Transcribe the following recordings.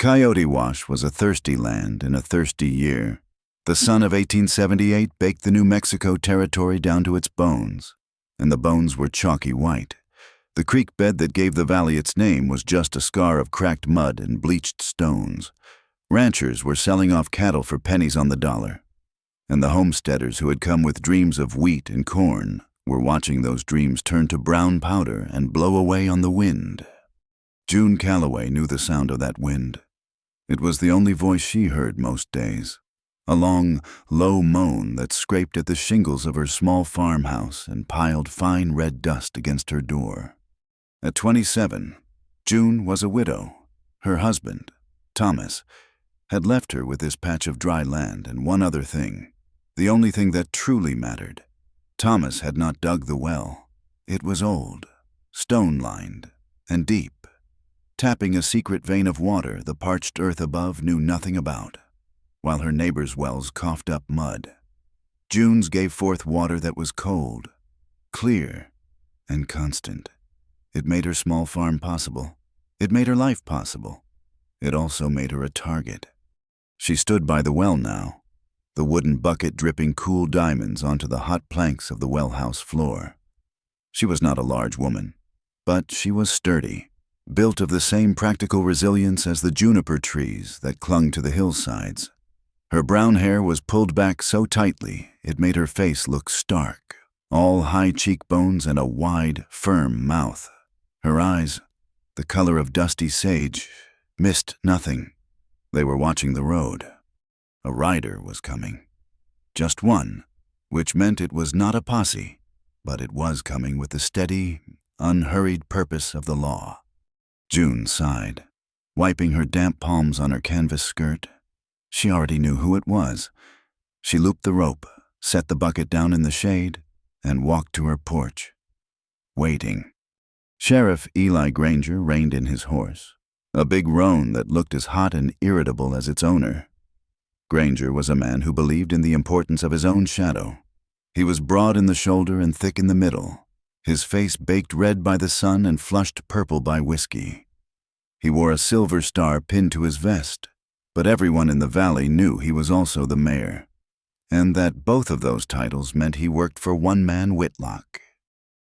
Coyote Wash was a thirsty land in a thirsty year. The sun of 1878 baked the New Mexico territory down to its bones, and the bones were chalky white. The creek bed that gave the valley its name was just a scar of cracked mud and bleached stones. Ranchers were selling off cattle for pennies on the dollar, and the homesteaders who had come with dreams of wheat and corn were watching those dreams turn to brown powder and blow away on the wind. June Calloway knew the sound of that wind. It was the only voice she heard most days, a long, low moan that scraped at the shingles of her small farmhouse and piled fine red dust against her door. At 27, June was a widow. Her husband, Thomas, had left her with this patch of dry land and one other thing, the only thing that truly mattered. Thomas had not dug the well. It was old, stone-lined, and deep, tapping a secret vein of water the parched earth above knew nothing about, while her neighbors' wells coughed up mud. June's gave forth water that was cold, clear, and constant. It made her small farm possible. It made her life possible. It also made her a target. She stood by the well now, the wooden bucket dripping cool diamonds onto the hot planks of the well house floor. She was not a large woman, but she was sturdy, built of the same practical resilience as the juniper trees that clung to the hillsides. Her brown hair was pulled back so tightly it made her face look stark, all high cheekbones and a wide, firm mouth. Her eyes, the color of dusty sage, missed nothing. They were watching the road. A rider was coming. Just one, which meant it was not a posse, but it was coming with the steady, unhurried purpose of the law. June sighed, wiping her damp palms on her canvas skirt. She already knew who it was. She looped the rope, set the bucket down in the shade, and walked to her porch, waiting. Sheriff Eli Granger reined in his horse, a big roan that looked as hot and irritable as its owner. Granger was a man who believed in the importance of his own shadow. He was broad in the shoulder and thick in the middle, his face baked red by the sun and flushed purple by whiskey. He wore a silver star pinned to his vest, but everyone in the valley knew he was also the mayor, and that both of those titles meant he worked for one man, Whitlock.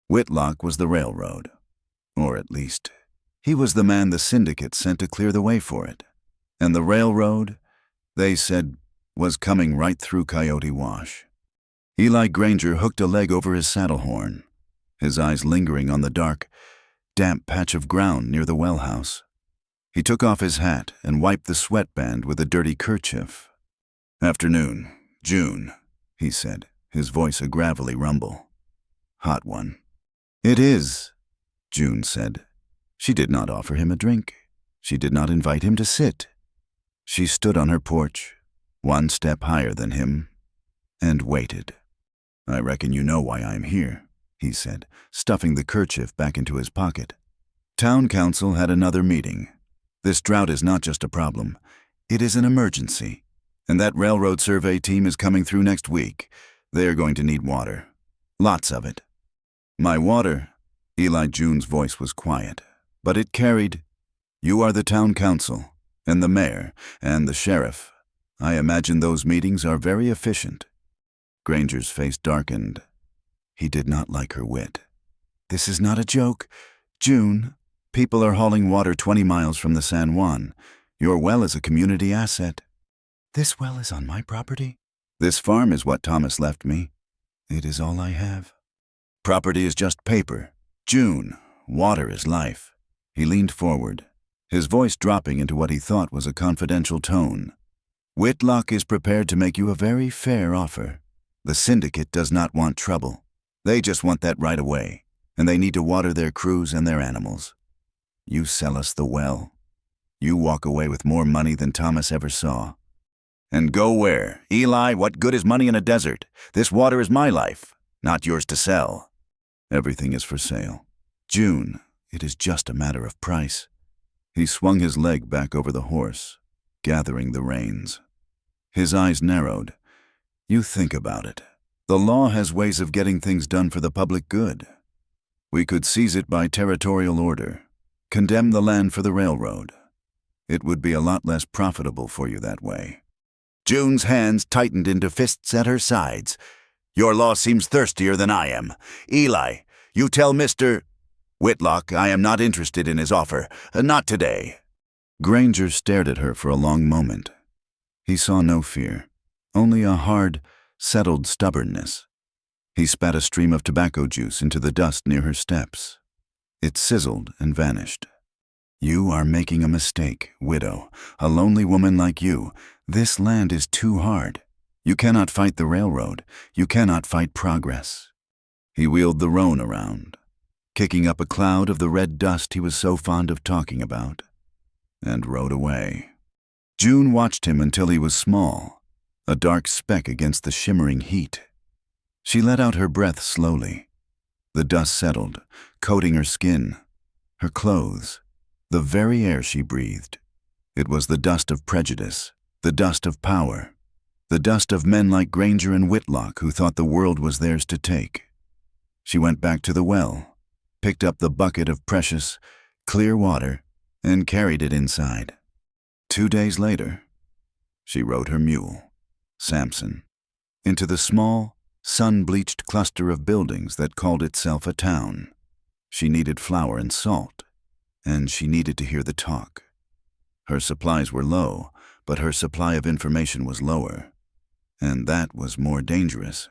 Whitlock was the railroad, or at least, he was the man the syndicate sent to clear the way for it, and the railroad, they said, was coming right through Coyote Wash. Eli Granger hooked a leg over his saddle horn, his eyes lingering on the dark, damp patch of ground near the well house. He took off his hat and wiped the sweatband with a dirty kerchief. "Afternoon, June," he said, his voice a gravelly rumble. "Hot one." "It is," June said. She did not offer him a drink. She did not invite him to sit. She stood on her porch, one step higher than him, and waited. "I reckon you know why I'm here," he said, stuffing the kerchief back into his pocket. Town council had another meeting. This drought is not just a problem. It is an emergency. And that railroad survey team is coming through next week. They are going to need water. Lots of it. "My water," Eli June's voice was quiet, but it carried, "You are the town council, and the mayor, and the sheriff. I imagine those meetings are very efficient." Granger's face darkened. He did not like her wit. "This is not a joke. June, people are hauling water 20 miles from the San Juan. Your well is a community asset." "This well is on my property?" "This farm is what Thomas left me. It is all I have." "Property is just paper. June, water is life." He leaned forward, his voice dropping into what he thought was a confidential tone. "Whitlock is prepared to make you a very fair offer. The syndicate does not want trouble. They just want that right away, and they need to water their crews and their animals. You sell us the well. You walk away with more money than Thomas ever saw." "And go where? Eli, what good is money in a desert? This water is my life, not yours to sell." "Everything is for sale. June, it is just a matter of price." He swung his leg back over the horse, gathering the reins. His eyes narrowed. "You think about it. The law has ways of getting things done for the public good. We could seize it by territorial order, condemn the land for the railroad. It would be a lot less profitable for you that way. June's hands tightened into fists at her sides. Your law seems thirstier than I am. Eli, you tell Mr. Whitlock I am not interested in his offer. Not today. Granger stared at her for a long moment. He saw no fear, only a hard, settled stubbornness. He spat a stream of tobacco juice into the dust near her steps. It sizzled and vanished. You are making a mistake, widow. A lonely woman like you. This land is too hard. You cannot fight the railroad. You cannot fight progress. He wheeled the roan around, kicking up a cloud of the red dust he was so fond of talking about, and rode away. June watched him until he was small, a dark speck against the shimmering heat. She let out her breath slowly. The dust settled, coating her skin, her clothes, the very air she breathed. It was the dust of prejudice, the dust of power, the dust of men like Granger and Whitlock who thought the world was theirs to take. She went back to the well, picked up the bucket of precious, clear water, and carried it inside. 2 days later, she rode her mule, Samson, into the small, sun-bleached cluster of buildings that called itself a town. She needed flour and salt, and she needed to hear the talk. Her supplies were low, but her supply of information was lower, and that was more dangerous.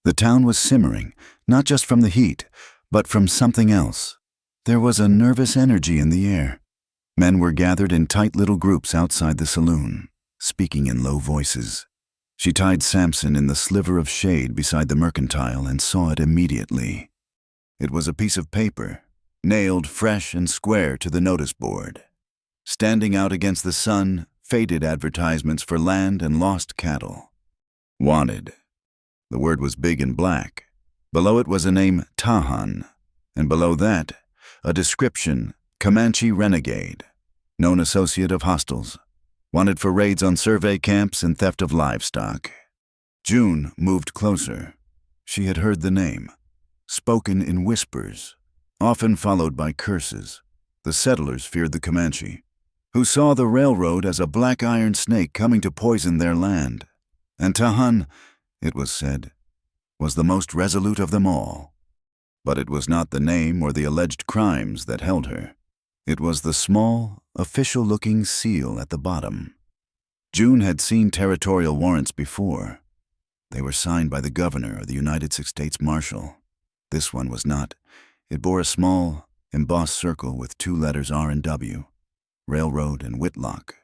The town was simmering, not just from the heat, but from something else. There was a nervous energy in the air. Men were gathered in tight little groups outside the saloon, speaking in low voices. She tied Samson in the sliver of shade beside the mercantile and saw it immediately. It was a piece of paper, nailed fresh and square to the notice board. Standing out against the sun, faded advertisements for land and lost cattle. Wanted. The word was big and black. Below it was a name, Tahan, and below that, a description, Comanche renegade, known associate of hostiles, wanted for raids on survey camps and theft of livestock. June moved closer. She had heard the name, spoken in whispers, often followed by curses. The settlers feared the Comanche, who saw the railroad as a black iron snake coming to poison their land. And Tahan, it was said, was the most resolute of them all. But it was not the name or the alleged crimes that held her. It was the small, official-looking seal at the bottom. June had seen territorial warrants before. They were signed by the governor or the United States Marshal. This one was not. It bore a small, embossed circle with 2 letters R and W, Railroad and Whitlock.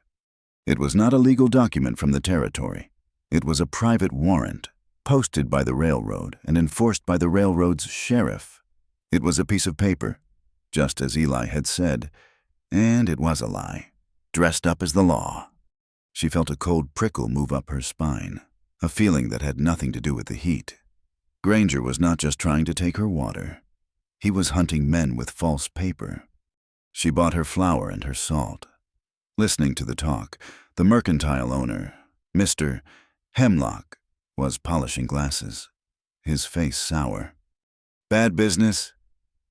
It was not a legal document from the territory. It was a private warrant, posted by the railroad and enforced by the railroad's sheriff. It was a piece of paper, just as Eli had said, and it was a lie, dressed up as the law. She felt a cold prickle move up her spine, a feeling that had nothing to do with the heat. Granger was not just trying to take her water. He was hunting men with false paper. She bought her flour and her salt. Listening to the talk, the mercantile owner, Mr. Hemlock, was polishing glasses, his face sour. Bad business?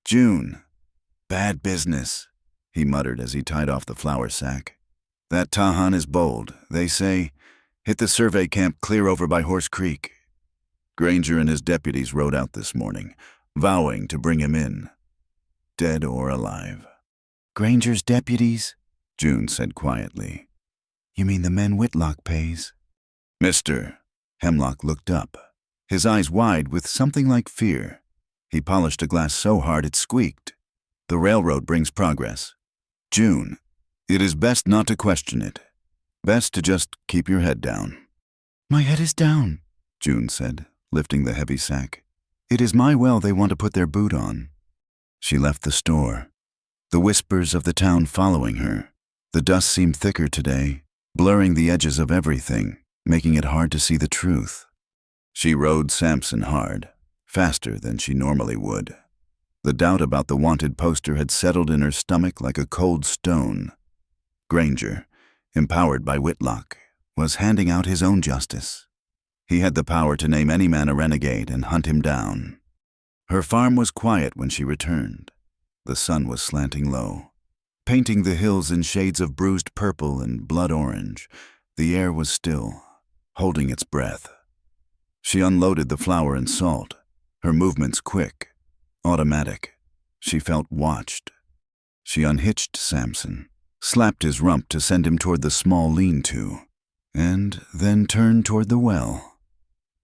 June. Bad business, he muttered as he tied off the flour sack. That Tahan is bold, they say. Hit the survey camp clear over by Horse Creek. Granger and his deputies rode out this morning, vowing to bring him in, dead or alive. Granger's deputies? June said quietly. You mean the men Whitlock pays? Mr. Hemlock looked up, his eyes wide with something like fear. He polished a glass so hard it squeaked. The railroad brings progress. June, it is best not to question it. Best to just keep your head down. My head is down, June said, lifting the heavy sack. It is my well they want to put their boot on. She left the store, the whispers of the town following her. The dust seemed thicker today, blurring the edges of everything, making it hard to see the truth. She rode Samson hard, faster than she normally would. The doubt about the wanted poster had settled in her stomach like a cold stone. Granger, empowered by Whitlock, was handing out his own justice. He had the power to name any man a renegade and hunt him down. Her farm was quiet when she returned. The sun was slanting low, painting the hills in shades of bruised purple and blood orange. The air was still, holding its breath. She unloaded the flour and salt, her movements quick, automatic. She felt watched. She unhitched Samson, slapped his rump to send him toward the small lean-to, and then turned toward the well.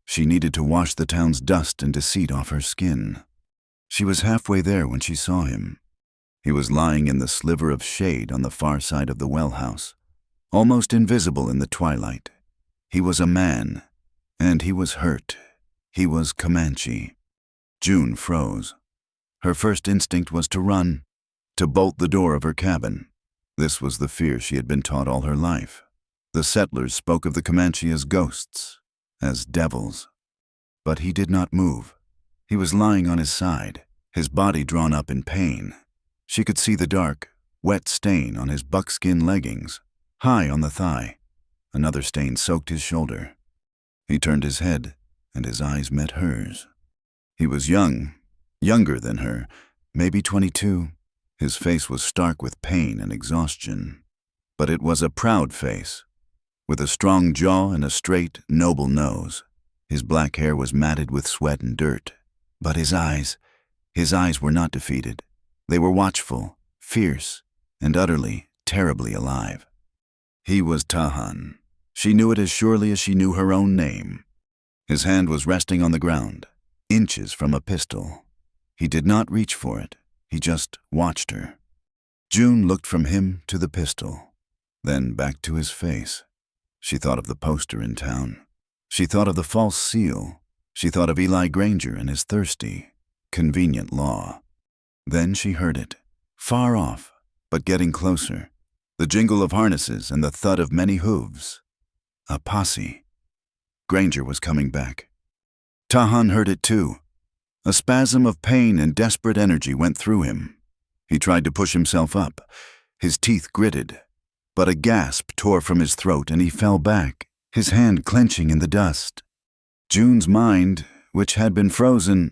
She needed to wash the town's dust and deceit off her skin. She was halfway there when she saw him. He was lying in the sliver of shade on the far side of the well house, almost invisible in the twilight. He was a man, and he was hurt. He was Comanche. June froze. Her first instinct was to run, to bolt the door of her cabin. This was the fear she had been taught all her life. The settlers spoke of the Comanche as ghosts, as devils. But he did not move. He was lying on his side, his body drawn up in pain. She could see the dark, wet stain on his buckskin leggings, high on the thigh. Another stain soaked his shoulder. He turned his head, and his eyes met hers. He was young, younger than her, maybe 22. His face was stark with pain and exhaustion. But it was a proud face, with a strong jaw and a straight, noble nose. His black hair was matted with sweat and dirt. But his eyes were not defeated. They were watchful, fierce, and utterly, terribly alive. He was Tahan. She knew it as surely as she knew her own name. His hand was resting on the ground, inches from a pistol. He did not reach for it. He just watched her. June looked from him to the pistol, then back to his face. She thought of the poster in town. She thought of the false seal. She thought of Eli Granger and his thirsty, convenient law. Then she heard it, far off, but getting closer. The jingle of harnesses and the thud of many hooves. A posse. Granger was coming back. Tahan heard it too. A spasm of pain and desperate energy went through him. He tried to push himself up. His teeth gritted. But a gasp tore from his throat and he fell back, his hand clenching in the dust. June's mind, which had been frozen,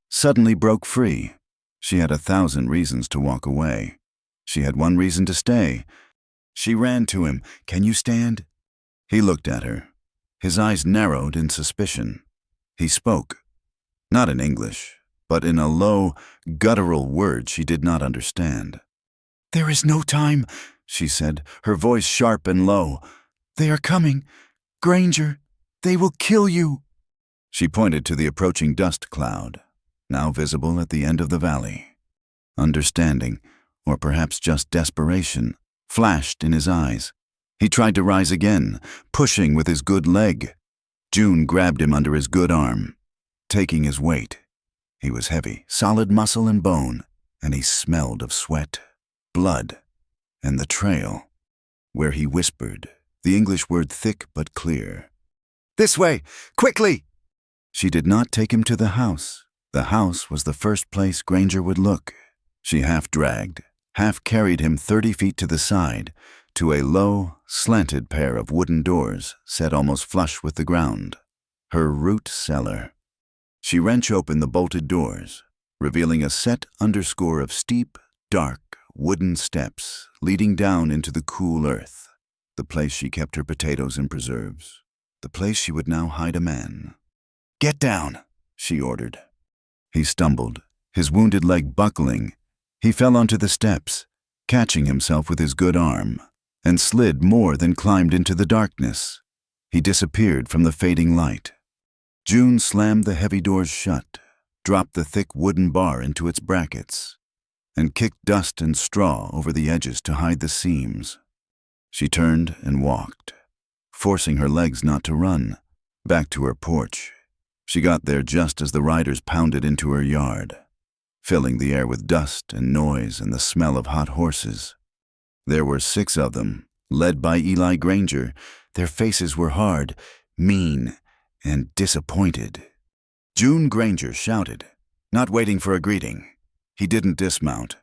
suddenly broke free. She had 1,000 reasons to walk away. She had one reason to stay. She ran to him. "Can you stand?" He looked at her. His eyes narrowed in suspicion. He spoke, not in English, but in a low, guttural word she did not understand. "There is no time," she said, her voice sharp and low. "They are coming. Granger, they will kill you." She pointed to the approaching dust cloud, now visible at the end of the valley. Understanding, or perhaps just desperation, flashed in his eyes. He tried to rise again, pushing with his good leg. June grabbed him under his good arm, taking his weight. He was heavy, solid muscle and bone, and he smelled of sweat, blood, and the trail, where he whispered, the English word thick but clear. "This way! Quickly!" She did not take him to the house. The house was the first place Granger would look. She half dragged, half carried him 30 feet to the side, to a low, slanted pair of wooden doors set almost flush with the ground. Her root cellar. She wrenched open the bolted doors, revealing a set underscore of steep, dark, wooden steps leading down into the cool earth, the place she kept her potatoes and preserves, the place she would now hide a man. "Get down," she ordered. He stumbled, his wounded leg buckling. He fell onto the steps, catching himself with his good arm, and slid more than climbed into the darkness. He disappeared from the fading light. June slammed the heavy doors shut, dropped the thick wooden bar into its brackets, and kicked dust and straw over the edges to hide the seams. She turned and walked, forcing her legs not to run, back to her porch. She got there just as the riders pounded into her yard, filling the air with dust and noise and the smell of hot horses. There were 6 of them, led by Eli Granger. Their faces were hard, mean, and disappointed. June Granger shouted, not waiting for a greeting. He didn't dismount.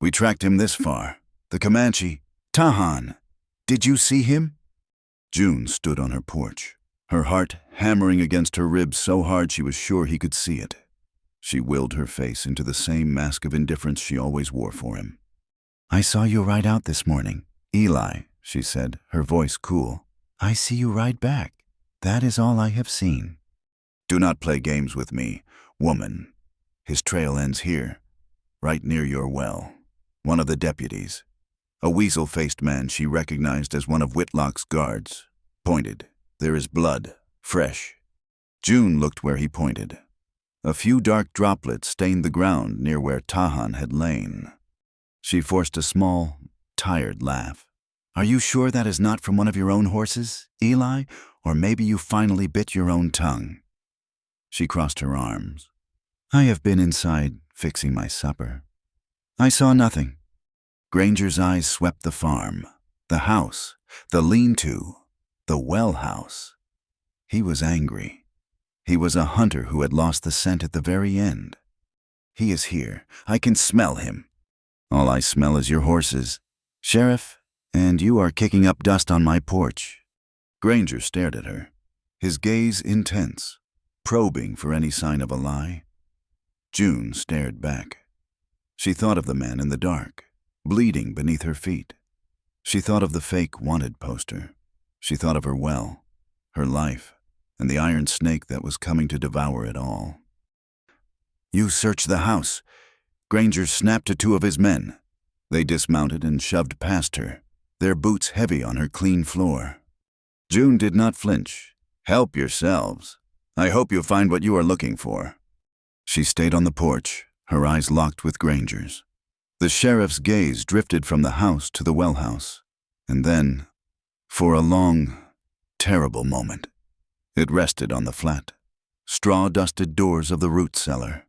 "We tracked him this far. The Comanche. Tahan. Did you see him?" June stood on her porch, her heart hammering against her ribs so hard she was sure he could see it. She willed her face into the same mask of indifference she always wore for him. I saw you ride out this morning. Eli, she said, her voice cool. I see you ride back. That is all I have seen. Do not play games with me, woman. His trail ends here, right near your well. One of the deputies, a weasel-faced man she recognized as one of Whitlock's guards, pointed. There is blood, fresh. June looked where he pointed. A few dark droplets stained the ground near where Tahan had lain. She forced a small, tired laugh. Are you sure that is not from one of your own horses, Eli? Or maybe you finally bit your own tongue? She crossed her arms. I have been inside fixing my supper. I saw nothing. Granger's eyes swept the farm, the house, the lean-to, the well house. He was angry. He was a hunter who had lost the scent at the very end. He is here. I can smell him. All I smell is your horses, Sheriff, and you are kicking up dust on my porch. Granger stared at her, his gaze intense, probing for any sign of a lie. June stared back. She thought of the man in the dark, bleeding beneath her feet. She thought of the fake wanted poster. She thought of her well, her life, and the iron snake that was coming to devour it all. You search the house. Granger snapped to two of his men. They dismounted and shoved past her, their boots heavy on her clean floor. June did not flinch. Help yourselves. I hope you find what you are looking for. She stayed on the porch, her eyes locked with Granger's. The sheriff's gaze drifted from the house to the well house, and then, for a long, terrible moment, it rested on the flat, straw-dusted doors of the root cellar.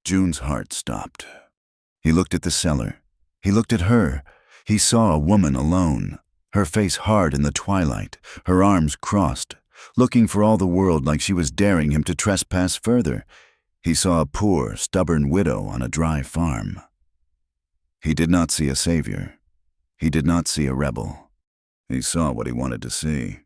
June's heart stopped. He looked at the cellar. He looked at her. He saw a woman alone, her face hard in the twilight, her arms crossed, looking for all the world like she was daring him to trespass further. He saw a poor, stubborn widow on a dry farm. He did not see a savior. He did not see a rebel. He saw what he wanted to see.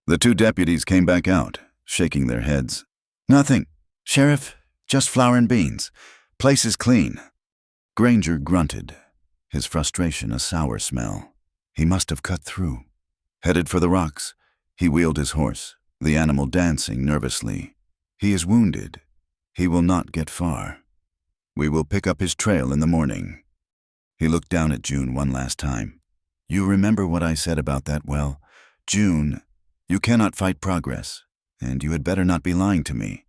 The two deputies came back out, shaking their heads. Nothing, Sheriff, just flour and beans. Place is clean. Granger grunted, his frustration a sour smell. He must have cut through. Headed for the rocks, he wheeled his horse, the animal dancing nervously. He is wounded. He will not get far. We will pick up his trail in the morning. He looked down at June one last time. You remember what I said about that well? June, you cannot fight progress, and you had better not be lying to me.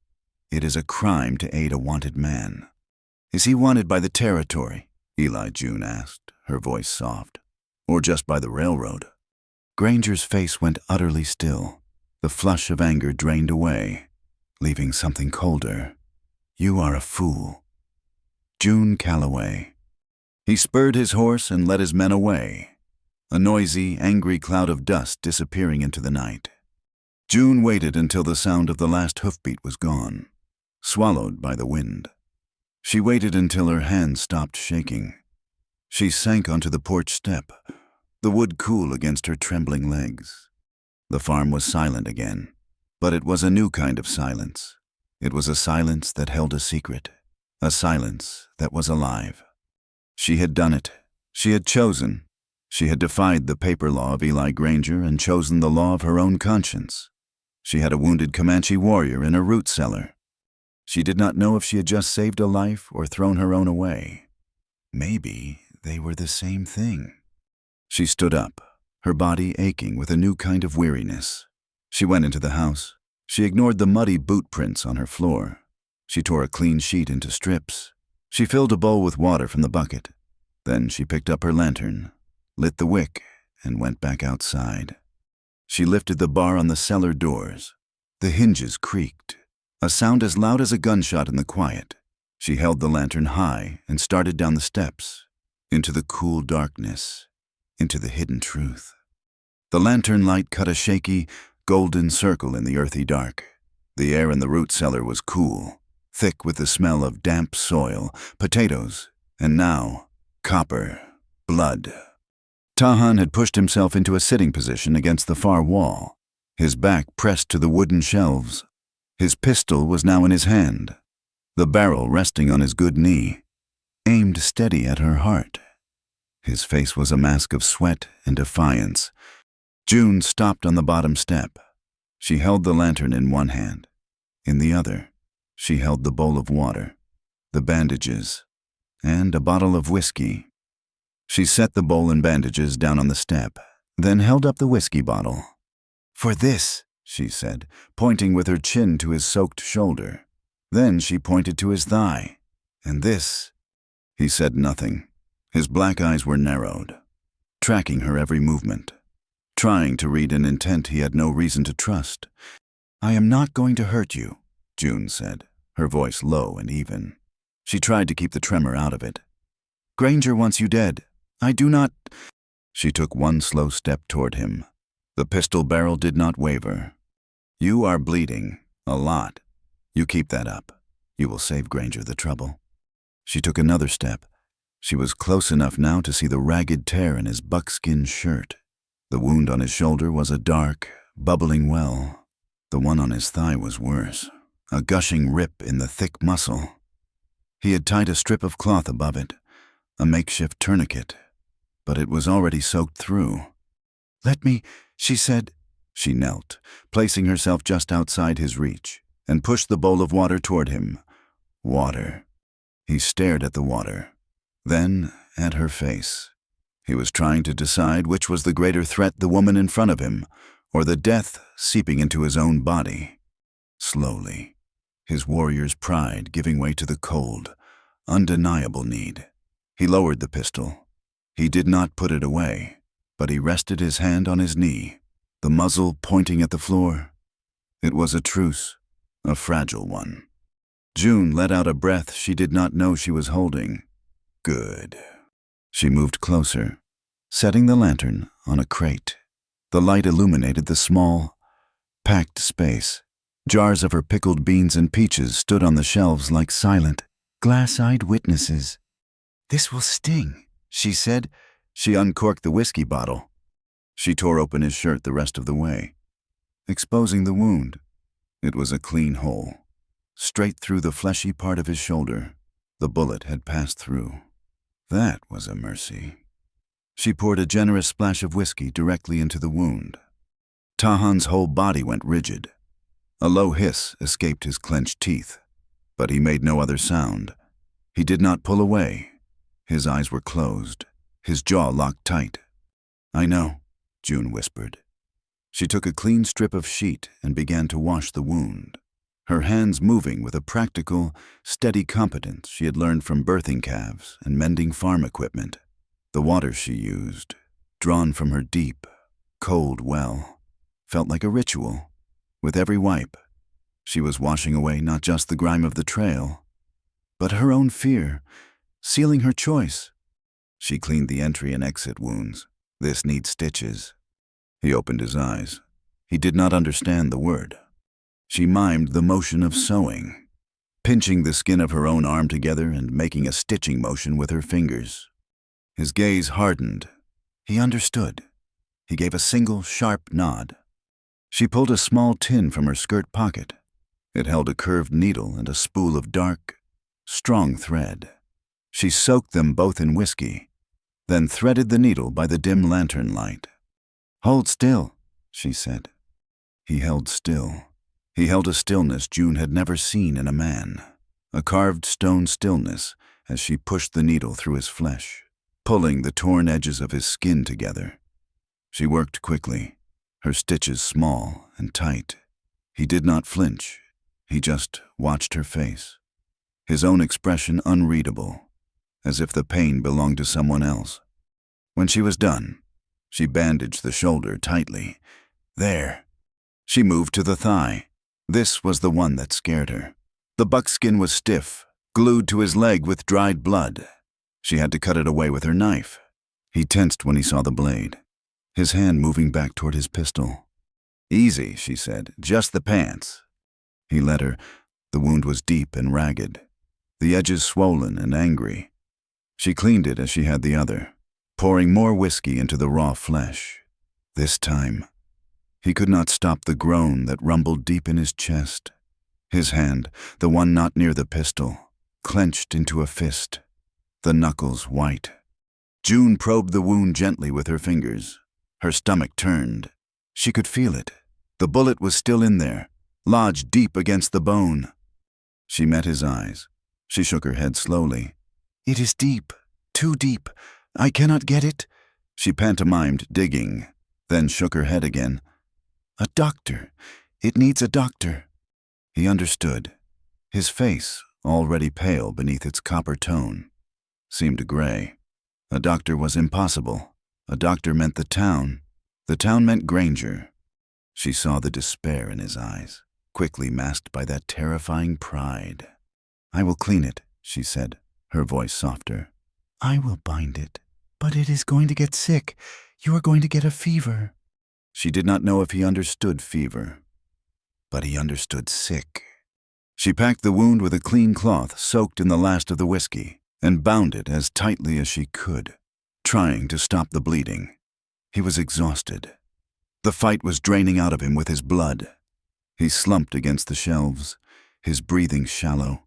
It is a crime to aid a wanted man. Is he wanted by the territory? Eli, June asked, her voice soft. Or just by the railroad? Granger's face went utterly still. The flush of anger drained away, leaving something colder. You are a fool. June Calloway. He spurred his horse and led his men away, a noisy, angry cloud of dust disappearing into the night. June waited until the sound of the last hoofbeat was gone, swallowed by the wind. She waited until her hands stopped shaking. She sank onto the porch step, the wood cool against her trembling legs. The farm was silent again, but it was a new kind of silence. It was a silence that held a secret, a silence that was alive. She had done it. She had chosen. She had defied the paper law of Eli Granger and chosen the law of her own conscience. She had a wounded Comanche warrior in a root cellar. She did not know if she had just saved a life or thrown her own away. Maybe they were the same thing. She stood up, her body aching with a new kind of weariness. She went into the house. She ignored the muddy boot prints on her floor. She tore a clean sheet into strips. She filled a bowl with water from the bucket. Then she picked up her lantern, lit the wick, and went back outside. She lifted the bar on the cellar doors. The hinges creaked, a sound as loud as a gunshot in the quiet. She held the lantern high and started down the steps, into the cool darkness, into the hidden truth. The lantern light cut a shaky, golden circle in the earthy dark. The air in the root cellar was cool, thick with the smell of damp soil, potatoes, and now, copper, blood. Tahan had pushed himself into a sitting position against the far wall, his back pressed to the wooden shelves. His pistol was now in his hand, the barrel resting on his good knee, aimed steady at her heart. His face was a mask of sweat and defiance. June stopped on the bottom step. She held the lantern in one hand. In the other, she held the bowl of water, the bandages, and a bottle of whiskey. She set the bowl and bandages down on the step, then held up the whiskey bottle. "For this," she said, pointing with her chin to his soaked shoulder. Then she pointed to his thigh. "And this." He said nothing. His black eyes were narrowed, tracking her every movement, trying to read an intent he had no reason to trust. "I am not going to hurt you," June said, her voice low and even. She tried to keep the tremor out of it. "Granger wants you dead. I do not—" She took one slow step toward him. The pistol barrel did not waver. "You are bleeding. A lot. You keep that up. You will save Granger the trouble." She took another step. She was close enough now to see the ragged tear in his buckskin shirt. The wound on his shoulder was a dark, bubbling well. The one on his thigh was worse, a gushing rip in the thick muscle. He had tied a strip of cloth above it, a makeshift tourniquet, but it was already soaked through. "Let me," she said. She knelt, placing herself just outside his reach, and pushed the bowl of water toward him. Water. He stared at the water, then at her face. He was trying to decide which was the greater threat, the woman in front of him, or the death seeping into his own body. Slowly, his warrior's pride giving way to the cold, undeniable need. He lowered the pistol. He did not put it away, but he rested his hand on his knee, the muzzle pointing at the floor. It was a truce, a fragile one. June let out a breath she did not know she was holding. Good. She moved closer, setting the lantern on a crate. The light illuminated the small, packed space. Jars of her pickled beans and peaches stood on the shelves like silent, glass-eyed witnesses. "This will sting," she said. She uncorked the whiskey bottle. She tore open his shirt the rest of the way, exposing the wound. It was a clean hole. Straight through the fleshy part of his shoulder, the bullet had passed through. That was a mercy. She poured a generous splash of whiskey directly into the wound. Tahan's whole body went rigid. A low hiss escaped his clenched teeth, but he made no other sound. He did not pull away. His eyes were closed, his jaw locked tight. "I know," June whispered. She took a clean strip of sheet and began to wash the wound, her hands moving with a practical, steady competence she had learned from birthing calves and mending farm equipment. The water she used, drawn from her deep, cold well, felt like a ritual. With every wipe, she was washing away not just the grime of the trail, but her own fear, sealing her choice. She cleaned the entry and exit wounds. "This needs stitches." He opened his eyes. He did not understand the word. She mimed the motion of sewing, pinching the skin of her own arm together and making a stitching motion with her fingers. His gaze hardened. He understood. He gave a single, sharp nod. She pulled a small tin from her skirt pocket. It held a curved needle and a spool of dark, strong thread. She soaked them both in whiskey, then threaded the needle by the dim lantern light. "Hold still," she said. He held still. He held a stillness June had never seen in a man, a carved stone stillness as she pushed the needle through his flesh, pulling the torn edges of his skin together. She worked quickly, her stitches small and tight. He did not flinch. He just watched her face, his own expression unreadable, as if the pain belonged to someone else. When she was done, she bandaged the shoulder tightly. There. She moved to the thigh. This was the one that scared her. The buckskin was stiff, glued to his leg with dried blood. She had to cut it away with her knife. He tensed when he saw the blade, his hand moving back toward his pistol. "Easy," she said, "just the pants." He let her. The wound was deep and ragged, the edges swollen and angry. She cleaned it as she had the other, pouring more whiskey into the raw flesh. This time, he could not stop the groan that rumbled deep in his chest. His hand, the one not near the pistol, clenched into a fist, the knuckles white. June probed the wound gently with her fingers. Her stomach turned. She could feel it. The bullet was still in there, lodged deep against the bone. She met his eyes. She shook her head slowly. "It is deep, too deep. I cannot get it." She pantomimed, digging, then shook her head again. "A doctor. It needs a doctor." He understood. His face, already pale beneath its copper tone, seemed gray. A doctor was impossible. A doctor meant the town. The town meant Granger. She saw the despair in his eyes, quickly masked by that terrifying pride. "I will clean it," she said, her voice softer. "I will bind it. But it is going to get sick. You are going to get a fever." She did not know if he understood fever, but he understood sick. She packed the wound with a clean cloth soaked in the last of the whiskey and bound it as tightly as she could, trying to stop the bleeding. He was exhausted. The fight was draining out of him with his blood. He slumped against the shelves, his breathing shallow.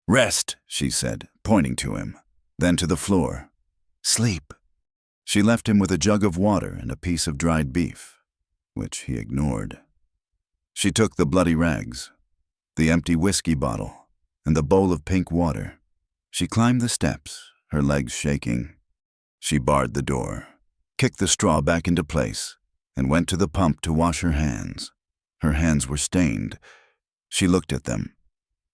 "Rest," she said, pointing to him, then to the floor. "Sleep." She left him with a jug of water and a piece of dried beef, which he ignored. She took the bloody rags, the empty whiskey bottle, and the bowl of pink water. She climbed the steps, her legs shaking. She barred the door, kicked the straw back into place, and went to the pump to wash her hands. Her hands were stained. She looked at them.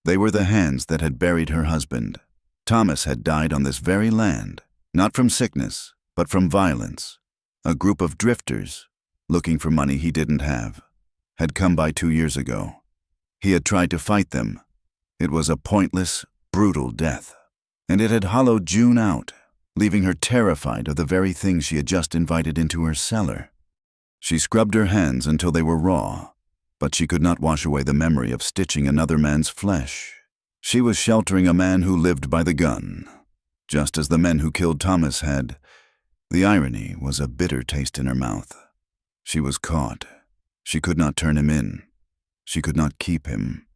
They were the hands that had buried her husband. Thomas had died on this very land, not from sickness, but from violence. A group of drifters, looking for money he didn't have, had come by 2 years ago. He had tried to fight them. It was a pointless, brutal death, and it had hollowed June out, leaving her terrified of the very thing she had just invited into her cellar. She scrubbed her hands until they were raw, but she could not wash away the memory of stitching another man's flesh. She was sheltering a man who lived by the gun, just as the men who killed Thomas had. The irony was a bitter taste in her mouth. She was caught. She could not turn him in. She could not keep him,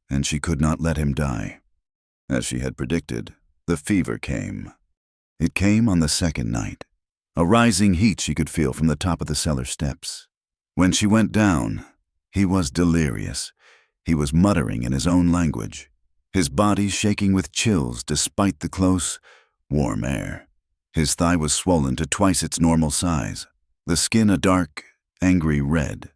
and she could not let him die. As she had predicted, the fever came. It came on the second night, a rising heat she could feel from the top of the cellar steps. When she went down, he was delirious. He was muttering in his own language, his body shaking with chills despite the close, warm air. His thigh was swollen to twice its normal size, the skin a dark, angry red.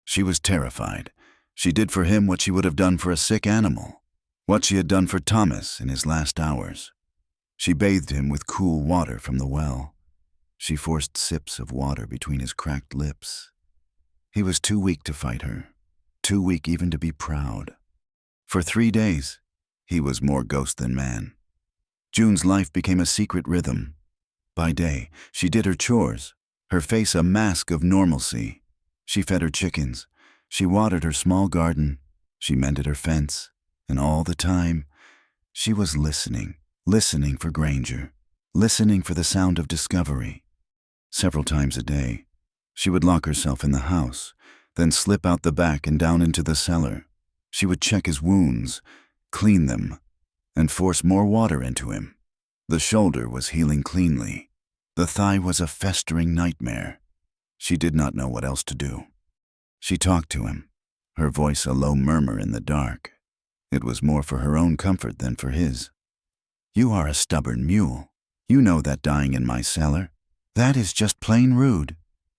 She was terrified. She did for him what she would have done for a sick animal, what she had done for Thomas in his last hours. She bathed him with cool water from the well. She forced sips of water between his cracked lips. He was too weak to fight her, too weak even to be proud. For 3 days, he was more ghost than man. June's life became a secret rhythm. By day, she did her chores, her face a mask of normalcy. She fed her chickens. She watered her small garden. She mended her fence. And all the time, she was listening for Granger, listening for the sound of discovery. Several times a day, she would lock herself in the house, then slip out the back and down into the cellar. She would check his wounds, clean them, and force more water into him. The shoulder was healing cleanly. The thigh was a festering nightmare. She did not know what else to do. She talked to him, her voice a low murmur in the dark. It was more for her own comfort than for his. "You are a stubborn mule. You know that dying in my cellar. That is just plain rude.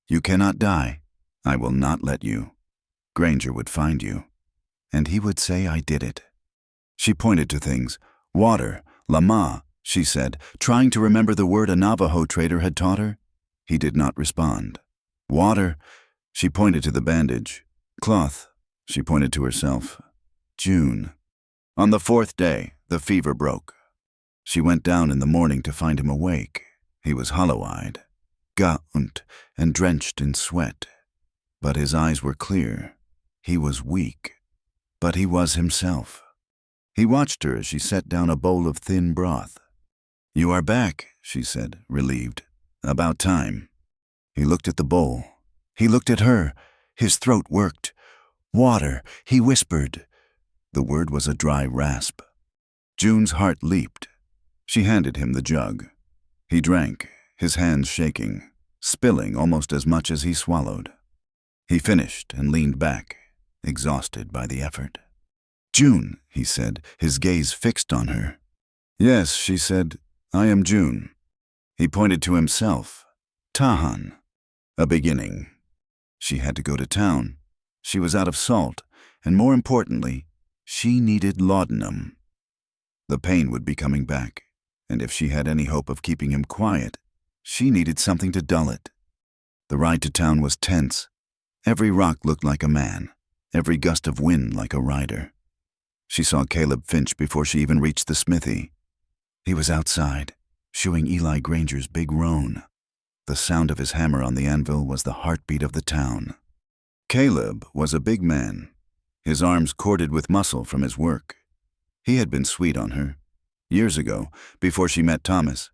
You cannot die. I will not let you. Granger would find you, and he would say I did it." She pointed to things. "Water, lama," she said, trying to remember the word a Navajo trader had taught her. He did not respond. "Water," she pointed to the bandage. "Cloth," she pointed to herself. June. On the 4th day, the fever broke. She went down in the morning to find him awake. He was hollow-eyed, gaunt, and drenched in sweat. But his eyes were clear. He was weak, but he was himself. He watched her as she set down a bowl of thin broth. "You are back," she said, relieved. "About time." He looked at the bowl. He looked at her. His throat worked. "Water," he whispered. The word was a dry rasp. June's heart leaped. She handed him the jug. He drank, his hands shaking, spilling almost as much as he swallowed. He finished and leaned back, exhausted by the effort. "June," he said, his gaze fixed on her. "Yes," she said, "I am June." He pointed to himself. Tahan. A beginning. She had to go to town. She was out of salt, and more importantly, she needed laudanum. The pain would be coming back, and if she had any hope of keeping him quiet, she needed something to dull it. The ride to town was tense. Every rock looked like a man, every gust of wind like a rider. She saw Caleb Finch before she even reached the smithy. He was outside, shoeing Eli Granger's big roan. The sound of his hammer on the anvil was the heartbeat of the town. Caleb was a big man, his arms corded with muscle from his work. He had been sweet on her. Years ago, before she met Thomas,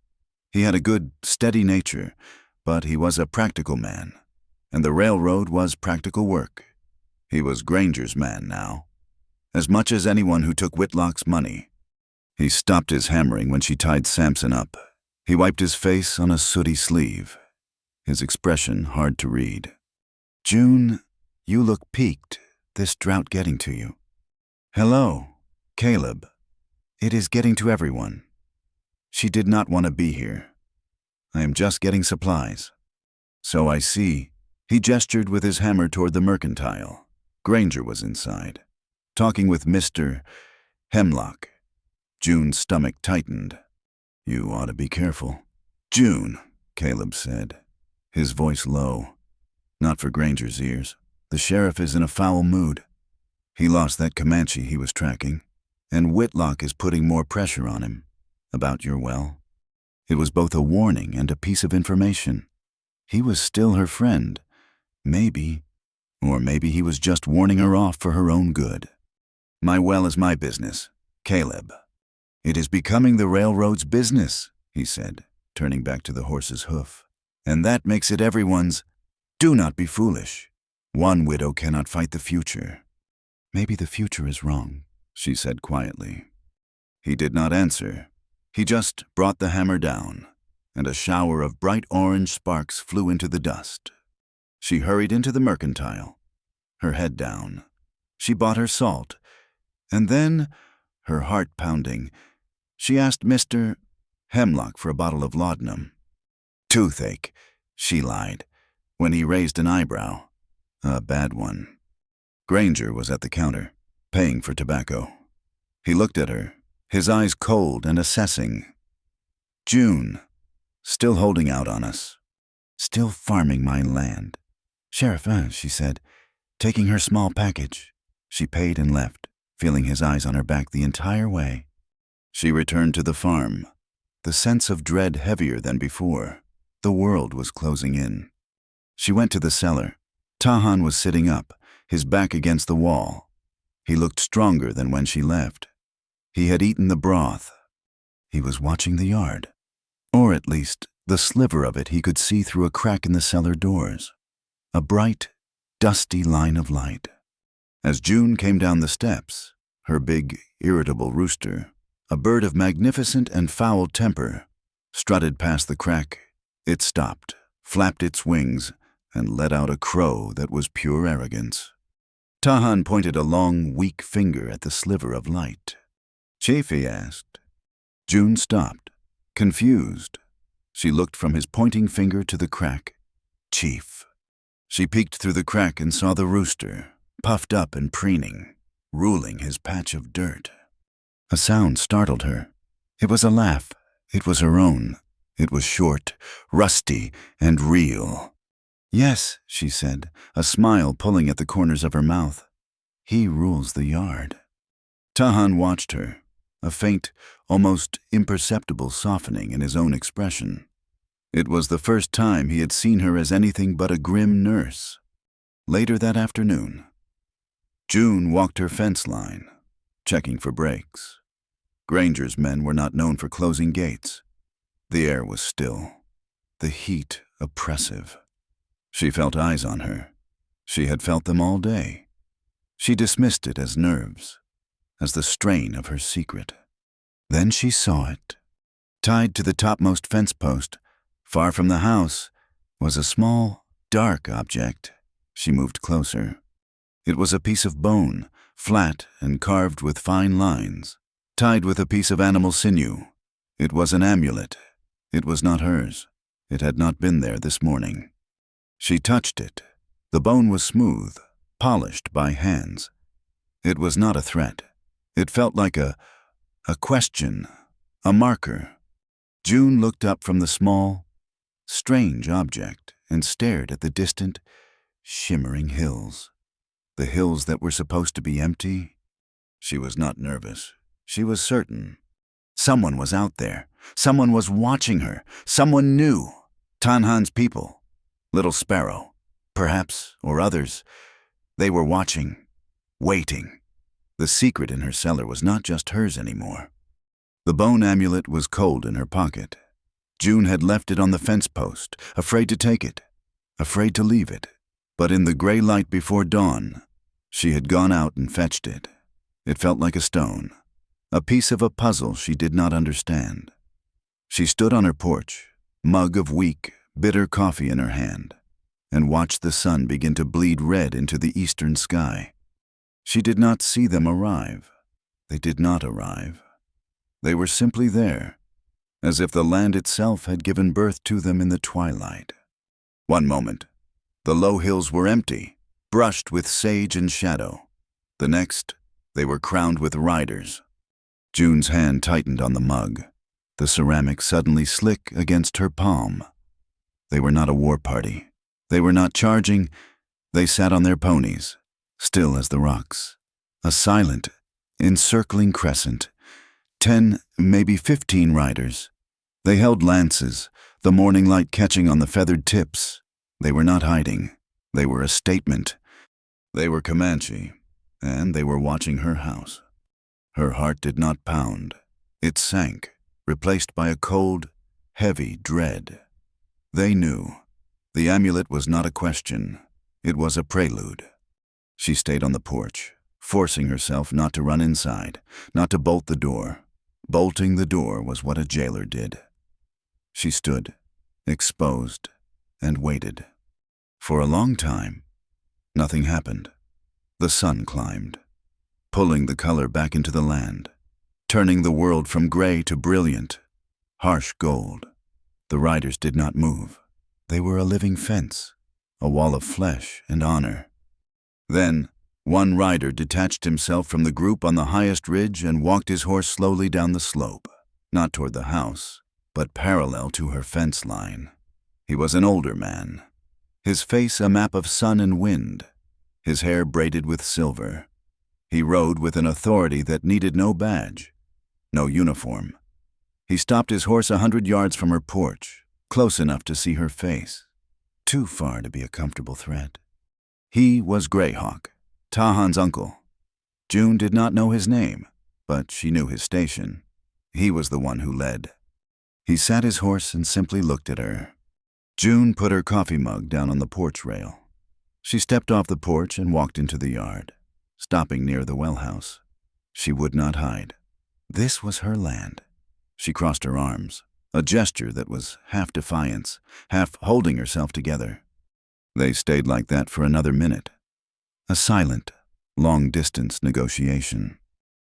he had a good, steady nature, but he was a practical man, and the railroad was practical work. He was Granger's man now, as much as anyone who took Whitlock's money. He stopped his hammering when she tied Samson up. He wiped his face on a sooty sleeve, his expression hard to read. "June, you look peaked, this drought getting to you." "Hello, Caleb. It is getting to everyone." She did not want to be here. "I am just getting supplies." "So I see." He gestured with his hammer toward the mercantile. Granger was inside, talking with Mr. Hemlock. June's stomach tightened. "You ought to be careful." "June," Caleb said, his voice low. "Not for Granger's ears. The sheriff is in a foul mood. He lost that Comanche he was tracking, and Whitlock is putting more pressure on him. About your well." It was both a warning and a piece of information. He was still her friend. Maybe, or maybe he was just warning her off for her own good. "My well is my business, Caleb." "It is becoming the railroad's business," he said, turning back to the horse's hoof. "And that makes it everyone's. Do not be foolish. One widow cannot fight the future." "Maybe the future is wrong," she said quietly. He did not answer. He just brought the hammer down, and a shower of bright orange sparks flew into the dust. She hurried into the mercantile, her head down. She bought her salt, and then, her heart pounding, she asked Mr. Hemlock for a bottle of laudanum. "Toothache," she lied, when he raised an eyebrow. "A bad one." Granger was at the counter, paying for tobacco. He looked at her, his eyes cold and assessing. "June, still holding out on us. Still farming my land." "Sheriff," she said, taking her small package. She paid and left, feeling his eyes on her back the entire way. She returned to the farm, the sense of dread heavier than before. The world was closing in. She went to the cellar. Tahan was sitting up, his back against the wall. He looked stronger than when she left. He had eaten the broth. He was watching the yard, or at least the sliver of it he could see through a crack in the cellar doors. A bright, dusty line of light. As June came down the steps, her big, irritable rooster, a bird of magnificent and foul temper, strutted past the crack. It stopped, flapped its wings, and let out a crow that was pure arrogance. Tahan pointed a long, weak finger at the sliver of light. "Chief," he asked. June stopped, confused. She looked from his pointing finger to the crack. "Chief." She peeked through the crack and saw the rooster, puffed up and preening, ruling his patch of dirt. A sound startled her. It was a laugh. It was her own. It was short, rusty, and real. "Yes," she said, a smile pulling at the corners of her mouth. "He rules the yard." Tahan watched her, a faint, almost imperceptible softening in his own expression. It was the first time he had seen her as anything but a grim nurse. Later that afternoon, June walked her fence line, checking for breaks. Granger's men were not known for closing gates. The air was still, the heat oppressive. She felt eyes on her. She had felt them all day. She dismissed it as nerves, as the strain of her secret. Then she saw it. Tied to the topmost fence post, far from the house, was a small, dark object. She moved closer. It was a piece of bone, flat and carved with fine lines, tied with a piece of animal sinew. It was an amulet. It was not hers. It had not been there this morning. She touched it. The bone was smooth, polished by hands. It was not a threat. It felt like a question, a marker. June looked up from the small, strange object and stared at the distant, shimmering hills. The hills that were supposed to be empty. She was not nervous. She was certain. Someone was out there. Someone was watching her. Someone knew. Tanhan's people. Little Sparrow. Perhaps, or others. They were watching. Waiting. The secret in her cellar was not just hers anymore. The bone amulet was cold in her pocket. June had left it on the fence post, afraid to take it, afraid to leave it. But in the gray light before dawn, she had gone out and fetched it. It felt like a stone, a piece of a puzzle she did not understand. She stood on her porch, mug of weak, bitter coffee in her hand, and watched the sun begin to bleed red into the eastern sky. She did not see them arrive. They did not arrive. They were simply there, as if the land itself had given birth to them in the twilight. One moment, the low hills were empty, brushed with sage and shadow. The next, they were crowned with riders. June's hand tightened on the mug, the ceramic suddenly slick against her palm. They were not a war party. They were not charging. They sat on their ponies, still as the rocks. A silent, encircling crescent. 10, maybe 15 riders. They held lances, the morning light catching on the feathered tips. They were not hiding. They were a statement. They were Comanche, and they were watching her house. Her heart did not pound. It sank, replaced by a cold, heavy dread. They knew. The amulet was not a question. It was a prelude. She stayed on the porch, forcing herself not to run inside, not to bolt the door. Bolting the door was what a jailer did. She stood, exposed, and waited. For a long time, nothing happened. The sun climbed, pulling the color back into the land, turning the world from gray to brilliant, harsh gold. The riders did not move. They were a living fence, a wall of flesh and honor. Then, one rider detached himself from the group on the highest ridge and walked his horse slowly down the slope, not toward the house, but parallel to her fence line. He was an older man, his face a map of sun and wind, his hair braided with silver. He rode with an authority that needed no badge, no uniform. He stopped his horse 100 yards from her porch, close enough to see her face, too far to be a comfortable threat. He was Greyhawk, Tahan's uncle. June did not know his name, but she knew his station. He was the one who led. He sat his horse and simply looked at her. June put her coffee mug down on the porch rail. She stepped off the porch and walked into the yard, stopping near the well house. She would not hide. This was her land. She crossed her arms, a gesture that was half defiance, half holding herself together. They stayed like that for another minute. A silent, long-distance negotiation.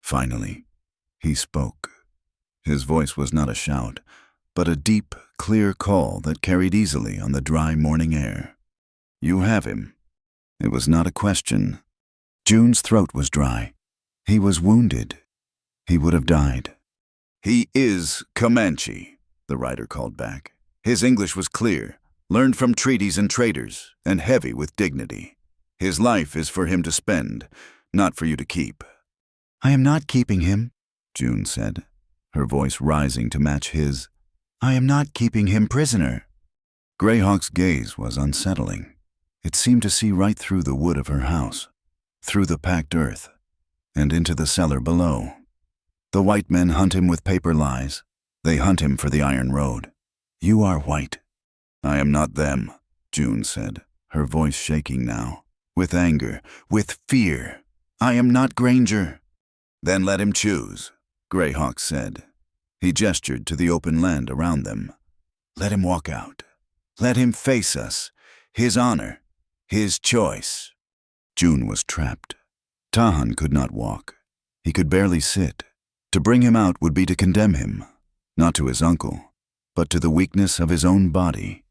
Finally, he spoke. His voice was not a shout, but a deep, clear call that carried easily on the dry morning air. You have him. It was not a question. June's throat was dry. He was wounded. He would have died. He is Comanche, the rider called back. His English was clear, learned from treaties and traders, and heavy with dignity. His life is for him to spend, not for you to keep. I am not keeping him, June said, her voice rising to match his. I am not keeping him prisoner. Greyhawk's gaze was unsettling. It seemed to see right through the wood of her house, through the packed earth, and into the cellar below. The white men hunt him with paper lies. They hunt him for the iron road. You are white. I am not them, June said, her voice shaking now, with anger, with fear. I am not Granger. Then let him choose, Greyhawk said. He gestured to the open land around them. Let him walk out. Let him face us. His honor. His choice. June was trapped. Tahan could not walk. He could barely sit. To bring him out would be to condemn him, not to his uncle, but to the weakness of his own body.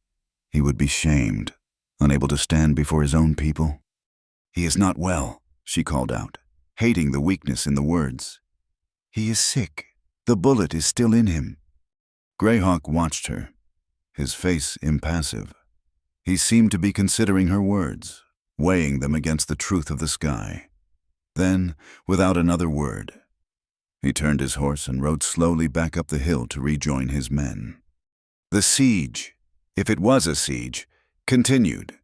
He would be shamed, unable to stand before his own people. He is not well, she called out, hating the weakness in the words. He is sick. The bullet is still in him. Greyhawk watched her, his face impassive. He seemed to be considering her words, weighing them against the truth of the sky. Then, without another word, he turned his horse and rode slowly back up the hill to rejoin his men. The siege, if it was a siege, continued.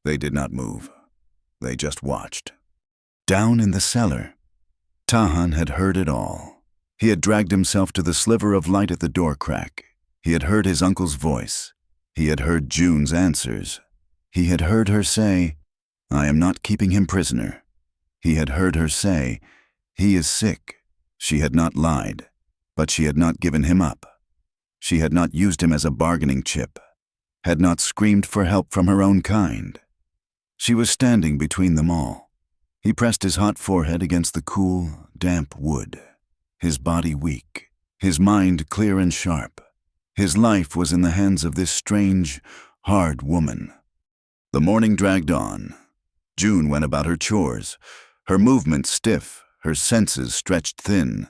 They did not move. They just watched. Down in the cellar, Tahan had heard it all. He had dragged himself to the sliver of light at the door crack. He had heard his uncle's voice. He had heard June's answers. He had heard her say, I am not keeping him prisoner. He had heard her say, he is sick. She had not lied, but she had not given him up. She had not used him as a bargaining chip, had not screamed for help from her own kind. She was standing between them all. He pressed his hot forehead against the cool, damp wood, his body weak, his mind clear and sharp. His life was in the hands of this strange, hard woman. The morning dragged on. June went about her chores, her movements stiff, her senses stretched thin.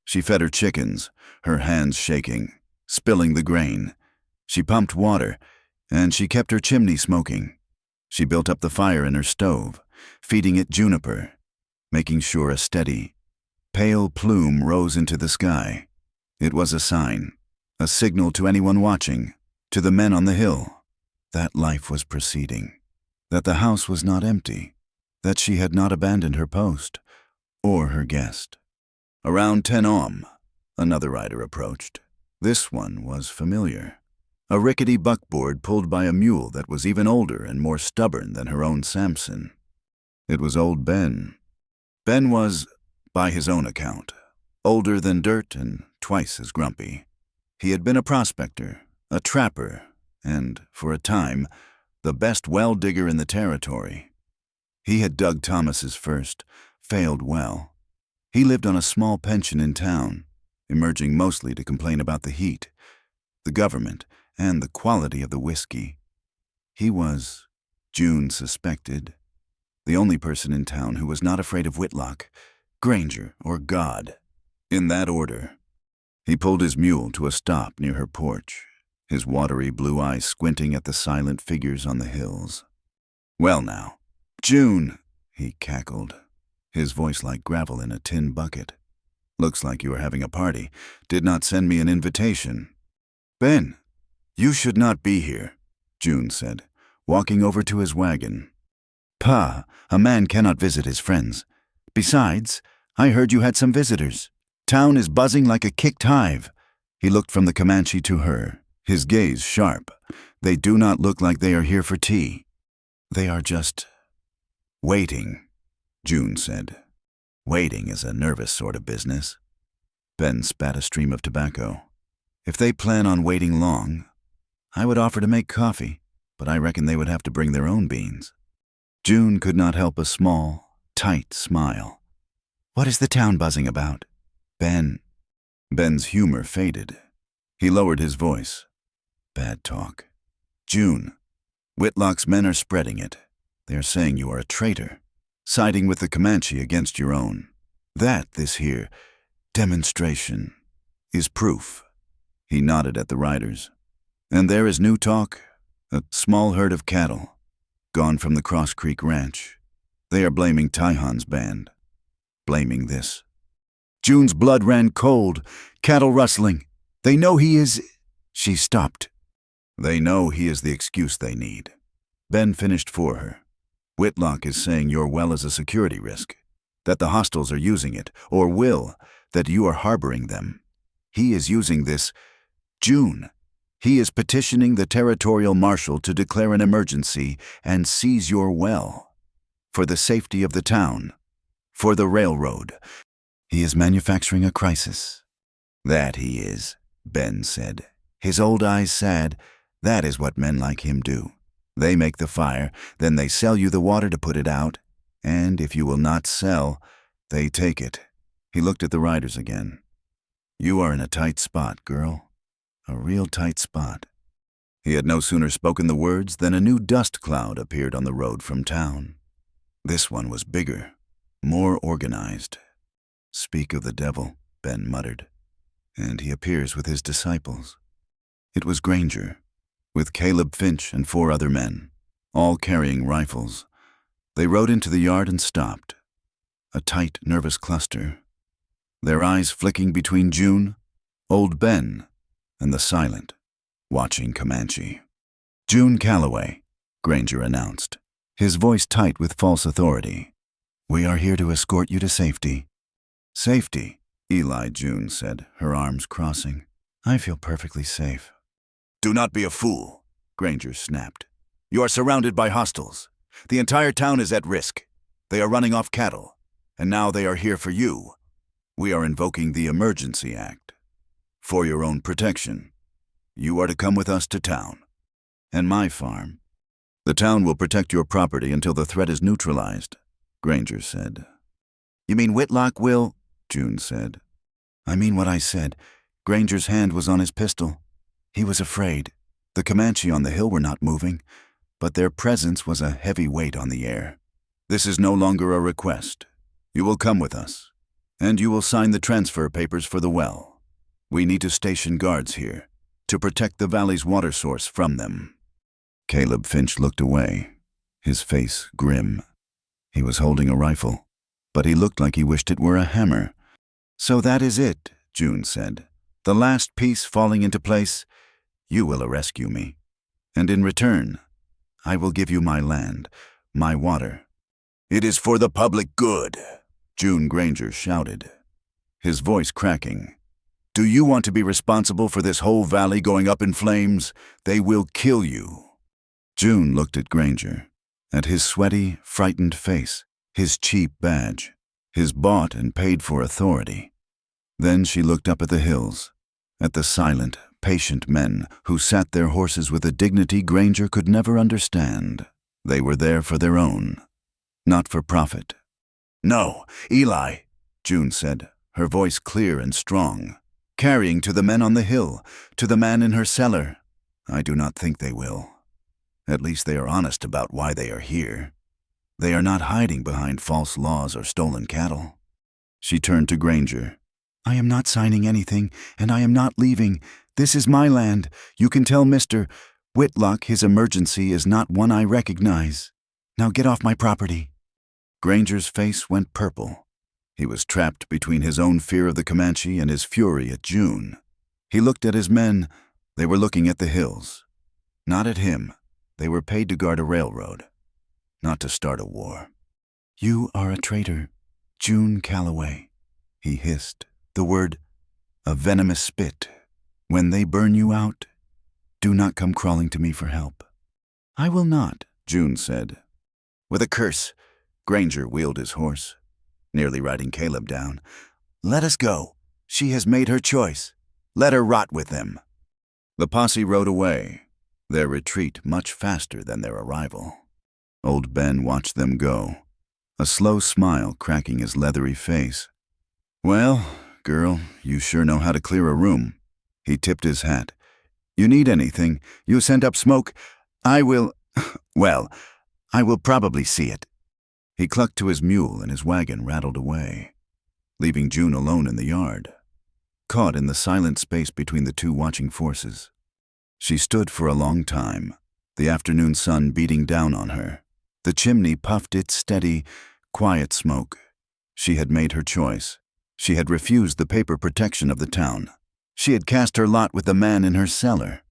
She fed her chickens, her hands shaking, spilling the grain. She pumped water, and she kept her chimney smoking. She built up the fire in her stove, feeding it juniper, making sure a steady, pale plume rose into the sky. It was a sign, a signal to anyone watching, to the men on the hill, that life was proceeding, that the house was not empty, that she had not abandoned her post, or her guest. Around 10 ohm, another rider approached. This one was familiar. A rickety buckboard pulled by a mule that was even older and more stubborn than her own Samson. It was old Ben. Ben was, by his own account, older than dirt and twice as grumpy. He had been a prospector, a trapper, and, for a time, the best well digger in the territory. He had dug Thomas's first, failed well. He lived on a small pension in town, emerging mostly to complain about the heat, the government, and the quality of the whiskey. He was, June suspected, the only person in town who was not afraid of Whitlock, Granger, or God. In that order. He pulled his mule to a stop near her porch, his watery blue eyes squinting at the silent figures on the hills. Well now, June, he cackled, his voice like gravel in a tin bucket. Looks like you are having a party. Did not send me an invitation. Ben, you should not be here, June said, walking over to his wagon. Pa, a man cannot visit his friends. Besides, I heard you had some visitors. Town is buzzing like a kicked hive. He looked from the Comanche to her, his gaze sharp. They do not look like they are here for tea. They are just waiting, June said. Waiting is a nervous sort of business. Ben spat a stream of tobacco. If they plan on waiting long, I would offer to make coffee, but I reckon they would have to bring their own beans. June could not help a small, tight smile. What is the town buzzing about? Ben's humor faded. He lowered his voice. Bad talk. June, Whitlock's men are spreading it. They are saying you are a traitor, siding with the Comanche against your own. That, this here, demonstration, is proof. He nodded at the riders. And there is new talk, a small herd of cattle, gone from the Cross Creek Ranch. They are blaming Taihan's band. Blaming this. June's blood ran cold, cattle rustling. They know he is... She stopped. They know he is the excuse they need. Ben finished for her. Whitlock is saying your well is a security risk, that the hostiles are using it, or will, that you are harboring them. He is using this... June. He is petitioning the territorial marshal to declare an emergency and seize your well. For the safety of the town. For the railroad. He is manufacturing a crisis. That he is, Ben said, his old eyes sad. That is what men like him do. They make the fire, then they sell you the water to put it out, and if you will not sell, they take it. He looked at the riders again. You are in a tight spot, girl. A real tight spot. He had no sooner spoken the words than a new dust cloud appeared on the road from town. This one was bigger, more organized. Speak of the devil, Ben muttered, and he appears with his disciples. It was Granger, with Caleb Finch and 4 other men, all carrying rifles. They rode into the yard and stopped. A tight, nervous cluster, their eyes flicking between June, old Ben, and the silent, watching Comanche. June Calloway, Granger announced, his voice tight with false authority. We are here to escort you to safety. Safety, Eli, June said, her arms crossing. I feel perfectly safe. Do not be a fool, Granger snapped. You are surrounded by hostiles. The entire town is at risk. They are running off cattle, and now they are here for you. We are invoking the Emergency Act. For your own protection, you are to come with us to town. And my farm. The town will protect your property until the threat is neutralized, Granger said. You mean Whitlock will? June said. I mean what I said. Granger's hand was on his pistol. He was afraid. The Comanche on the hill were not moving, but their presence was a heavy weight on the air. This is no longer a request. You will come with us, and you will sign the transfer papers for the well. We need to station guards here to protect the valley's water source from them. Caleb Finch looked away, his face grim. He was holding a rifle, but he looked like he wished it were a hammer. So that is it, June said. The last piece falling into place. You will rescue me, and in return, I will give you my land, my water. It is for the public good, June Granger shouted, his voice cracking. Do you want to be responsible for this whole valley going up in flames? They will kill you. June looked at Granger, at his sweaty, frightened face, his cheap badge, his bought and paid for authority. Then she looked up at the hills, at the silent, patient men who sat their horses with a dignity Granger could never understand. They were there for their own, not for profit. No, Eli, June said, her voice clear and strong, carrying to the men on the hill, to the man in her cellar. I do not think they will. At least they are honest about why they are here. They are not hiding behind false laws or stolen cattle. She turned to Granger. I am not signing anything, and I am not leaving. This is my land. You can tell Mr. Whitlock his emergency is not one I recognize. Now get off my property. Granger's face went purple. He was trapped between his own fear of the Comanche and his fury at June. He looked at his men. They were looking at the hills. Not at him. They were paid to guard a railroad, not to start a war. You are a traitor, June Calloway, he hissed, the word a venomous spit. When they burn you out, do not come crawling to me for help. I will not, June said. With a curse, Granger wheeled his horse, nearly riding Caleb down. Let us go. She has made her choice. Let her rot with them. The posse rode away, their retreat much faster than their arrival. Old Ben watched them go, a slow smile cracking his leathery face. Well, girl, you sure know how to clear a room. He tipped his hat. You need anything, you send up smoke. I will probably see it. He clucked to his mule and his wagon rattled away, leaving June alone in the yard, caught in the silent space between the two watching forces. She stood for a long time, the afternoon sun beating down on her. The chimney puffed its steady, quiet smoke. She had made her choice. She had refused the paper protection of the town. She had cast her lot with the man in her cellar.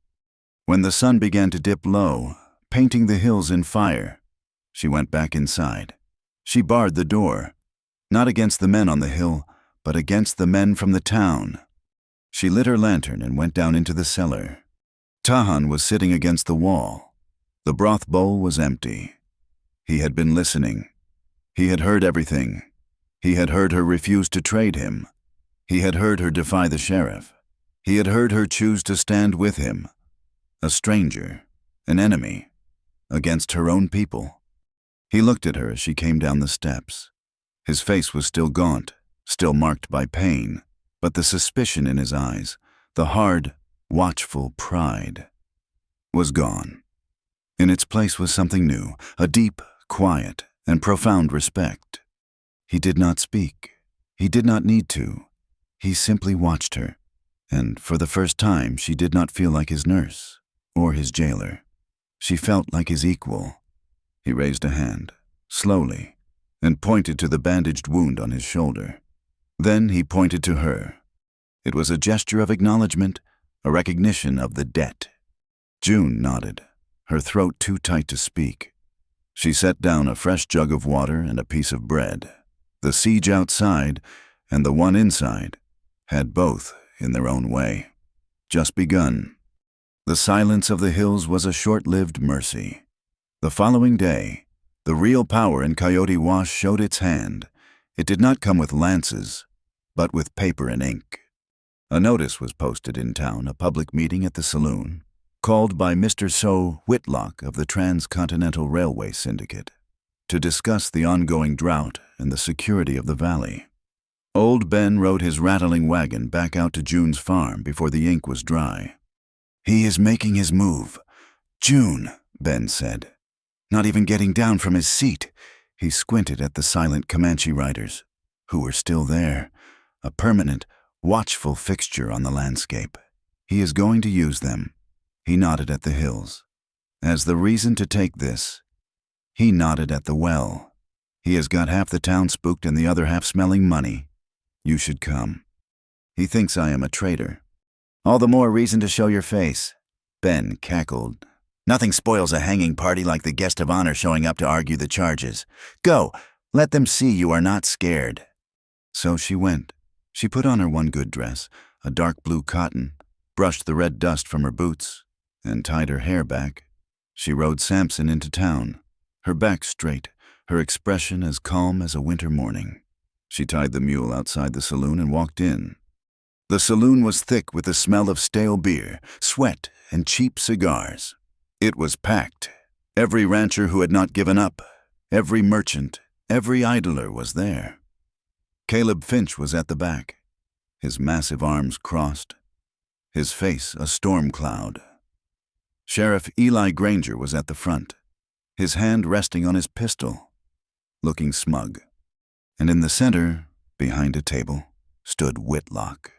When the sun began to dip low, painting the hills in fire, she went back inside. She barred the door, not against the men on the hill, but against the men from the town. She lit her lantern and went down into the cellar. Tahan was sitting against the wall. The broth bowl was empty. He had been listening. He had heard everything. He had heard her refuse to trade him. He had heard her defy the sheriff. He had heard her choose to stand with him, a stranger, an enemy, against her own people. He looked at her as she came down the steps. His face was still gaunt, still marked by pain, but the suspicion in his eyes, the hard, watchful pride, was gone. In its place was something new, a deep, quiet, and profound respect. He did not speak. He did not need to. He simply watched her, and for the first time she did not feel like his nurse or his jailer. She felt like his equal. He raised a hand, slowly, and pointed to the bandaged wound on his shoulder. Then he pointed to her. It was a gesture of acknowledgement, a recognition of the debt. June nodded, her throat too tight to speak. She set down a fresh jug of water and a piece of bread. The siege outside and the one inside had both, in their own way, just begun. The silence of the hills was a short-lived mercy. The following day, the real power in Coyote Wash showed its hand. It did not come with lances, but with paper and ink. A notice was posted in town, a public meeting at the saloon, called by Mr. So Whitlock of the Transcontinental Railway Syndicate, to discuss the ongoing drought and the security of the valley. Old Ben rode his rattling wagon back out to June's farm before the ink was dry. "He is making his move. June," Ben said. Not even getting down from his seat. He squinted at the silent Comanche riders, who were still there, a permanent, watchful fixture on the landscape. He is going to use them. He nodded at the hills. As the reason to take this, he nodded at the well. He has got half the town spooked and the other half smelling money. You should come. He thinks I am a traitor. All the more reason to show your face. Ben cackled. Nothing spoils a hanging party like the guest of honor showing up to argue the charges. Go, let them see you are not scared. So she went. She put on her one good dress, a dark blue cotton, brushed the red dust from her boots, and tied her hair back. She rode Samson into town, her back straight, her expression as calm as a winter morning. She tied the mule outside the saloon and walked in. The saloon was thick with the smell of stale beer, sweat, and cheap cigars. It was packed. Every rancher who had not given up, every merchant, every idler was there. Caleb Finch was at the back, his massive arms crossed, his face a storm cloud. Sheriff Eli Granger was at the front, his hand resting on his pistol, looking smug. And in the center, behind a table, stood Whitlock.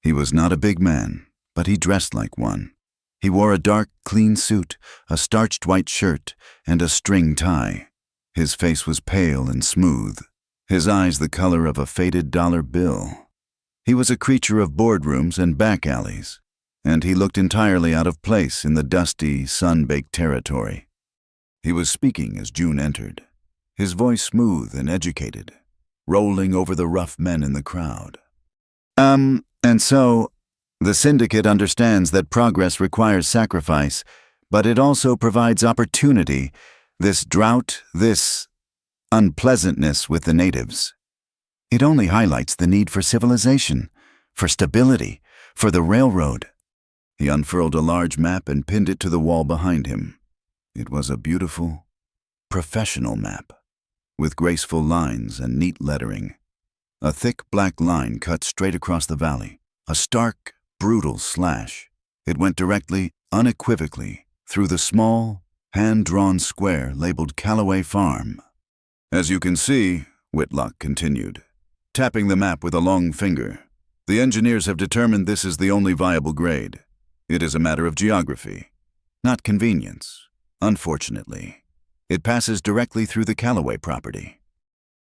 He was not a big man, but he dressed like one. He wore a dark, clean suit, a starched white shirt, and a string tie. His face was pale and smooth, his eyes the color of a faded dollar bill. He was a creature of boardrooms and back alleys, and he looked entirely out of place in the dusty, sun-baked territory. He was speaking as June entered, his voice smooth and educated, rolling over the rough men in the crowd. And so, the syndicate understands that progress requires sacrifice, but it also provides opportunity, this drought, this unpleasantness with the natives. It only highlights the need for civilization, for stability, for the railroad. He unfurled a large map and pinned it to the wall behind him. It was a beautiful, professional map, with graceful lines and neat lettering. A thick black line cut straight across the valley, a stark, brutal slash. It went directly, unequivocally, through the small, hand-drawn square labeled Callaway Farm. As you can see, Whitlock continued, tapping the map with a long finger, the engineers have determined this is the only viable grade. It is a matter of geography, not convenience, unfortunately. It passes directly through the Callaway property.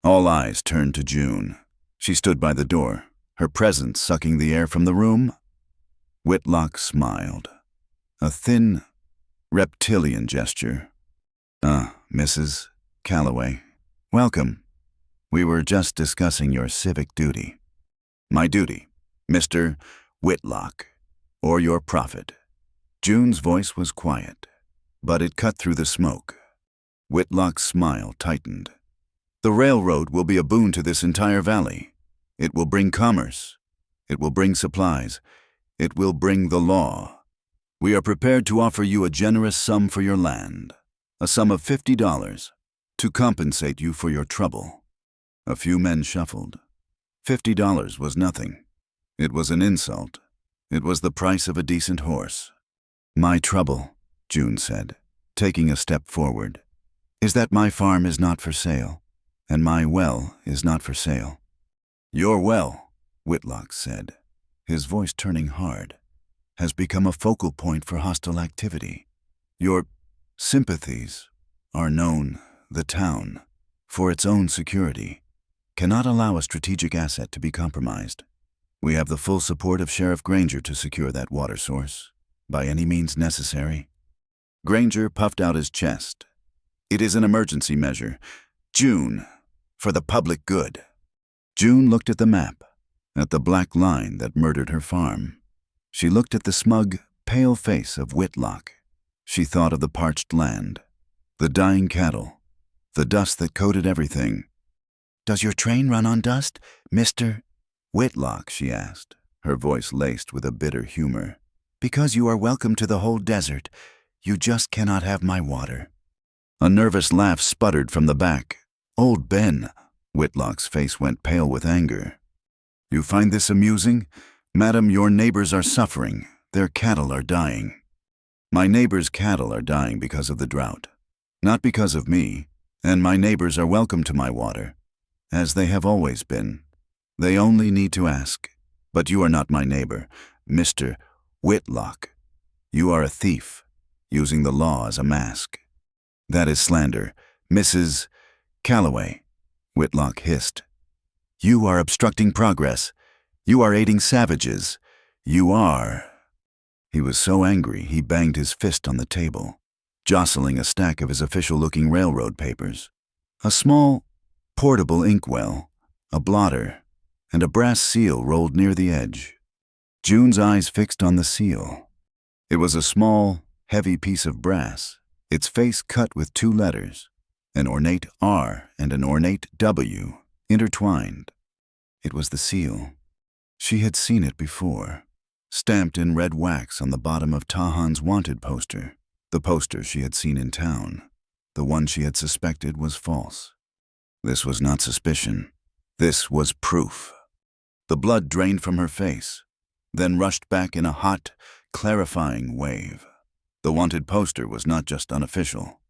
All eyes turned to June. She stood by the door, her presence sucking the air from the room. Whitlock smiled, a thin, reptilian gesture. Mrs. Callaway, welcome. We were just discussing your civic duty. My duty, Mr. Whitlock, or your prophet. June's voice was quiet, but it cut through the smoke. Whitlock's smile tightened. The railroad will be a boon to this entire valley. It will bring commerce, It will bring supplies. It will bring the law. We are prepared to offer you a generous sum for your land, a sum of $50, to compensate you for your trouble." A few men shuffled. $50 was nothing. It was an insult. It was the price of a decent horse. "My trouble," June said, taking a step forward, "is that my farm is not for sale, and my well is not for sale." "Your well," Whitlock said, his voice turning hard, "has become a focal point for hostile activity. Your sympathies are known, the town, for its own security, cannot allow a strategic asset to be compromised. We have the full support of Sheriff Granger to secure that water source, by any means necessary." Granger puffed out his chest. "It is an emergency measure. June, for the public good." June looked at the map, at the black line that murdered her farm. She looked at the smug, pale face of Whitlock. She thought of the parched land, the dying cattle, the dust that coated everything. "Does your train run on dust, Mr. Whitlock?" she asked, her voice laced with a bitter humor. "Because you are welcome to the whole desert. You just cannot have my water." A nervous laugh sputtered from the back. "Old Ben." Whitlock's face went pale with anger. "You find this amusing? Madam, your neighbors are suffering. Their cattle are dying." "My neighbors' cattle are dying because of the drought, not because of me, and my neighbors are welcome to my water, as they have always been. They only need to ask. But you are not my neighbor, Mr. Whitlock. You are a thief, using the law as a mask. That is slander, Mrs. Calloway," Whitlock hissed. "You are obstructing progress. You are aiding savages. You are—" He was so angry he banged his fist on the table, jostling a stack of his official-looking railroad papers. A small, portable inkwell, a blotter, and a brass seal rolled near the edge. June's eyes fixed on the seal. It was a small, heavy piece of brass, its face cut with two letters, an ornate R and an ornate W, intertwined. It was the seal. She had seen it before, stamped in red wax on the bottom of Tahan's wanted poster, the poster she had seen in town. The one she had suspected was false. This was not suspicion. This was proof. The blood drained from her face, then rushed back in a hot, clarifying wave. The wanted poster was not just unofficial.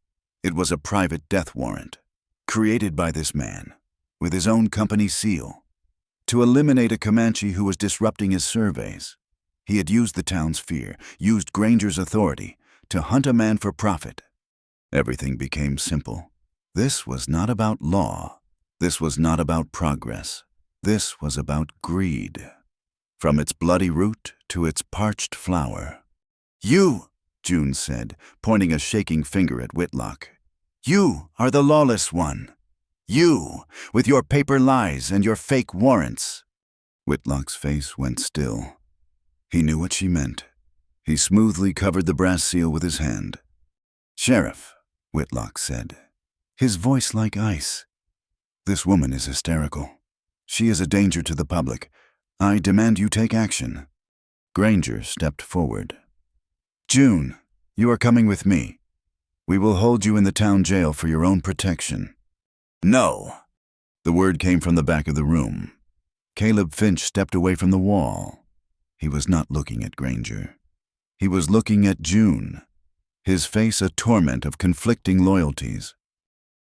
It was a private death warrant, created by this man, with his own company seal, to eliminate a Comanche who was disrupting his surveys. He had used the town's fear, used Granger's authority, to hunt a man for profit. Everything became simple. This was not about law. This was not about progress. This was about greed. From its bloody root to its parched flower. "You," June said, pointing a shaking finger at Whitlock. "You are the lawless one. You, with your paper lies and your fake warrants." Whitlock's face went still. He knew what she meant. He smoothly covered the brass seal with his hand. "Sheriff," Whitlock said, his voice like ice, "this woman is hysterical. She is a danger to the public. I demand you take action." Granger stepped forward. "June, you are coming with me. We will hold you in the town jail for your own protection." "No." The word came from the back of the room. Caleb Finch stepped away from the wall. He was not looking at Granger. He was looking at June, his face a torment of conflicting loyalties.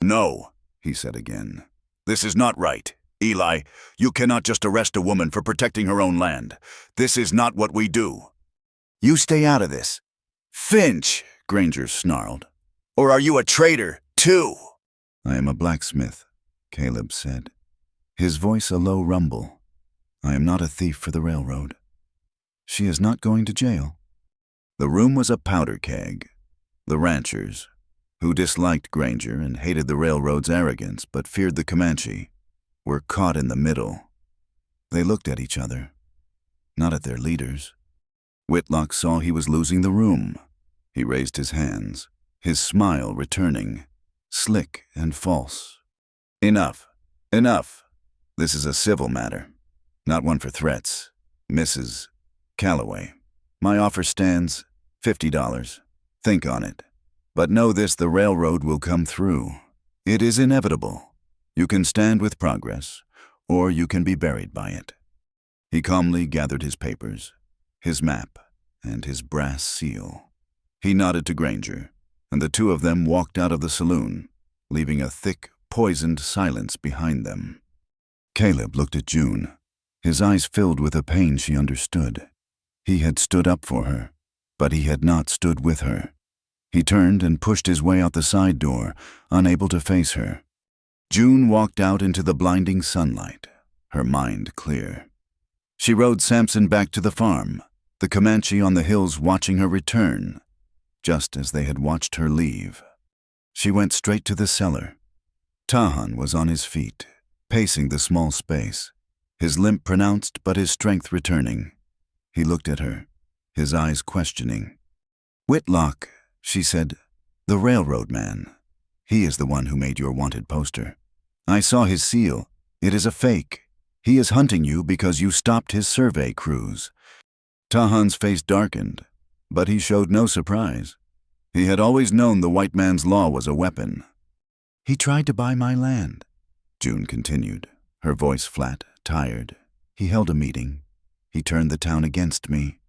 "No," he said again. "This is not right. Eli, you cannot just arrest a woman for protecting her own land. This is not what we do." "You stay out of this." "Finch," Granger snarled. "Or are you a traitor, too?" "I am a blacksmith," Caleb said, his voice a low rumble. "I am not a thief for the railroad." "She is not going to jail." The room was a powder keg. The ranchers, who disliked Granger and hated the railroad's arrogance but feared the Comanche, were caught in the middle. They looked at each other, not at their leaders. Whitlock saw he was losing the room. He raised his hands, his smile returning, slick and false. "Enough, enough. This is a civil matter, not one for threats. Mrs. Calloway, my offer stands $50. Think on it. But know this, the railroad will come through. It is inevitable. You can stand with progress, or you can be buried by it. He calmly gathered his papers, his map, and his brass seal. He nodded to Granger, and the two of them walked out of the saloon, leaving a thick, poisoned silence behind them. Caleb looked at June, his eyes filled with a pain she understood. He had stood up for her, but he had not stood with her. He turned and pushed his way out the side door, unable to face her. June walked out into the blinding sunlight, her mind clear. She rode Samson back to the farm, the Comanche on the hills watching her return, just as they had watched her leave. She went straight to the cellar. Tahan was on his feet, pacing the small space, his limp pronounced but his strength returning. He looked at her, his eyes questioning. "Whitlock," she said, "the railroad man. He is the one who made your wanted poster. I saw his seal. It is a fake. He is hunting you because you stopped his survey cruise." Tahan's face darkened, but he showed no surprise. He had always known the white man's law was a weapon. "He tried to buy my land," June continued, her voice flat, tired. "He held a meeting. He turned the town against me."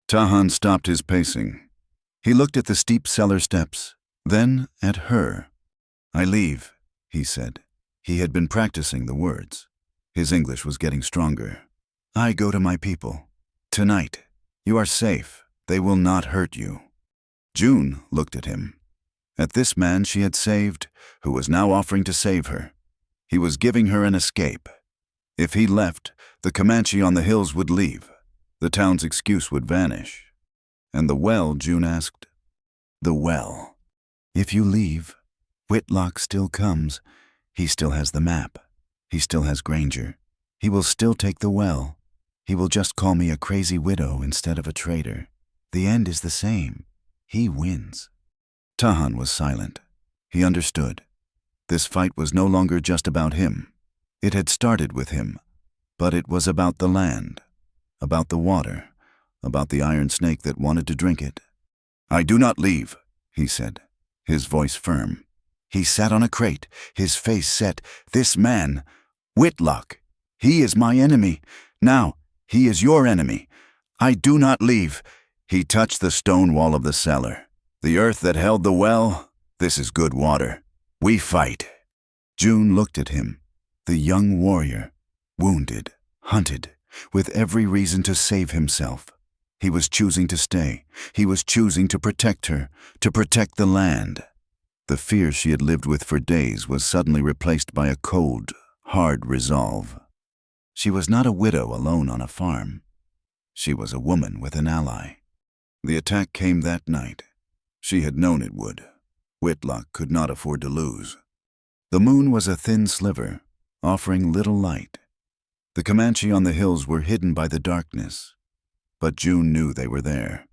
Tahan stopped his pacing. He looked at the steep cellar steps, then at her. "I leave," he said. He had been practicing the words. His English was getting stronger. "I go to my people. Tonight. You are safe. They will not hurt you." June looked at him. At this man she had saved, who was now offering to save her. He was giving her an escape. If he left, the Comanche on the hills would leave. The town's excuse would vanish. "And the well?" June asked. "The well. If you leave, Whitlock still comes. He still has the map. He still has Granger. He will still take the well. He will just call me a crazy widow instead of a traitor. The end is the same. He wins." Tahan was silent. He understood. This fight was no longer just about him. It had started with him, but it was about the land, about the water, about the iron snake that wanted to drink it. "I do not leave," he said, his voice firm. He sat on a crate, his face set. "This man, Whitlock, he is my enemy. Now, he is your enemy. I do not leave." He touched the stone wall of the cellar. "The earth that held the well, this is good water. We fight." June looked at him, the young warrior, wounded, hunted, with every reason to save himself. He was choosing to stay. He was choosing to protect her, to protect the land. The fear she had lived with for days was suddenly replaced by a cold, hard resolve. She was not a widow alone on a farm. She was a woman with an ally. The attack came that night. She had known it would. Whitlock could not afford to lose. The moon was a thin sliver, offering little light. The Comanche on the hills were hidden by the darkness, but June knew they were there.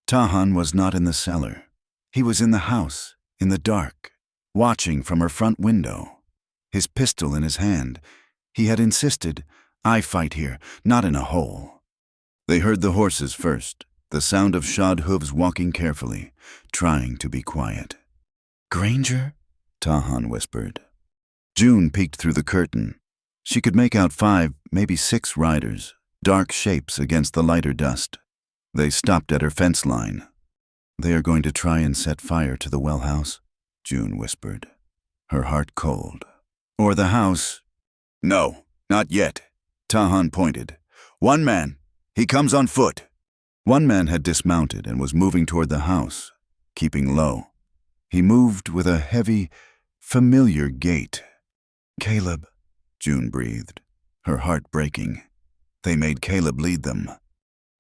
Tahan was not in the cellar. He was in the house, in the dark, watching from her front window, his pistol in his hand. He had insisted, "I fight here, not in a hole." They heard the horses first, the sound of shod hooves walking carefully, trying to be quiet. "Granger?" Tahan whispered. June peeked through the curtain. She could make out 5, maybe 6 riders, dark shapes against the lighter dust. They stopped at her fence line. "They are going to try and set fire to the well house," June whispered, her heart cold. "Or the house." "No, not yet." Tahan pointed. "One man. He comes on foot." One man had dismounted and was moving toward the house, keeping low. He moved with a heavy, familiar gait. "Caleb," June breathed, her heart breaking. They made Caleb lead them.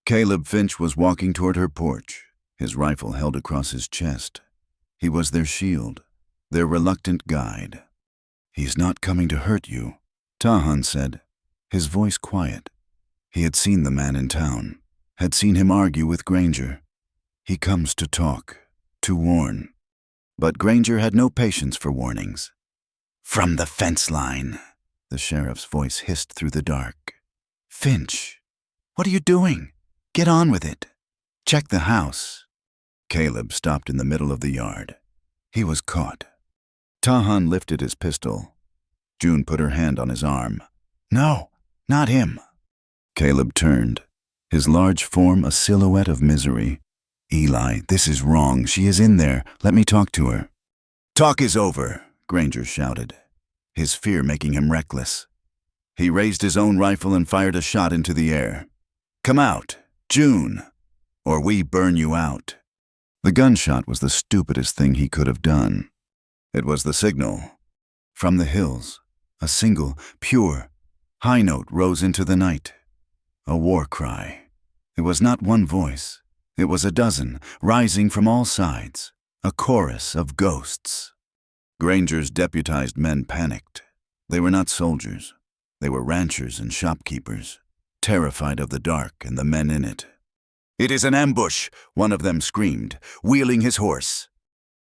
Caleb Finch was walking toward her porch, his rifle held across his chest. He was their shield, their reluctant guide. "He's not coming to hurt you," Tahan said, his voice quiet. He had seen the man in town, had seen him argue with Granger. "He comes to talk, to warn." But Granger had no patience for warnings. "From the fence line," the sheriff's voice hissed through the dark. "Finch." What are you doing? Get on with it. Check the house. Caleb stopped in the middle of the yard. He was caught. Tahan lifted his pistol. June put her hand on his arm. No, not him. Caleb turned, his large form a silhouette of misery. Eli, this is wrong. She is in there. Let me talk to her. Talk is over, Granger shouted, his fear making him reckless. He raised his own rifle and fired a shot into the air. Come out, June, or we burn you out. The gunshot was the stupidest thing he could have done. It was the signal. From the hills, a single, pure, high note rose into the night. A war cry. It was not one voice. It was a dozen, rising from all sides. A chorus of ghosts. Granger's deputized men panicked. They were not soldiers. They were ranchers and shopkeepers, terrified of the dark and the men in it. It is an ambush, one of them screamed, wheeling his horse.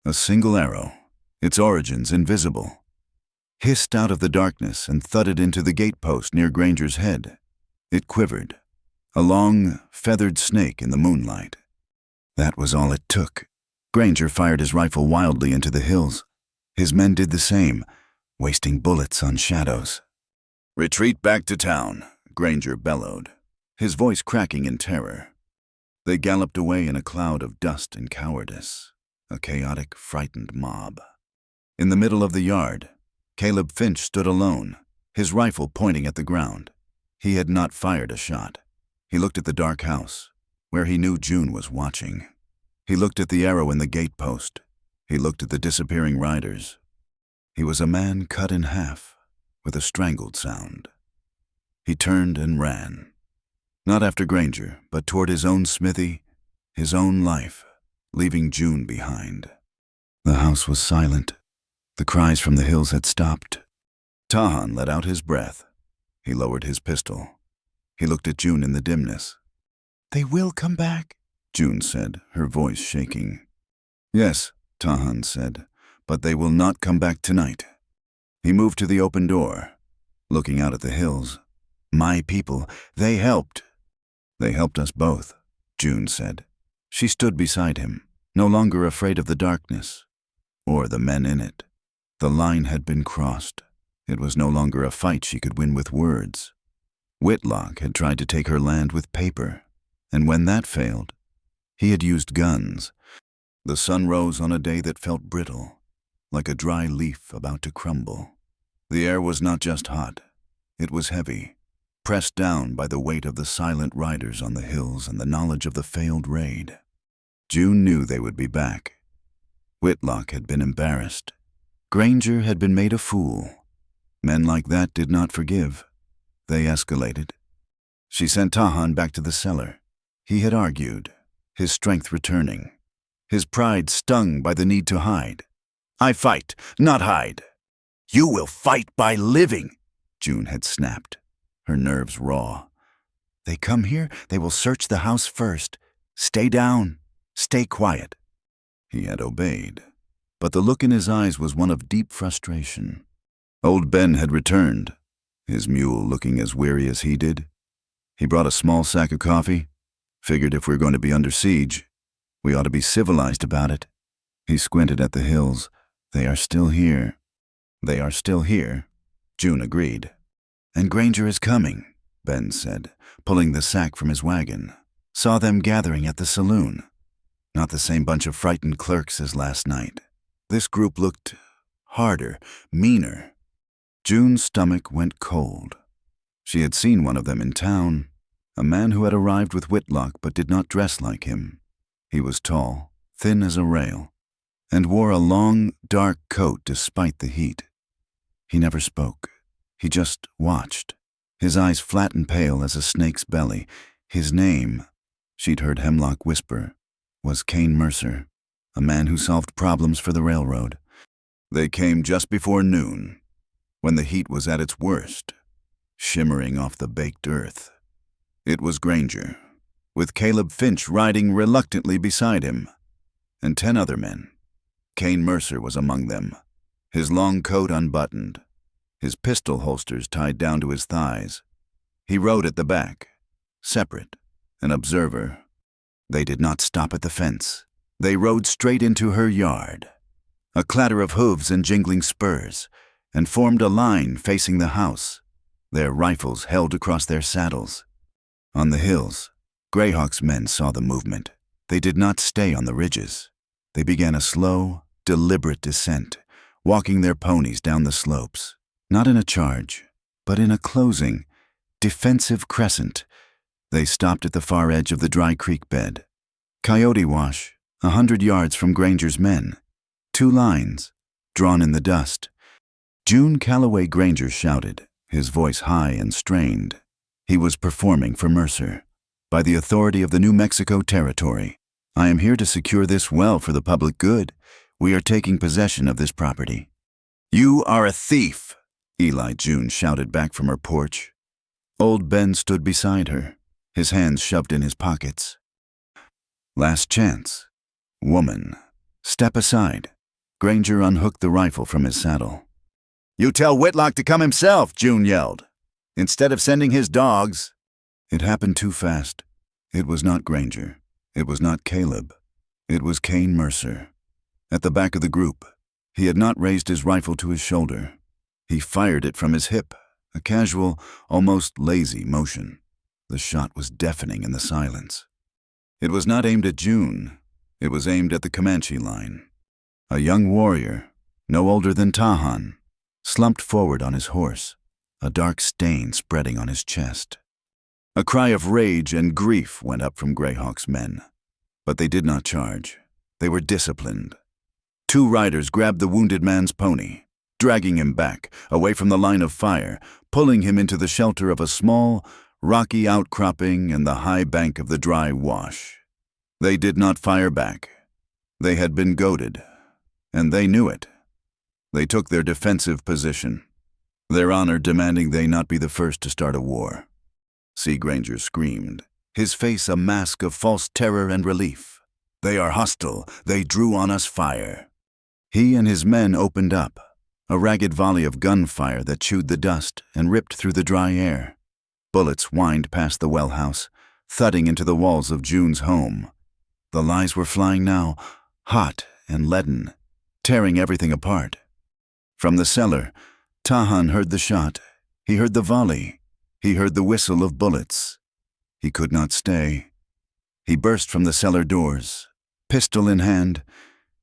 A single arrow, its origins invisible, hissed out of the darkness and thudded into the gatepost near Granger's head. It quivered, a long, feathered snake in the moonlight. That was all it took. Granger fired his rifle wildly into the hills. His men did the same, wasting bullets on shadows. Retreat back to town, Granger bellowed, his voice cracking in terror. They galloped away in a cloud of dust and cowardice, a chaotic, frightened mob. In the middle of the yard, Caleb Finch stood alone, his rifle pointing at the ground. He had not fired a shot. He looked at the dark house, where he knew June was watching. He looked at the arrow in the gatepost. He looked at the disappearing riders. He was a man cut in half, with a strangled sound. He turned and ran. Not after Granger, but toward his own smithy, his own life, leaving June behind. The house was silent. The cries from the hills had stopped. Tahan let out his breath. He lowered his pistol. He looked at June in the dimness. They will come back, June said, her voice shaking. Yes, Tahan said, but they will not come back tonight. He moved to the open door, looking out at the hills. My people, they helped. They helped us both, June said. She stood beside him, no longer afraid of the darkness, or the men in it. The line had been crossed. It was no longer a fight she could win with words. Whitlock had tried to take her land with paper, and when that failed, he had used guns. The sun rose on a day that felt brittle, like a dry leaf about to crumble. The air was not just hot, it was heavy, pressed down by the weight of the silent riders on the hills and the knowledge of the failed raid. June knew they would be back. Whitlock had been embarrassed. Granger had been made a fool. Men like that did not forgive. They escalated. She sent Tahan back to the cellar. He had argued, his strength returning, his pride stung by the need to hide. I fight, not hide. You will fight by living, June had snapped, her nerves raw. They come here, they will search the house first. Stay down, stay quiet. He had obeyed, but the look in his eyes was one of deep frustration. Old Ben had returned, his mule looking as weary as he did. He brought a small sack of coffee, figured if we're going to be under siege, we ought to be civilized about it. He squinted at the hills. They are still here. They are still here, June agreed. And Granger is coming, Ben said, pulling the sack from his wagon. Saw them gathering at the saloon. Not the same bunch of frightened clerks as last night. This group looked harder, meaner. June's stomach went cold. She had seen one of them in town, a man who had arrived with Whitlock but did not dress like him. He was tall, thin as a rail, and wore a long, dark coat despite the heat. He never spoke. He just watched, his eyes flat and pale as a snake's belly. His name, she'd heard Hemlock whisper, was Kane Mercer, a man who solved problems for the railroad. They came just before noon, when the heat was at its worst, shimmering off the baked earth. It was Granger, with Caleb Finch riding reluctantly beside him, and 10 other men. Kane Mercer was among them, his long coat unbuttoned, his pistol holsters tied down to his thighs. He rode at the back, separate, an observer. They did not stop at the fence. They rode straight into her yard. A clatter of hooves and jingling spurs, and formed a line facing the house, their rifles held across their saddles. On the hills, Greyhawk's men saw the movement. They did not stay on the ridges. They began a slow, deliberate descent, walking their ponies down the slopes, not in a charge, but in a closing, defensive crescent. They stopped at the far edge of the dry creek bed. Coyote Wash, 100 yards from Granger's men. 2 lines, drawn in the dust. June Calloway Granger shouted, his voice high and strained. He was performing for Mercer. By the authority of the New Mexico Territory, I am here to secure this well for the public good. We are taking possession of this property. You are a thief, Eli June shouted back from her porch. Old Ben stood beside her, his hands shoved in his pockets. Last chance. Woman, step aside. Granger unhooked the rifle from his saddle. You tell Whitlock to come himself, June yelled. Instead of sending his dogs. It happened too fast. It was not Granger. It was not Caleb. It was Kane Mercer. At the back of the group, he had not raised his rifle to his shoulder. He fired it from his hip, a casual, almost lazy motion. The shot was deafening in the silence. It was not aimed at June. It was aimed at the Comanche line. A young warrior, no older than Tahan, slumped forward on his horse, a dark stain spreading on his chest. A cry of rage and grief went up from Greyhawk's men. But they did not charge. They were disciplined. 2 riders grabbed the wounded man's pony, dragging him back, away from the line of fire, pulling him into the shelter of a small, rocky outcropping in the high bank of the dry wash. They did not fire back. They had been goaded, and they knew it. They took their defensive position, their honor demanding they not be the first to start a war. C. Granger screamed, his face a mask of false terror and relief. They are hostile. They drew on us fire. He and his men opened up, a ragged volley of gunfire that chewed the dust and ripped through the dry air. Bullets whined past the well house, thudding into the walls of June's home. The lies were flying now, hot and leaden, tearing everything apart. From the cellar, Tahan heard the shot. He heard the volley. He heard the whistle of bullets. He could not stay. He burst from the cellar doors, pistol in hand,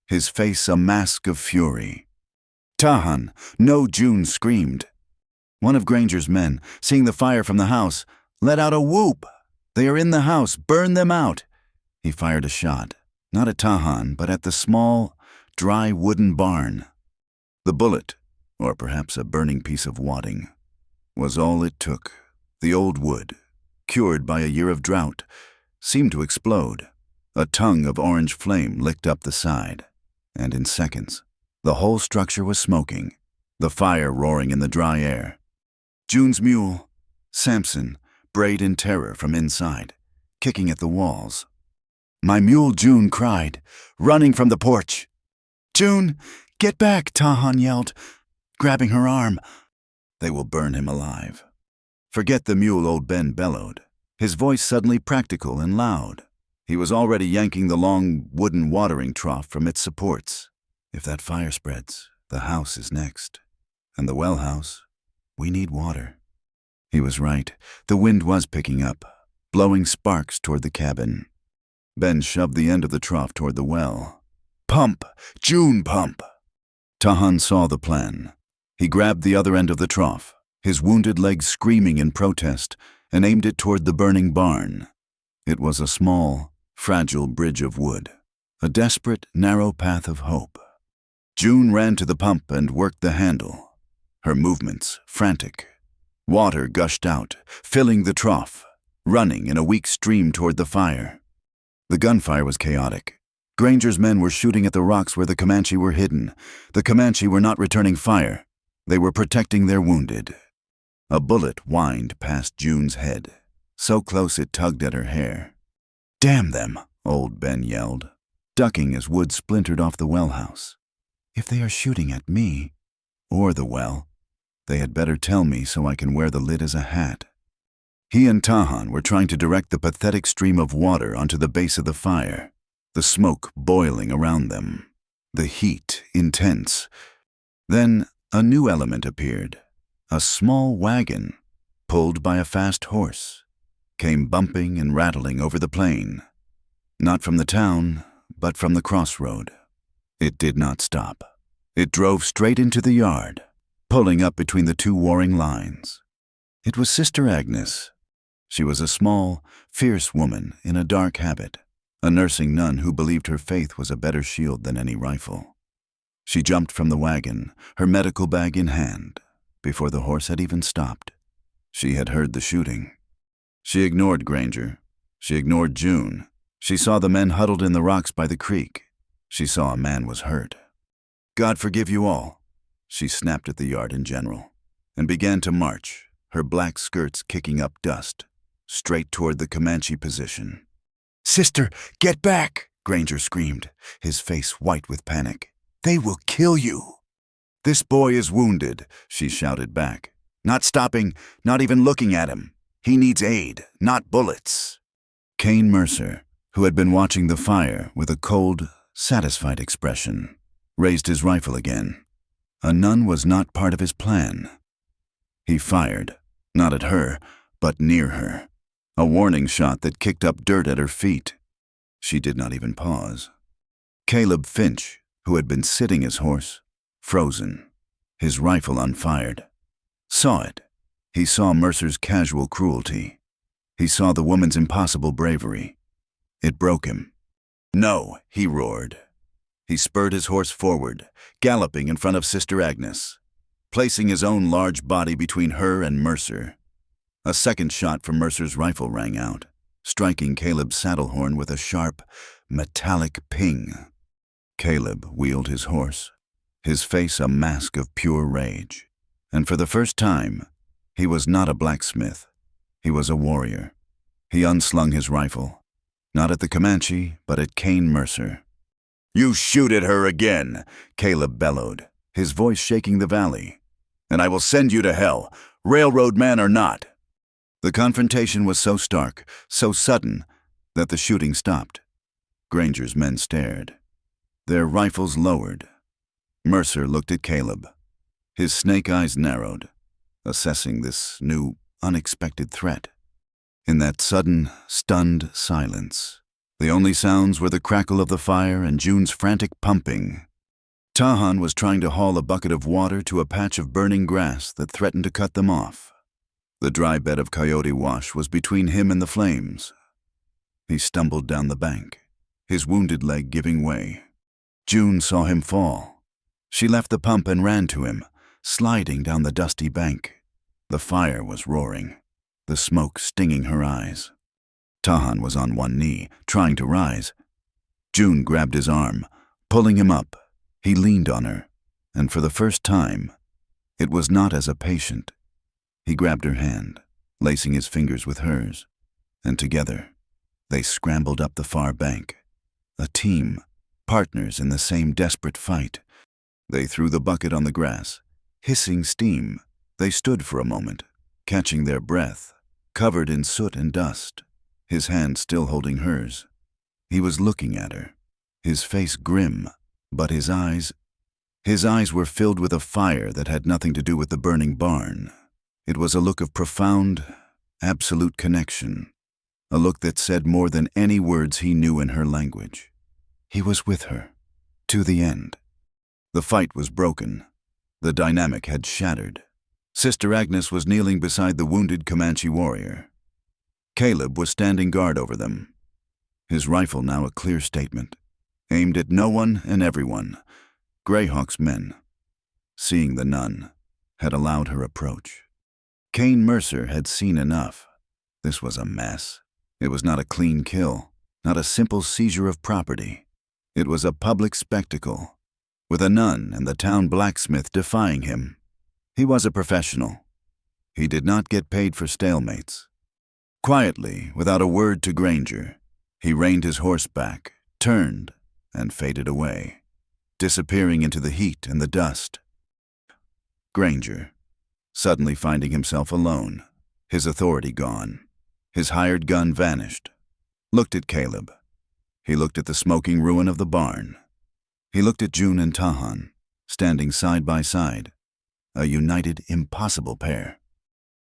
his face a mask of fury. Tahan, no, June screamed. One of Granger's men, seeing the fire from the house, let out a whoop. They are in the house, burn them out. He fired a shot, not at Tahan, but at the small, dry wooden barn. The bullet, or perhaps a burning piece of wadding, was all it took. The old wood, cured by a year of drought, seemed to explode. A tongue of orange flame licked up the side, and in seconds, the whole structure was smoking, the fire roaring in the dry air. June's mule, Samson, brayed in terror from inside, kicking at the walls. My mule, June cried, running from the porch. June, get back, Tahan yelled, grabbing her arm. They will burn him alive. Forget the mule, old Ben bellowed, his voice suddenly practical and loud. He was already yanking the long wooden watering trough from its supports. If that fire spreads, the house is next. And the well house, we need water. He was right. The wind was picking up, blowing sparks toward the cabin. Ben shoved the end of the trough toward the well. Pump! June, pump! Tahan saw the plan. He grabbed the other end of the trough, his wounded leg screaming in protest, and aimed it toward the burning barn. It was a small, fragile bridge of wood, a desperate, narrow path of hope. June ran to the pump and worked the handle, her movements frantic. Water gushed out, filling the trough, running in a weak stream toward the fire. The gunfire was chaotic. Granger's men were shooting at the rocks where the Comanche were hidden. The Comanche were not returning fire. They were protecting their wounded. A bullet whined past June's head, so close it tugged at her hair. Damn them, old Ben yelled, ducking as wood splintered off the well house. If they are shooting at me, or the well, they had better tell me so I can wear the lid as a hat. He and Tahan were trying to direct the pathetic stream of water onto the base of the fire, the smoke boiling around them, the heat intense. Then a new element appeared. A small wagon, pulled by a fast horse, came bumping and rattling over the plain. Not from the town, but from the crossroad. It did not stop. It drove straight into the yard, pulling up between the two warring lines. It was Sister Agnes. She was a small, fierce woman in a dark habit, a nursing nun who believed her faith was a better shield than any rifle. She jumped from the wagon, her medical bag in hand, before the horse had even stopped. She had heard the shooting. She ignored Granger. She ignored June. She saw the men huddled in the rocks by the creek. She saw a man was hurt. "God forgive you all," she snapped at the yard in general, and began to march, her black skirts kicking up dust, straight toward the Comanche position. "Sister, get back!" Granger screamed, his face white with panic. "They will kill you!" "This boy is wounded," she shouted back. "Not stopping, not even looking at him. He needs aid, not bullets." Kane Mercer, who had been watching the fire with a cold, satisfied expression, raised his rifle again. A nun was not part of his plan. He fired, not at her, but near her. A warning shot that kicked up dirt at her feet. She did not even pause. Caleb Finch, who had been sitting his horse, frozen, his rifle unfired, saw it. He saw Mercer's casual cruelty. He saw the woman's impossible bravery. It broke him. "No," he roared. He spurred his horse forward, galloping in front of Sister Agnes, placing his own large body between her and Mercer. A second shot from Mercer's rifle rang out, striking Caleb's saddle horn with a sharp, metallic ping. Caleb wheeled his horse, his face a mask of pure rage. And for the first time, he was not a blacksmith. He was a warrior. He unslung his rifle, not at the Comanche, but at Kane Mercer. "You shoot at her again," Caleb bellowed, his voice shaking the valley. "And I will send you to hell, railroad man or not." The confrontation was so stark, so sudden, that the shooting stopped. Granger's men stared, their rifles lowered. Mercer looked at Caleb. His snake eyes narrowed, assessing this new, unexpected threat. In that sudden, stunned silence, the only sounds were the crackle of the fire and June's frantic pumping. Tahan was trying to haul a bucket of water to a patch of burning grass that threatened to cut them off. The dry bed of Coyote Wash was between him and the flames. He stumbled down the bank, his wounded leg giving way. June saw him fall. She left the pump and ran to him, sliding down the dusty bank. The fire was roaring, the smoke stinging her eyes. Tahan was on one knee, trying to rise. June grabbed his arm, pulling him up. He leaned on her, and for the first time, it was not as a patient. He grabbed her hand, lacing his fingers with hers, and together, they scrambled up the far bank. A team, partners in the same desperate fight. They threw the bucket on the grass, hissing steam. They stood for a moment, catching their breath, covered in soot and dust, his hand still holding hers. He was looking at her, his face grim, but his eyes were filled with a fire that had nothing to do with the burning barn. It was a look of profound, absolute connection, a look that said more than any words he knew in her language. He was with her, to the end. The fight was broken. The dynamic had shattered. Sister Agnes was kneeling beside the wounded Comanche warrior. Caleb was standing guard over them, his rifle now a clear statement, aimed at no one and everyone, Greyhawk's men. Seeing the nun had allowed her approach. Kane Mercer had seen enough. This was a mess. It was not a clean kill, not a simple seizure of property. It was a public spectacle, with a nun and the town blacksmith defying him. He was a professional. He did not get paid for stalemates. Quietly, without a word to Granger, he reined his horse back, turned, and faded away, disappearing into the heat and the dust. Granger, suddenly finding himself alone, His authority gone. His hired gun vanished. Looked at Caleb. He looked at the smoking ruin of the barn. He looked at June and Tahan, standing side by side, a united, impossible pair.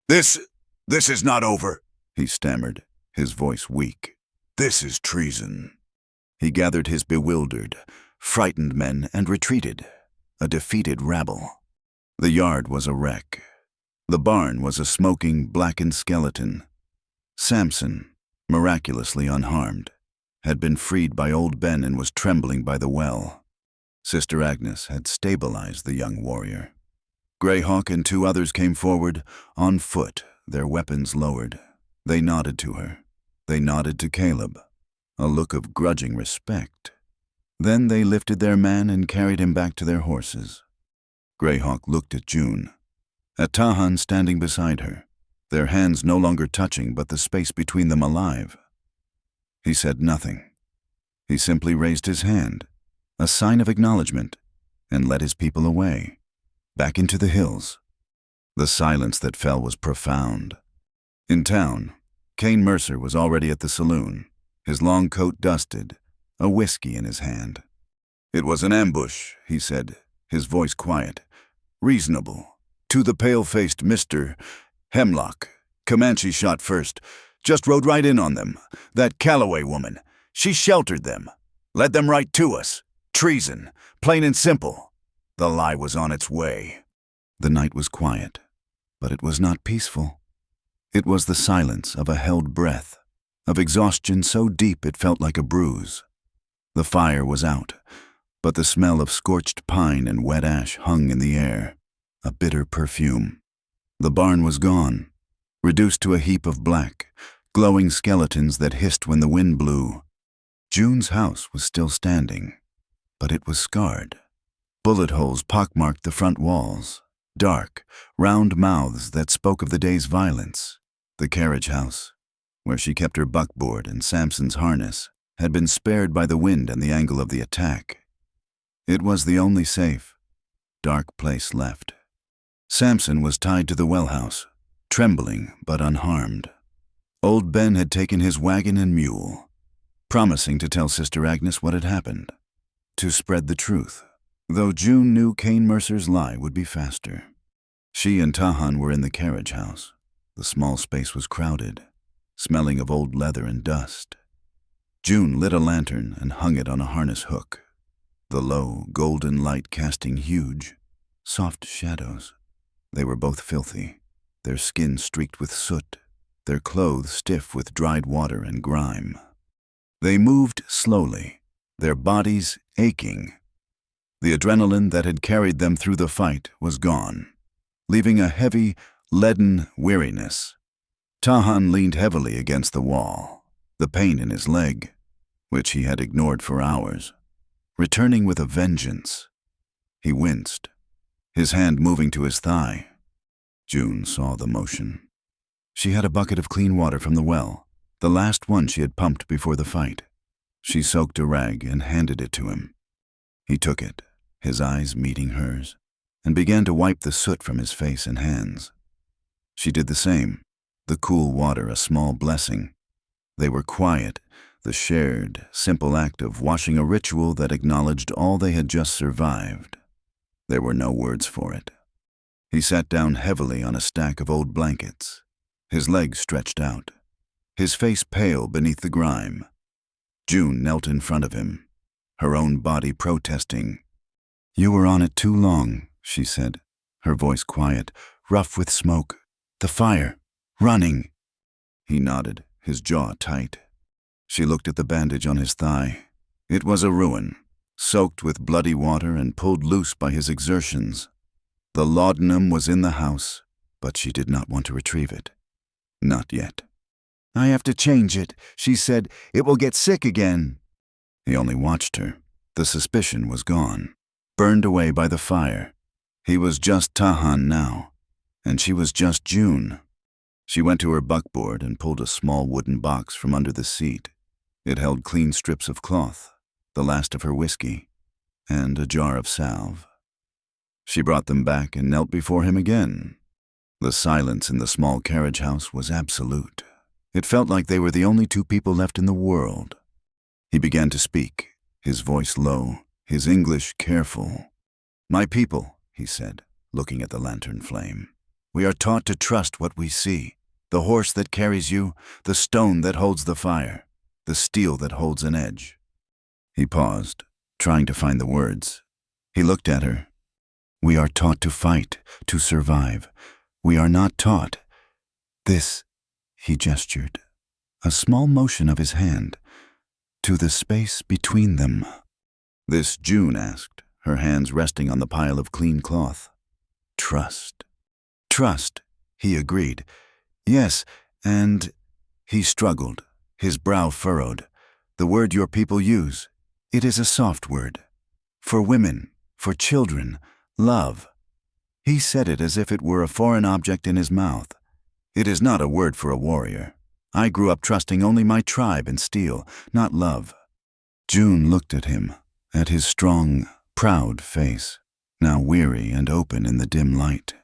This is not over, he stammered, his voice weak. This is treason. He gathered his bewildered, frightened men and retreated, a defeated rabble. The yard was a wreck. The barn was a smoking, blackened skeleton. Samson, miraculously unharmed, had been freed by old Ben and was trembling by the well. Sister Agnes had stabilized the young warrior. Greyhawk and 2 others came forward, on foot, their weapons lowered. They nodded to her. They nodded to Caleb, a look of grudging respect. Then they lifted their man and carried him back to their horses. Greyhawk looked at June, at Tahan standing beside her, their hands no longer touching but the space between them alive. He said nothing. He simply raised his hand, a sign of acknowledgement, and led his people away, back into the hills. The silence that fell was profound. In town, Kane Mercer was already at the saloon, his long coat dusted, a whiskey in his hand. It was an ambush, he said, his voice quiet, reasonable. To the pale-faced Mr. Hemlock, Comanche shot first, just rode right in on them. That Calloway woman, she sheltered them, led them right to us. Treason, plain and simple. The lie was on its way. The night was quiet, but it was not peaceful. It was the silence of a held breath, of exhaustion so deep it felt like a bruise. The fire was out, but the smell of scorched pine and wet ash hung in the air, a bitter perfume. The barn was gone, reduced to a heap of black, glowing skeletons that hissed when the wind blew. June's house was still standing, but it was scarred. Bullet holes pockmarked the front walls, dark, round mouths that spoke of the day's violence. The carriage house, where she kept her buckboard and Samson's harness, had been spared by the wind and the angle of the attack. It was the only safe, dark place left. Samson was tied to the well house, trembling but unharmed. Old Ben had taken his wagon and mule, promising to tell Sister Agnes what had happened, to spread the truth, though June knew Kane Mercer's lie would be faster. She and Tahan were in the carriage house. The small space was crowded, smelling of old leather and dust. June lit a lantern and hung it on a harness hook, the low, golden light casting huge, soft shadows. They were both filthy, their skin streaked with soot, their clothes stiff with dried water and grime. They moved slowly, their bodies aching. The adrenaline that had carried them through the fight was gone, leaving a heavy, leaden weariness. Tahan leaned heavily against the wall, the pain in his leg, which he had ignored for hours, returning with a vengeance. He winced, his hand moving to his thigh. June saw the motion. She had a bucket of clean water from the well, the last one she had pumped before the fight. She soaked a rag and handed it to him. He took it, his eyes meeting hers, and began to wipe the soot from his face and hands. She did the same, the cool water a small blessing. They were quiet, the shared, simple act of washing a ritual that acknowledged all they had just survived. There were no words for it. He sat down heavily on a stack of old blankets, his legs stretched out, his face pale beneath the grime. June knelt in front of him, her own body protesting. "You were on it too long," she said, her voice quiet, rough with smoke. "The fire, running." He nodded, his jaw tight. She looked at the bandage on his thigh. It was a ruin, soaked with bloody water and pulled loose by his exertions. The laudanum was in the house, but she did not want to retrieve it. Not yet. "I have to change it," she said. "It will get sick again." He only watched her. The suspicion was gone, burned away by the fire. He was just Tahan now, and she was just June. She went to her buckboard and pulled a small wooden box from under the seat. It held clean strips of cloth, the last of her whiskey, and a jar of salve. She brought them back and knelt before him again. The silence in the small carriage house was absolute. It felt like they were the only two people left in the world. He began to speak, his voice low, his English careful. "My people," he said, looking at the lantern flame, "we are taught to trust what we see. The horse that carries you, the stone that holds the fire, the steel that holds an edge." He paused, trying to find the words. He looked at her. "We are taught to fight, to survive. We are not taught this," he gestured, a small motion of his hand, "to the space between them." "This," June asked, her hands resting on the pile of clean cloth. "Trust." "Trust," he agreed. "Yes, and—" He struggled, his brow furrowed. "The word your people use, it is a soft word. For women, for children, love." He said it as if it were a foreign object in his mouth. "It is not a word for a warrior. I grew up trusting only my tribe and steel, not love." June looked at him, at his strong, proud face, now weary and open in the dim light.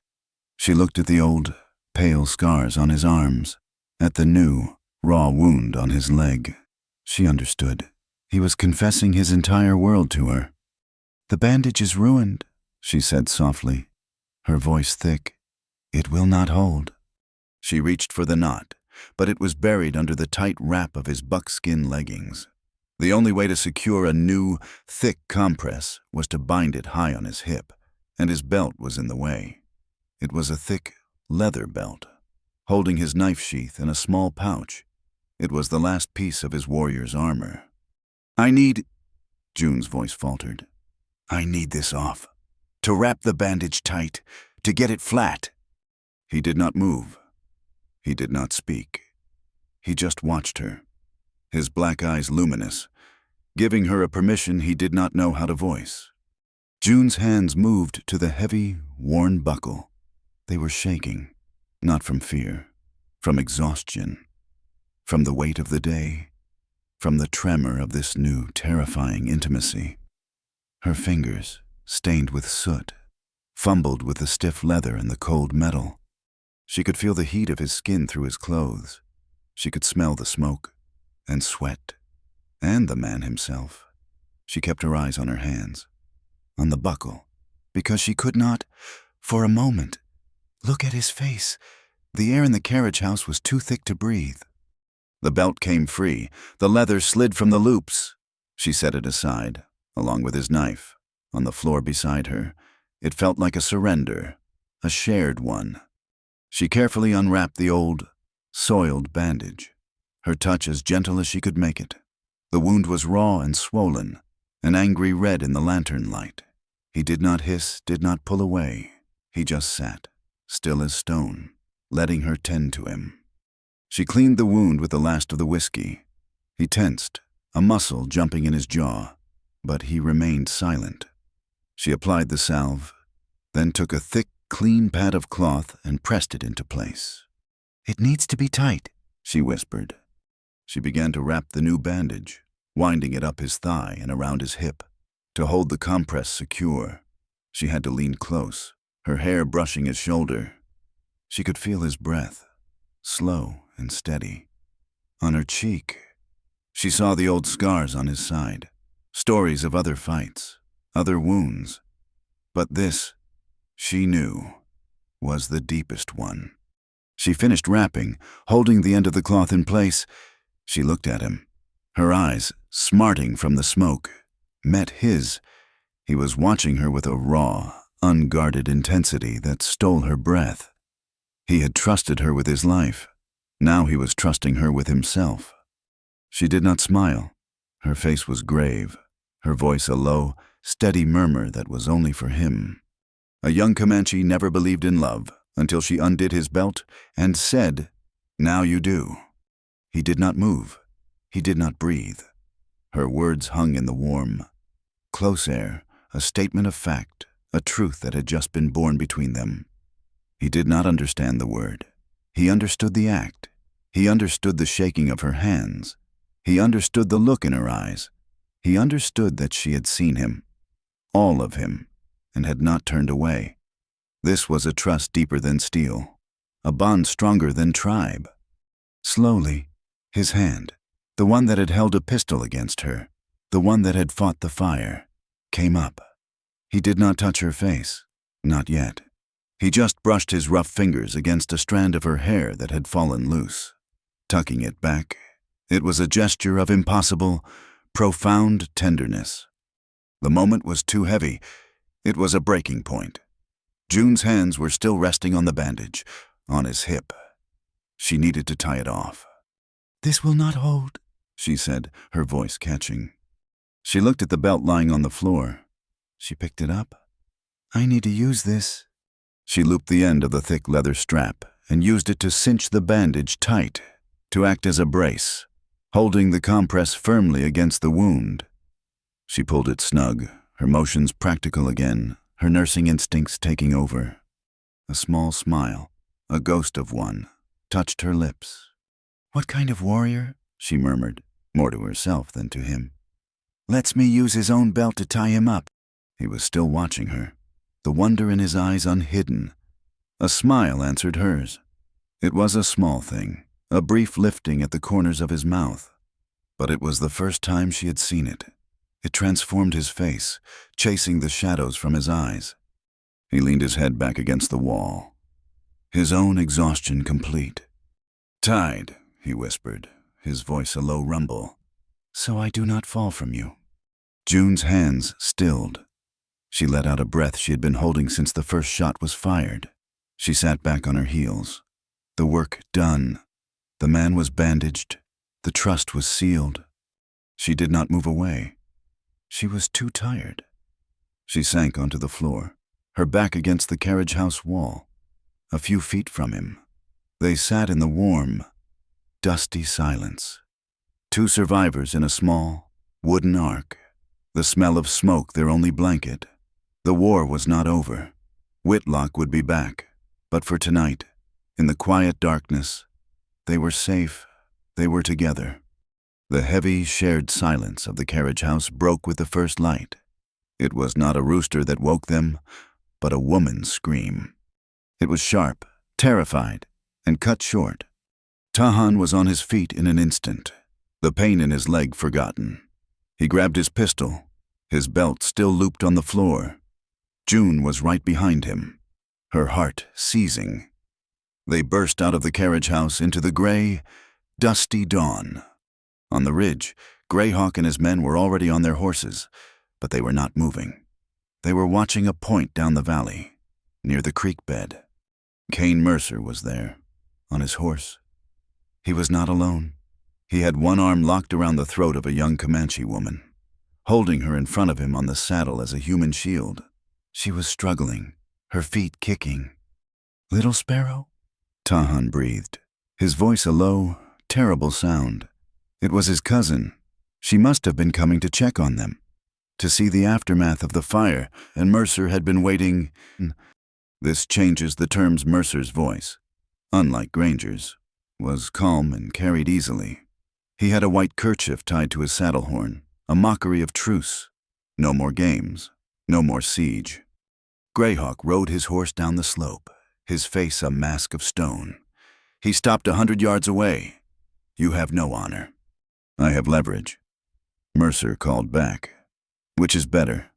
She looked at the old, pale scars on his arms, at the new, raw wound on his leg. She understood. He was confessing his entire world to her. "The bandage is ruined," she said softly, her voice thick. "It will not hold." She reached for the knot, but it was buried under the tight wrap of his buckskin leggings. The only way to secure a new, thick compress was to bind it high on his hip, and his belt was in the way. It was a thick, leather belt, holding his knife sheath in a small pouch. It was the last piece of his warrior's armor. "I need—" June's voice faltered. "I need this off. To wrap the bandage tight, to get it flat." He did not move. He did not speak. He just watched her, his black eyes luminous, giving her a permission he did not know how to voice. June's hands moved to the heavy, worn buckle. They were shaking, not from fear, from exhaustion, from the weight of the day, from the tremor of this new, terrifying intimacy. Her fingers, stained with soot, fumbled with the stiff leather and the cold metal. She could feel the heat of his skin through his clothes. She could smell the smoke and sweat, and the man himself. She kept her eyes on her hands, on the buckle, because she could not, for a moment, look at his face. The air in the carriage house was too thick to breathe. The belt came free. The leather slid from the loops. She set it aside, along with his knife, on the floor beside her. It felt like a surrender, a shared one. She carefully unwrapped the old, soiled bandage, her touch as gentle as she could make it. The wound was raw and swollen, an angry red in the lantern light. He did not hiss, did not pull away. He just sat, still as stone, letting her tend to him. She cleaned the wound with the last of the whiskey. He tensed, a muscle jumping in his jaw, but he remained silent. She applied the salve, then took a thick, clean pad of cloth and pressed it into place. "It needs to be tight," she whispered. She began to wrap the new bandage, winding it up his thigh and around his hip. To hold the compress secure, she had to lean close, her hair brushing his shoulder. She could feel his breath, slow and steady. On her cheek, she saw the old scars on his side, stories of other fights, other wounds. But this, she knew, was the deepest one. She finished wrapping, holding the end of the cloth in place. She looked at him, her eyes, smarting from the smoke, met his. He was watching her with a raw, unguarded intensity that stole her breath. He had trusted her with his life. Now he was trusting her with himself. She did not smile. Her face was grave, her voice a low, steady murmur that was only for him. A young Comanche never believed in love until she undid his belt and said, "Now you do." He did not move. He did not breathe. Her words hung in the warm, close air, a statement of fact, a truth that had just been born between them. He did not understand the word. He understood the act. He understood the shaking of her hands. He understood the look in her eyes. He understood that she had seen him, all of him, and had not turned away. This was a trust deeper than steel. a bond stronger than tribe. Slowly, his hand, the one that had held a pistol against her, the one that had fought the fire, came up. He did not touch her face, not yet. He just brushed his rough fingers against a strand of her hair that had fallen loose. Tucking it back, it was a gesture of impossible, profound tenderness. The moment was too heavy. It was a breaking point. June's hands were still resting on the bandage, on his hip. She needed to tie it off. "This will not hold," she said, her voice catching. She looked at the belt lying on the floor. She picked it up. "I need to use this." She looped the end of the thick leather strap and used it to cinch the bandage tight, to act as a brace, holding the compress firmly against the wound. She pulled it snug, her motions practical again, her nursing instincts taking over. A small smile, a ghost of one, touched her lips. "What kind of warrior?" she murmured, more to herself than to him. "Lets me use his own belt to tie him up." He was still watching her, the wonder in his eyes unhidden. A smile answered hers. It was a small thing, a brief lifting at the corners of his mouth, but it was the first time she had seen it. It transformed his face, chasing the shadows from his eyes. He leaned his head back against the wall, his own exhaustion complete. "Tied," he whispered, his voice a low rumble, "so I do not fall from you." June's hands stilled. She let out a breath she had been holding since the first shot was fired. She sat back on her heels. The work done. The man was bandaged. The trust was sealed. She did not move away. She was too tired. She sank onto the floor, her back against the carriage house wall. A few feet from him, they sat in the warm, dusty silence. Two survivors in a small, wooden ark, the smell of smoke their only blanket. The war was not over. Whitlock would be back, but for tonight, in the quiet darkness, they were safe, they were together. The heavy, shared silence of the carriage house broke with the first light. It was not a rooster that woke them, but a woman's scream. It was sharp, terrified, and cut short. Tahan was on his feet in an instant, the pain in his leg forgotten. He grabbed his pistol, his belt still looped on the floor. June was right behind him, her heart seizing. They burst out of the carriage house into the gray, dusty dawn. On the ridge, Greyhawk and his men were already on their horses, but they were not moving. They were watching a point down the valley, near the creek bed. Kane Mercer was there, on his horse. He was not alone. He had one arm locked around the throat of a young Comanche woman, holding her in front of him on the saddle as a human shield. She was struggling, her feet kicking. "Little Sparrow?" Tahan breathed, his voice a low, terrible sound. It was his cousin. She must have been coming to check on them, to see the aftermath of the fire, and Mercer had been waiting. This changes the terms. Mercer's voice, unlike Granger's, was calm and carried easily. He had a white kerchief tied to his saddle horn, a mockery of truce. No more games, no more siege. Greyhawk rode his horse down the slope, his face a mask of stone. He stopped 100 yards away. "You have no honor. I have leverage." Mercer called back. "Which is better?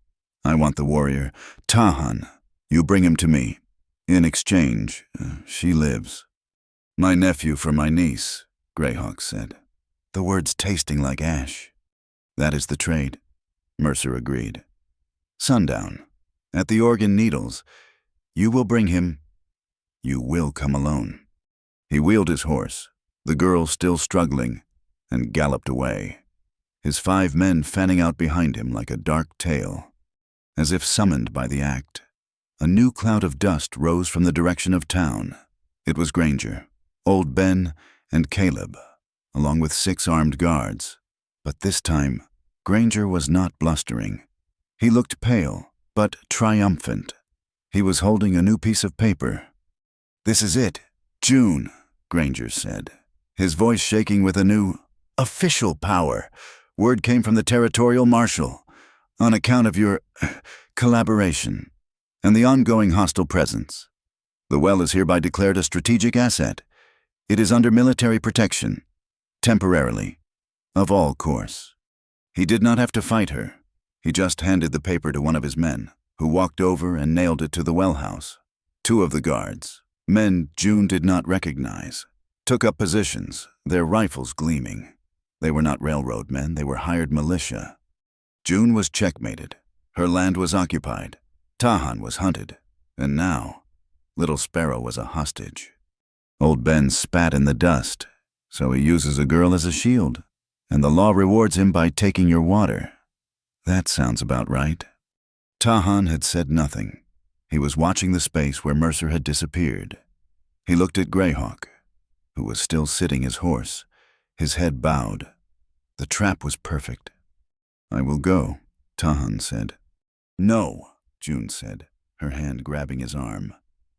I want the warrior. Tahan, you bring him to me. In exchange, she lives." "My nephew for my niece," Greyhawk said, the words tasting like ash. "That is the trade," Mercer agreed. "Sundown, at the Organ Needles. You will bring him. You will come alone." He wheeled his horse, the girl still struggling, and galloped away, his 5 men fanning out behind him like a dark tail. As if summoned by the act, a new cloud of dust rose from the direction of town. It was Granger, Old Ben, and Caleb, along with 6 armed guards. But this time, Granger was not blustering. He looked pale, but triumphant. He was holding a new piece of paper. "This is it, June," Granger said, his voice shaking with a new, official power. "Word came from the territorial marshal, on account of your collaboration and the ongoing hostile presence. The well is hereby declared a strategic asset. It is under military protection, temporarily, of all course. He did not have to fight her. He just handed the paper to one of his men, who walked over and nailed it to the well house. Two of the guards, men June did not recognize, took up positions, their rifles gleaming. They were not railroad men, they were hired militia. June was checkmated. Her land was occupied. Tahan was hunted. And now, Little Sparrow was a hostage. Old Ben spat in the dust, so he uses a girl as a shield, and the law rewards him by taking your water. That sounds about right. Tahan had said nothing. He was watching the space where Mercer had disappeared. He looked at Greyhawk, who was still sitting his horse, his head bowed. The trap was perfect. "I will go," Tahan said. "No," June said, her hand grabbing his arm.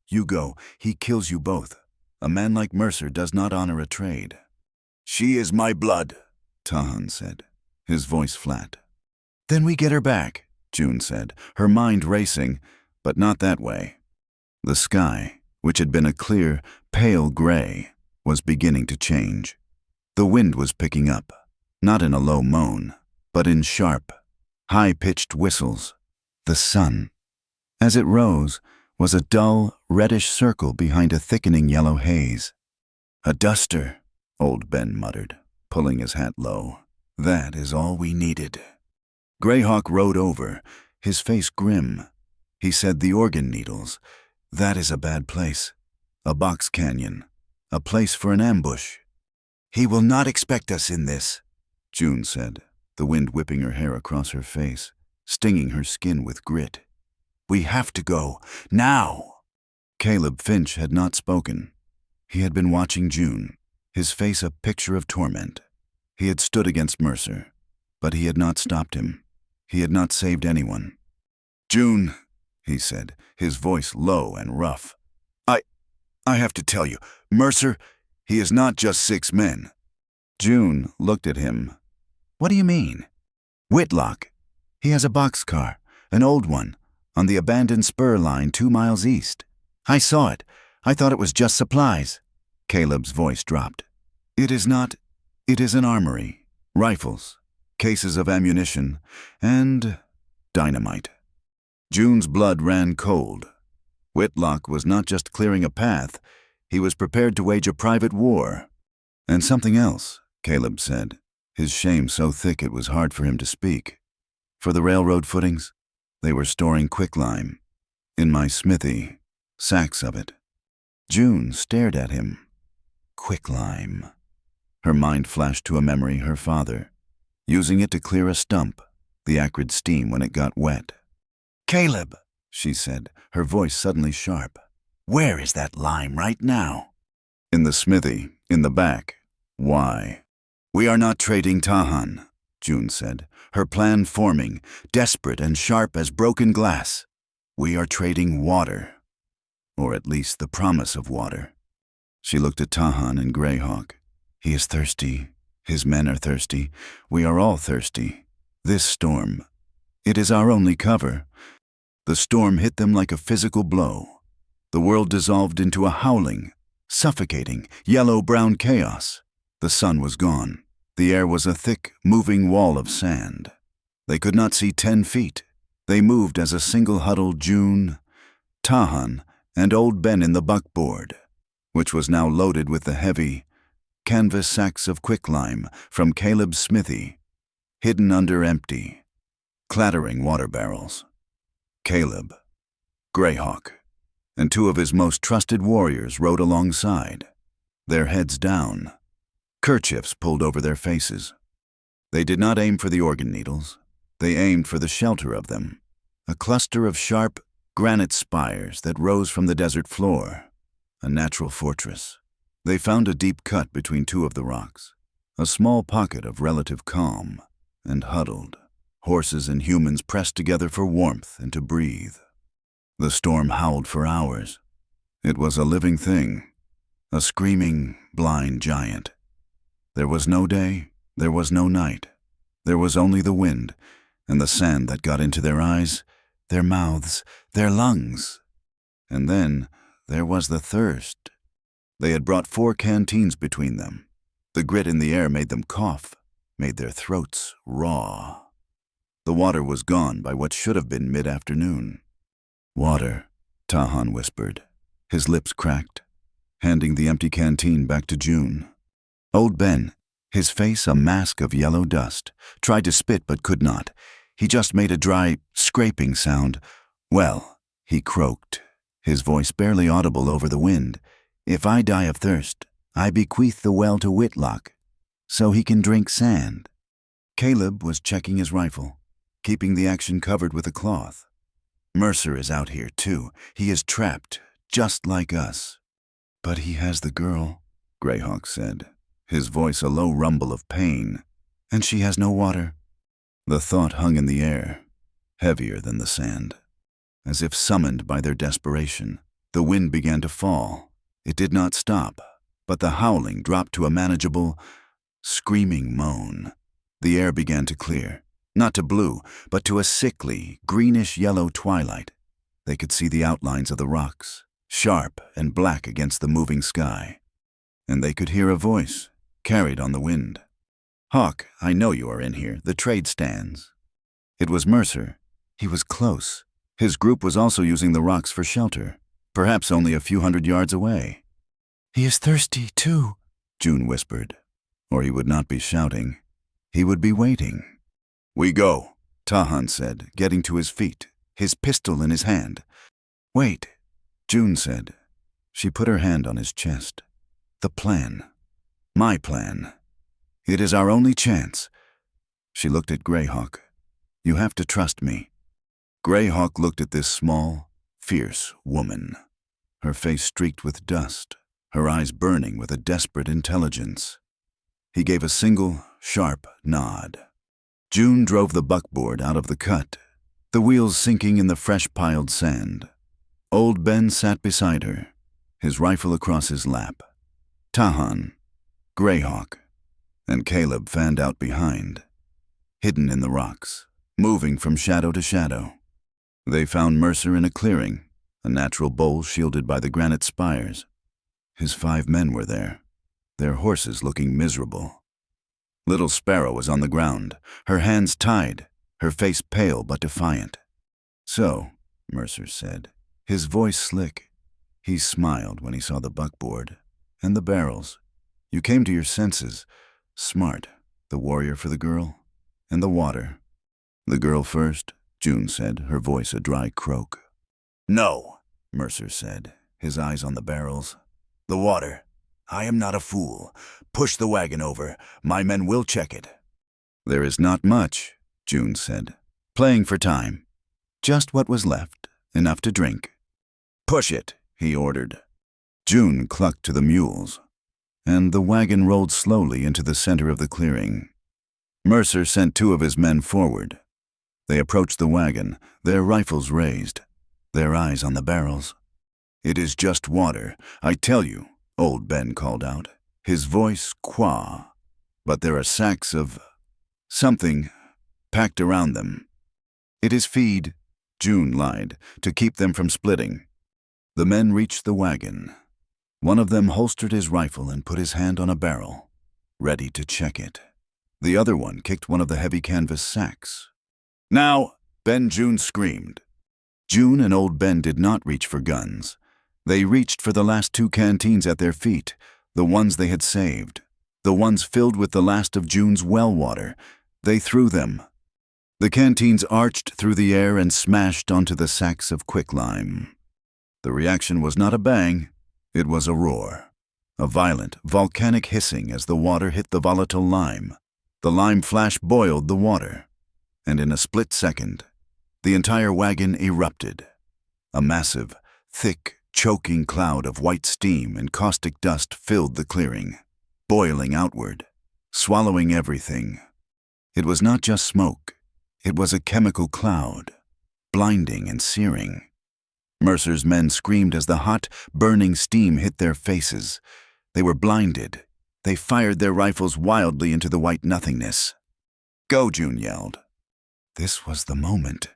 "You go. He kills you both. A man like Mercer does not honor a trade." "She is my blood," Tahan said, his voice flat. "Then we get her back," June said, her mind racing, but not that way. The sky, which had been a clear, pale gray, was beginning to change. The wind was picking up, not in a low moan, but in sharp, high-pitched whistles. The sun, as it rose, was a dull, reddish circle behind a thickening yellow haze. "A duster," old Ben muttered, pulling his hat low. "That is all we needed." Greyhawk rode over, his face grim. He said, "The organ needles. That is a bad place. A box canyon. A place for an ambush." "He will not expect us in this," June said, the wind whipping her hair across her face, stinging her skin with grit. "We have to go, now." Caleb Finch had not spoken. He had been watching June, his face a picture of torment. He had stood against Mercer, but he had not stopped him. He had not saved anyone. "June," he said, his voice low and rough. I have to tell you, Mercer, he is not just 6 men." June looked at him. "What do you mean?" "Whitlock. He has a boxcar, an old one, on the abandoned spur line 2 miles east. I saw it. I thought it was just supplies." Caleb's voice dropped. "It is not. It is an armory. Rifles, cases of ammunition, and dynamite." June's blood ran cold. Whitlock was not just clearing a path, he was prepared to wage a private war. "And something else," Caleb said, his shame so thick it was hard for him to speak. "For the railroad footings, they were storing quicklime. In my smithy, sacks of it." June stared at him. Quicklime. Her mind flashed to a memory her father, using it to clear a stump, the acrid steam when it got wet. "Caleb," she said, her voice suddenly sharp. "Where is that lime right now?" "In the smithy, in the back." "Why?" "We are not trading Tahan," June said, her plan forming, desperate and sharp as broken glass. "We are trading water. Or at least the promise of water." She looked at Tahan and Greyhawk. "He is thirsty. His men are thirsty. We are all thirsty. This storm, it is our only cover." The storm hit them like a physical blow. The world dissolved into a howling, suffocating, yellow-brown chaos. The sun was gone. The air was a thick, moving wall of sand. They could not see 10 feet. They moved as a single huddled June, Tahan, and old Ben in the buckboard, which was now loaded with the heavy, canvas sacks of quicklime from Caleb's smithy, hidden under empty, clattering water barrels. Caleb, Greyhawk, and 2 of his most trusted warriors rode alongside, their heads down, kerchiefs pulled over their faces. They did not aim for the organ needles. They aimed for the shelter of them, a cluster of sharp granite spires that rose from the desert floor, a natural fortress. They found a deep cut between 2 of the rocks, a small pocket of relative calm, and huddled. Horses and humans pressed together for warmth and to breathe. The storm howled for hours. It was a living thing, a screaming, blind giant. There was no day, there was no night. There was only the wind and the sand that got into their eyes, their mouths, their lungs. And then there was the thirst. They had brought 4 canteens between them. The grit in the air made them cough, made their throats raw. The water was gone by what should have been mid-afternoon. "Water," Tahan whispered, his lips cracked, handing the empty canteen back to June. Old Ben, his face a mask of yellow dust, tried to spit but could not. He just made a dry, scraping sound. "Well," he croaked, his voice barely audible over the wind, "if I die of thirst, I bequeath the well to Whitlock, so he can drink sand." Caleb was checking his rifle, keeping the action covered with a cloth. "Mercer is out here, too. He is trapped, just like us." "But he has the girl," Greyhawk said, his voice a low rumble of pain. "And she has no water." The thought hung in the air, heavier than the sand. As if summoned by their desperation, the wind began to fall. It did not stop, but the howling dropped to a manageable, screaming moan. The air began to clear, not to blue, but to a sickly, greenish-yellow twilight. They could see the outlines of the rocks, sharp and black against the moving sky. And they could hear a voice, carried on the wind. "Hawk, I know you are in here. The trade stands." It was Mercer. He was close. His group was also using the rocks for shelter, perhaps only a few hundred yards away. "He is thirsty, too," June whispered. Or he would not be shouting. He would be waiting. "We go," Tahan said, getting to his feet, his pistol in his hand. "Wait," June said. She put her hand on his chest. "The plan. My plan. It is our only chance." She looked at Greyhawk. "You have to trust me." Greyhawk looked at this small, fierce woman, her face streaked with dust, her eyes burning with a desperate intelligence. He gave a single, sharp nod. June drove the buckboard out of the cut, the wheels sinking in the fresh-piled sand. Old Ben sat beside her, his rifle across his lap. Tahan, Greyhawk, and Caleb fanned out behind, hidden in the rocks, moving from shadow to shadow. They found Mercer in a clearing, a natural bowl shielded by the granite spires. His 5 men were there, their horses looking miserable. Little Sparrow was on the ground, her hands tied, her face pale but defiant. "So," Mercer said, his voice slick. He smiled when he saw the buckboard and the barrels. "You came to your senses. Smart. The warrior for the girl, and the water." "The girl first," June said, her voice a dry croak. "No," Mercer said, his eyes on the barrels. "The water. I am not a fool. Push the wagon over. My men will check it." "There is not much," June said, playing for time. "Just what was left, enough to drink." "Push it," he ordered. June clucked to the mules, and the wagon rolled slowly into the center of the clearing. Mercer sent 2 of his men forward. They approached the wagon, their rifles raised, their eyes on the barrels. "It is just water, I tell you," Old Ben called out, his voice quah. "But there are sacks of something packed around them." "It is feed," June lied, to keep them from splitting. The men reached the wagon. One of them holstered his rifle and put his hand on a barrel, ready to check it. The other one kicked one of the heavy canvas sacks. "Now!" Ben June screamed. June and Old Ben did not reach for guns. They reached for the last 2 canteens at their feet, the ones they had saved, the ones filled with the last of June's well water. They threw them. The canteens arched through the air and smashed onto the sacks of quicklime. The reaction was not a bang, it was a roar. A violent, volcanic hissing as the water hit the volatile lime. The lime flash boiled the water, and in a split second, the entire wagon erupted. A massive, thick, choking cloud of white steam and caustic dust filled the clearing, boiling outward, swallowing everything. It was not just smoke, it was a chemical cloud, blinding and searing. Mercer's men screamed as the hot, burning steam hit their faces. They were blinded. They fired their rifles wildly into the white nothingness. "Go," June yelled. This was the moment.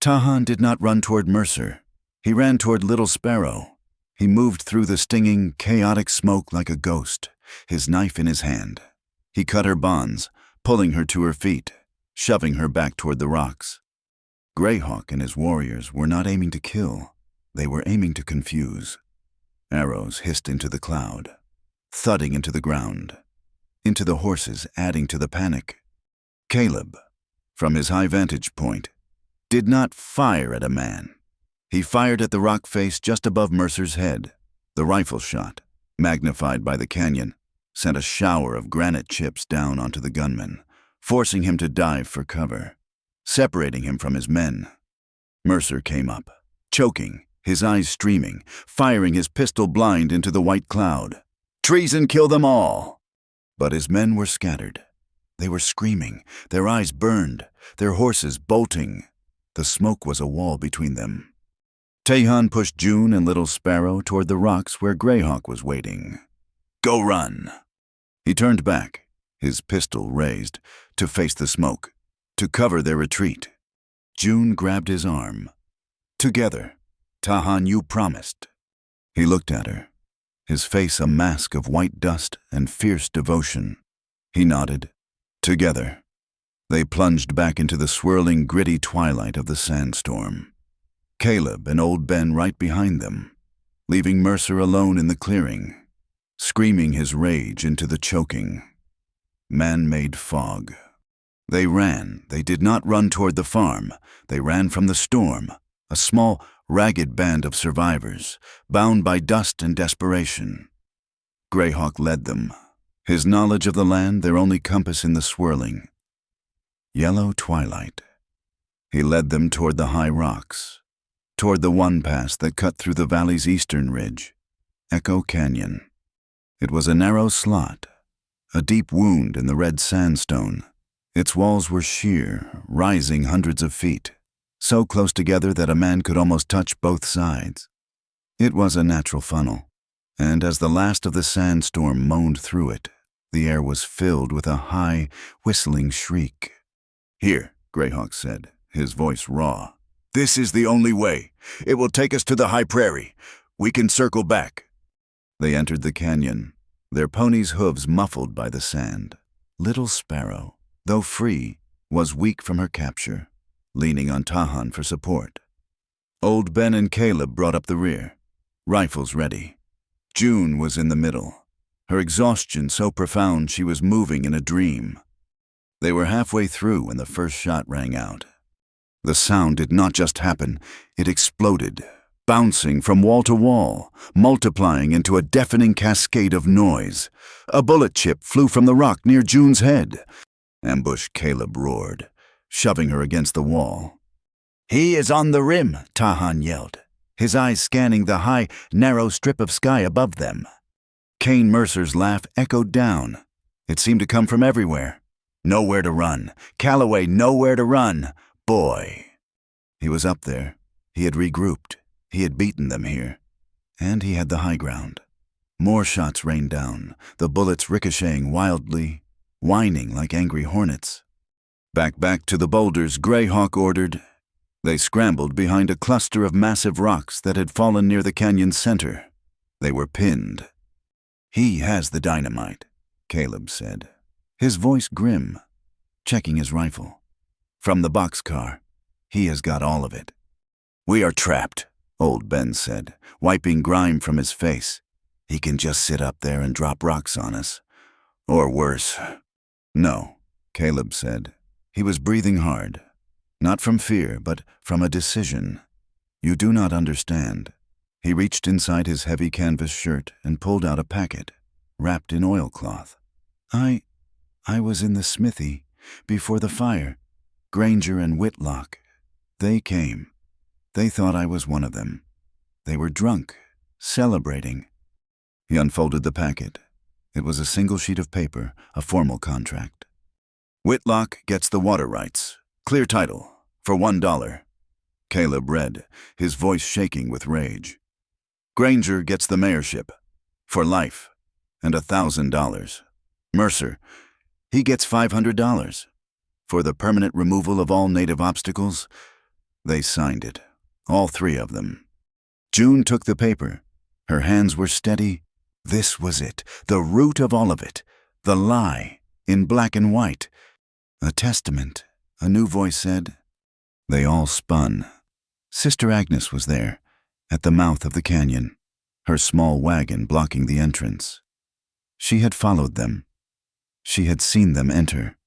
Tahan did not run toward Mercer. He ran toward Little Sparrow. He moved through the stinging, chaotic smoke like a ghost, his knife in his hand. He cut her bonds, pulling her to her feet, shoving her back toward the rocks. Greyhawk and his warriors were not aiming to kill. They were aiming to confuse. Arrows hissed into the cloud, thudding into the ground, into the horses, adding to the panic. Caleb, from his high vantage point, did not fire at a man. He fired at the rock face just above Mercer's head. The rifle shot, magnified by the canyon, sent a shower of granite chips down onto the gunman, forcing him to dive for cover, separating him from his men. Mercer came up, choking, his eyes streaming, firing his pistol blind into the white cloud. "Treason, kill them all!" But his men were scattered. They were screaming, their eyes burned, their horses bolting. The smoke was a wall between them. Tehan pushed June and Little Sparrow toward the rocks where Greyhawk was waiting. "Go run!" He turned back, his pistol raised, to face the smoke, to cover their retreat. June grabbed his arm. "Together, Tahan, you promised." He looked at her, his face a mask of white dust and fierce devotion. He nodded. Together. They plunged back into the swirling, gritty twilight of the sandstorm. Caleb and Old Ben right behind them, leaving Mercer alone in the clearing, screaming his rage into the choking, man-made fog. They ran. They did not run toward the farm. They ran from the storm, a small, ragged band of survivors, bound by dust and desperation. Greyhawk led them, his knowledge of the land their only compass in the swirling, yellow twilight. He led them toward the high rocks, toward the one pass that cut through the valley's eastern ridge, Echo Canyon. It was a narrow slot, a deep wound in the red sandstone. Its walls were sheer, rising hundreds of feet, so close together that a man could almost touch both sides. It was a natural funnel, and as the last of the sandstorm moaned through it, the air was filled with a high, whistling shriek. "Here," Greyhawk said, his voice raw. "This is the only way. It will take us to the high prairie. We can circle back." They entered the canyon, their ponies' hooves muffled by the sand. Little Sparrow, though free, was weak from her capture, leaning on Tahan for support. Old Ben and Caleb brought up the rear, rifles ready. June was in the middle, her exhaustion so profound she was moving in a dream. They were halfway through when the first shot rang out. The sound did not just happen, it exploded, bouncing from wall to wall, multiplying into a deafening cascade of noise. A bullet chip flew from the rock near June's head. Ambush, Caleb roared, shoving her against the wall. "He is on the rim," Tahan yelled, his eyes scanning the high, narrow strip of sky above them. Kane Mercer's laugh echoed down. It seemed to come from everywhere. Nowhere to run. Calloway, nowhere to run. Boy. He was up there. He had regrouped. He had beaten them here. And he had the high ground. More shots rained down, the bullets ricocheting wildly, whining like angry hornets. Back to the boulders, Greyhawk ordered. They scrambled behind a cluster of massive rocks that had fallen near the canyon's center. They were pinned. "He has the dynamite," Caleb said, his voice grim, checking his rifle. "From the boxcar. He has got all of it." "We are trapped," Old Ben said, wiping grime from his face. "He can just sit up there and drop rocks on us. Or worse." "No," Caleb said. He was breathing hard, not from fear, but from a decision. "You do not understand." He reached inside his heavy canvas shirt and pulled out a packet, wrapped in oilcloth. I was in the smithy, before the fire. Granger and Whitlock. They came. They thought I was one of them. They were drunk, celebrating." He unfolded the packet. It was a single sheet of paper, a formal contract. "Whitlock gets the water rights. Clear title, for $1. Caleb read, his voice shaking with rage. "Granger gets the mayorship, for life, and $1,000. Mercer, he gets $500, for the permanent removal of all native obstacles." They signed it, all three of them. June took the paper. Her hands were steady. This was it, the root of all of it, the lie, in black and white. A testament, a new voice said. They all spun. Sister Agnes was there, at the mouth of the canyon, her small wagon blocking the entrance. She had followed them. She had seen them enter.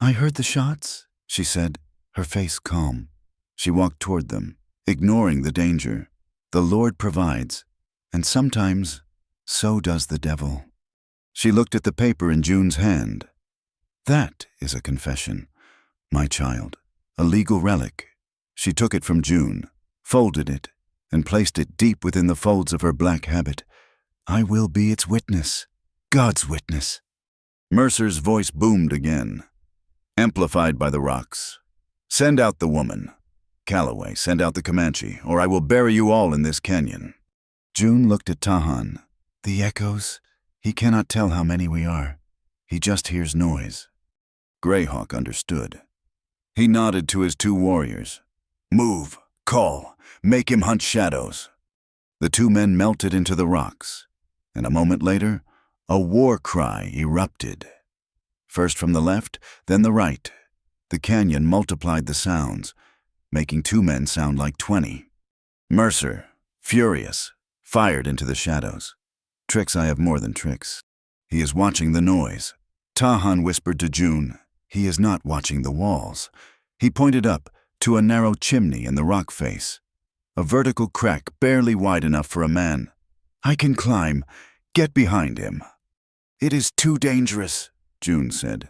I heard the shots, she said, her face calm. She walked toward them, ignoring the danger. The Lord provides, and sometimes so does the devil. She looked at the paper in June's hand. That is a confession, my child, a legal relic. She took it from June, folded it, and placed it deep within the folds of her black habit. I will be its witness, God's witness. Mercer's voice boomed again, amplified by the rocks. Send out the woman. Calloway, send out the Comanche, or I will bury you all in this canyon. June looked at Tahan. The echoes? He cannot tell how many we are. He just hears noise. Greyhawk understood. He nodded to his two warriors. Move, call, make him hunt shadows. The two men melted into the rocks, and a moment later, a war cry erupted. First from the left, then the right. The canyon multiplied the sounds, making two men sound like 20. Mercer, furious, fired into the shadows. Tricks I have more than tricks. He is watching the noise. Tahan whispered to June, he is not watching the walls. He pointed up to a narrow chimney in the rock face, a vertical crack barely wide enough for a man. I can climb. Get behind him. It is too dangerous, June said.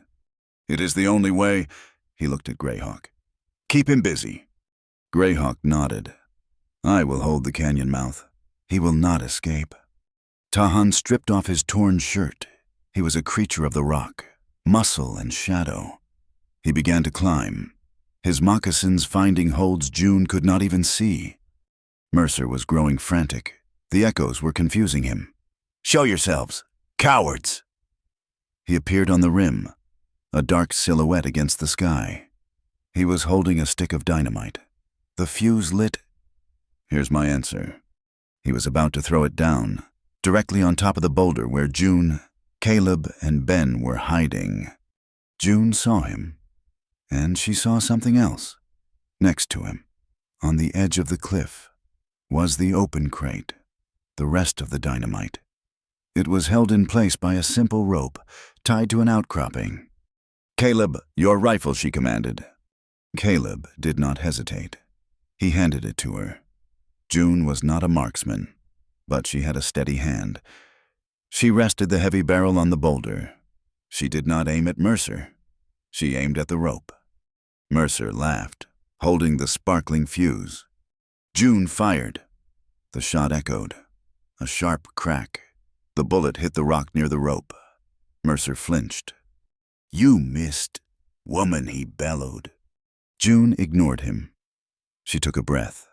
It is the only way. He looked at Greyhawk. Keep him busy. Greyhawk nodded. I will hold the canyon mouth. He will not escape. Tahan stripped off his torn shirt. He was a creature of the rock, muscle and shadow. He began to climb, his moccasins finding holds June could not even see. Mercer was growing frantic. The echoes were confusing him. Show yourselves, cowards! He appeared on the rim, a dark silhouette against the sky. He was holding a stick of dynamite. The fuse lit. Here's my answer. He was about to throw it down, directly on top of the boulder where June, Caleb, and Ben were hiding. June saw him, and she saw something else. Next to him, on the edge of the cliff, was the open crate, the rest of the dynamite. It was held in place by a simple rope tied to an outcropping. Caleb, your rifle, she commanded. Caleb did not hesitate. He handed it to her. June was not a marksman, but she had a steady hand. She rested the heavy barrel on the boulder. She did not aim at Mercer. She aimed at the rope. Mercer laughed, holding the sparkling fuse. June fired. The shot echoed. A sharp crack. The bullet hit the rock near the rope. Mercer flinched. You missed, woman, he bellowed. June ignored him. She took a breath.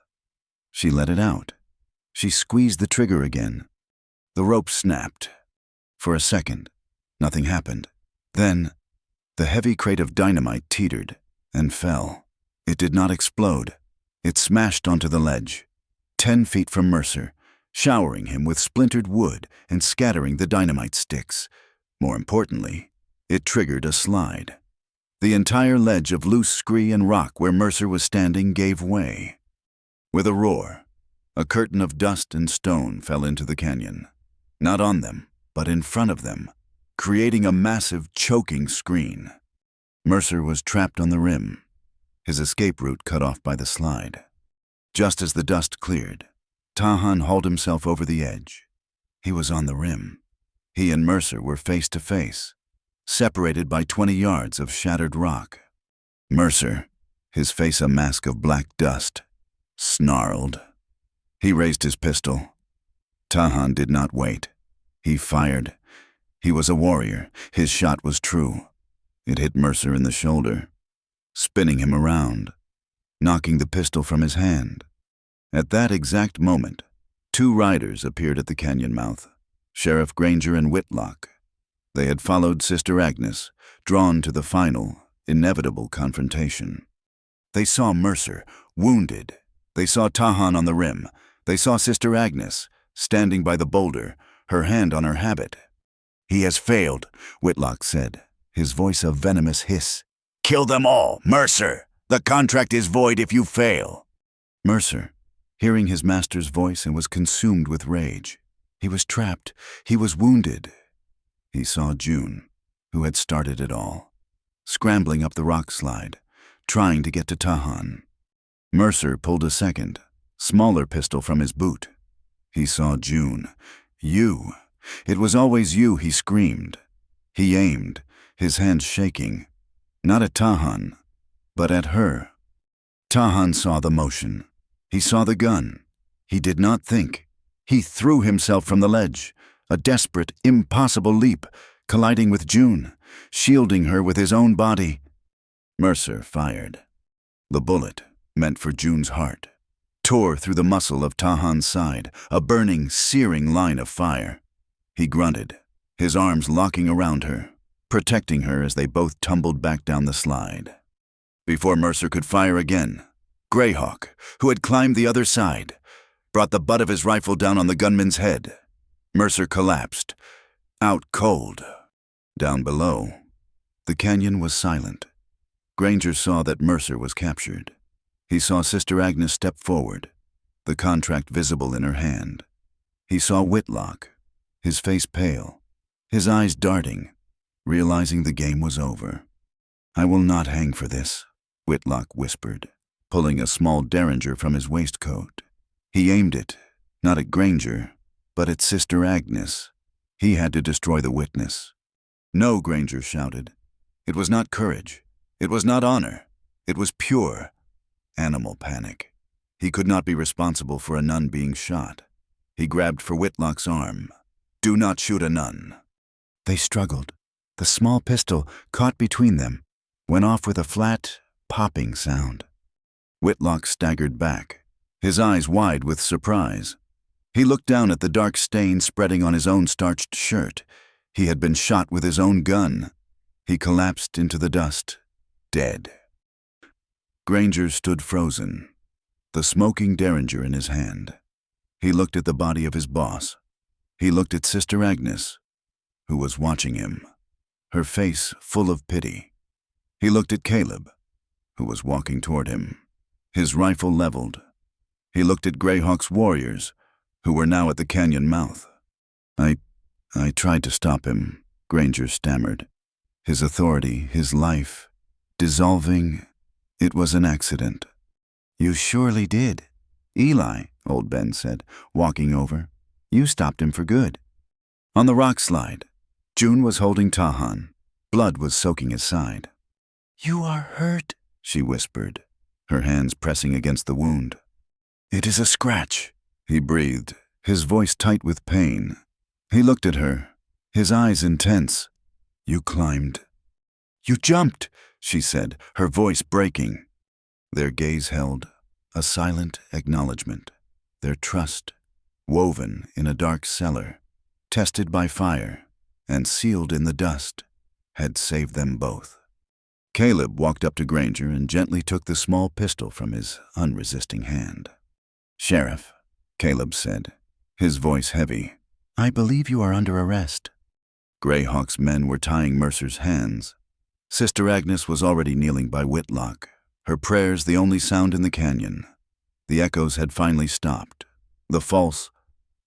She let it out. She squeezed the trigger again. The rope snapped. For a second, nothing happened. Then, the heavy crate of dynamite teetered and fell. It did not explode. It smashed onto the ledge, 10 feet from Mercer, showering him with splintered wood and scattering the dynamite sticks. More importantly, it triggered a slide. The entire ledge of loose scree and rock where Mercer was standing gave way. With a roar, a curtain of dust and stone fell into the canyon. Not on them, but in front of them, creating a massive, choking screen. Mercer was trapped on the rim, his escape route cut off by the slide. Just as the dust cleared, Tahan hauled himself over the edge. He was on the rim. He and Mercer were face to face, separated by 20 yards of shattered rock. Mercer, his face a mask of black dust, snarled. He raised his pistol. Tahan did not wait. He fired. He was a warrior. His shot was true. It hit Mercer in the shoulder, spinning him around, knocking the pistol from his hand. At that exact moment, 2 riders appeared at the canyon mouth, Sheriff Granger and Whitlock. They had followed Sister Agnes, drawn to the final, inevitable confrontation. They saw Mercer, wounded. They saw Tahan on the rim. They saw Sister Agnes, standing by the boulder, her hand on her habit. "He has failed," Whitlock said, his voice a venomous hiss. "Kill them all, Mercer! The contract is void if you fail." Mercer, hearing his master's voice, and was consumed with rage. He was trapped. He was wounded. He saw June, who had started it all, scrambling up the rock slide, trying to get to Tahan. Mercer pulled a second, smaller pistol from his boot. He saw June. "You! It was always you," he screamed. He aimed, his hands shaking, not at Tahan, but at her. Tahan saw the motion. He saw the gun. He did not think. He threw himself from the ledge, a desperate, impossible leap, colliding with June, shielding her with his own body. Mercer fired. The bullet, meant for June's heart, tore through the muscle of Tahan's side, a burning, searing line of fire. He grunted, his arms locking around her, protecting her as they both tumbled back down the slide. Before Mercer could fire again, Greyhawk, who had climbed the other side, brought the butt of his rifle down on the gunman's head. Mercer collapsed, out cold. Down below, the canyon was silent. Granger saw that Mercer was captured. He saw Sister Agnes step forward, the contract visible in her hand. He saw Whitlock, his face pale, his eyes darting, realizing the game was over. "I will not hang for this," Whitlock whispered, pulling a small derringer from his waistcoat. He aimed it, not at Granger, but at Sister Agnes. He had to destroy the witness. "No," Granger shouted. It was not courage. It was not honor. It was pure animal panic. He could not be responsible for a nun being shot. He grabbed for Whitlock's arm. "Do not shoot a nun." They struggled. The small pistol, caught between them, went off with a flat, popping sound. Whitlock staggered back, his eyes wide with surprise. He looked down at the dark stain spreading on his own starched shirt. He had been shot with his own gun. He collapsed into the dust, dead. Granger stood frozen, the smoking derringer in his hand. He looked at the body of his boss. He looked at Sister Agnes, who was watching him, her face full of pity. He looked at Caleb, who was walking toward him, his rifle leveled. He looked at Greyhawk's warriors, who were now at the canyon mouth. I tried to stop him," Granger stammered. "His authority, his life, dissolving. It was an accident." "You surely did. Eli," old Ben said, walking over. "You stopped him for good." On the rock slide, June was holding Tahan. Blood was soaking his side. "You are hurt," she whispered, her hands pressing against the wound. "It is a scratch," he breathed, his voice tight with pain. He looked at her, his eyes intense. "You climbed." "You jumped," she said, her voice breaking. Their gaze held, a silent acknowledgement. Their trust, woven in a dark cellar, tested by fire, and sealed in the dust, had saved them both. Caleb walked up to Granger and gently took the small pistol from his unresisting hand. "Sheriff," Caleb said, his voice heavy, "I believe you are under arrest." Greyhawk's men were tying Mercer's hands. Sister Agnes was already kneeling by Whitlock, her prayers the only sound in the canyon. The echoes had finally stopped. The false,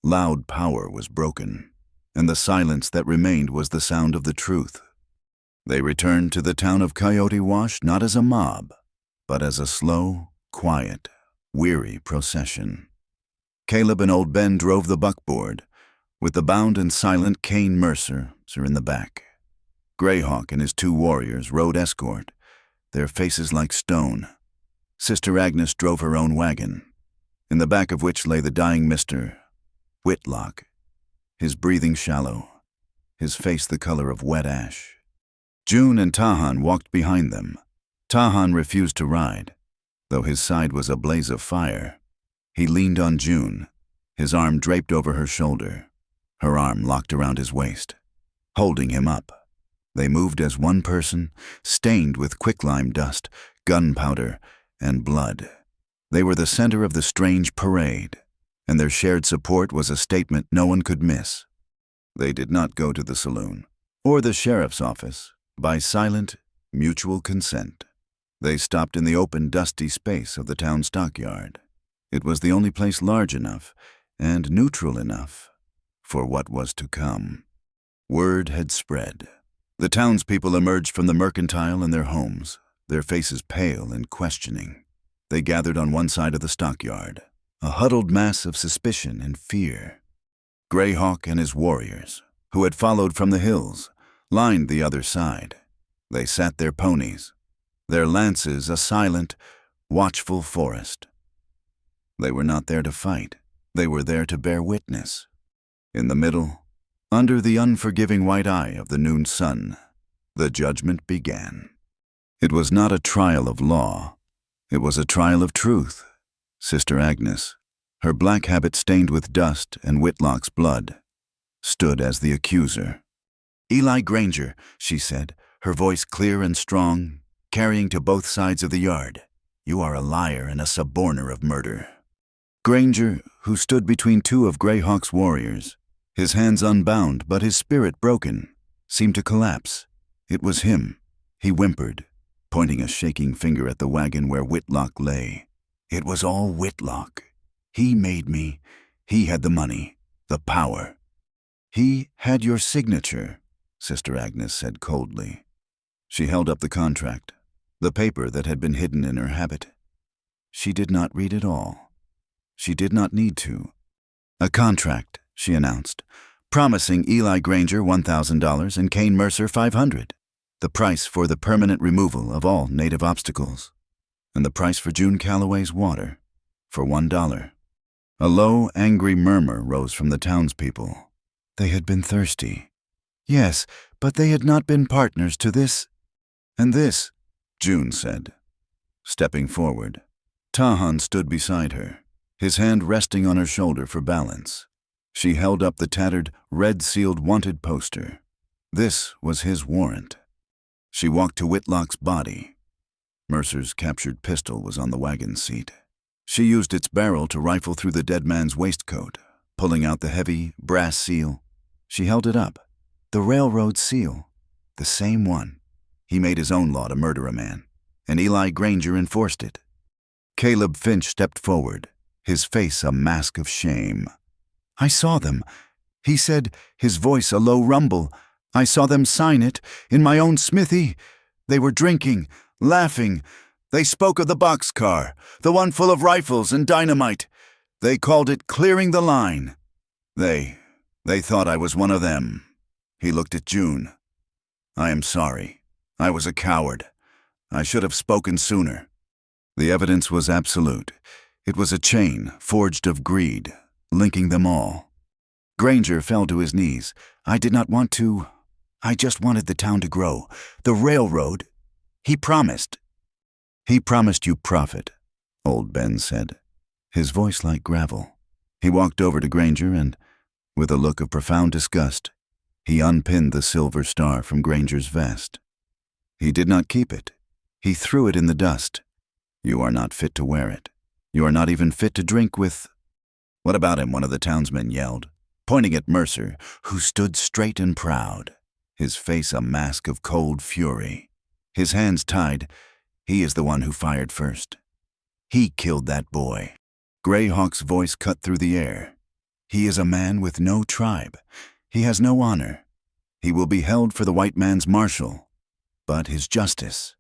loud power was broken, and the silence that remained was the sound of the truth. They returned to the town of Coyote Wash not as a mob, but as a slow, quiet, weary procession. Caleb and old Ben drove the buckboard, with the bound and silent Kane Mercer in the back. Greyhawk and his 2 warriors rode escort, their faces like stone. Sister Agnes drove her own wagon, in the back of which lay the dying Mr. Whitlock, his breathing shallow, his face the color of wet ash. June and Tahan walked behind them. Tahan refused to ride, though his side was a blaze of fire. He leaned on June, his arm draped over her shoulder, her arm locked around his waist, holding him up. They moved as one person, stained with quicklime dust, gunpowder, and blood. They were the center of the strange parade, and their shared support was a statement no one could miss. They did not go to the saloon or the sheriff's office by silent, mutual consent. They stopped in the open, dusty space of the town stockyard. It was the only place large enough and neutral enough for what was to come. Word had spread. The townspeople emerged from the mercantile and their homes, their faces pale and questioning. They gathered on one side of the stockyard, a huddled mass of suspicion and fear. Greyhawk and his warriors, who had followed from the hills, lined the other side. They sat their ponies, their lances a silent, watchful forest. They were not there to fight. They were there to bear witness. In the middle, under the unforgiving white eye of the noon sun, the judgment began. It was not a trial of law. It was a trial of truth. Sister Agnes, her black habit stained with dust and Whitlock's blood, stood as the accuser. "Eli Granger," she said, her voice clear and strong, carrying to both sides of the yard, "you are a liar and a suborner of murder." Granger, who stood between two of Greyhawk's warriors, his hands unbound but his spirit broken, seemed to collapse. It was him. He whimpered, pointing a shaking finger at the wagon where Whitlock lay. "It was all Whitlock. He made me. He had the money, the power." "He had your signature," Sister Agnes said coldly. She held up the contract, the paper that had been hidden in her habit. She did not read it all. She did not need to. "A contract," she announced, "promising Eli Granger $1,000 and Kane Mercer $500, the price for the permanent removal of all native obstacles, and the price for June Calloway's water, for $1. A low, angry murmur rose from the townspeople. They had been thirsty. Yes, but they had not been partners to this and this, June said, stepping forward. Tahan stood beside her, his hand resting on her shoulder for balance. She held up the tattered, red-sealed wanted poster. This was his warrant. She walked to Whitlock's body. Mercer's captured pistol was on the wagon seat. She used its barrel to rifle through the dead man's waistcoat, pulling out the heavy, brass seal. She held it up. The railroad seal. The same one. He made his own law to murder a man, and Eli Granger enforced it. Caleb Finch stepped forward, his face a mask of shame. "I saw them," he said, his voice a low rumble. "I saw them sign it, in my own smithy. They were drinking, laughing. They spoke of the boxcar, the one full of rifles and dynamite. They called it clearing the line. They thought I was one of them." He looked at June. "I am sorry. I was a coward. I should have spoken sooner." The evidence was absolute. It was a chain forged of greed, linking them all. Granger fell to his knees. "I did not want to. I just wanted the town to grow. The railroad. He promised." "He promised you profit," old Ben said, his voice like gravel. He walked over to Granger and, with a look of profound disgust, he unpinned the silver star from Granger's vest. He did not keep it. He threw it in the dust. "You are not fit to wear it. You are not even fit to drink with—" "What about him?" one of the townsmen yelled, pointing at Mercer, who stood straight and proud, his face a mask of cold fury, his hands tied. "He is the one who fired first. He killed that boy." Greyhawk's voice cut through the air. "He is a man with no tribe. He has no honor. He will be held for the white man's marshal, but his justice,"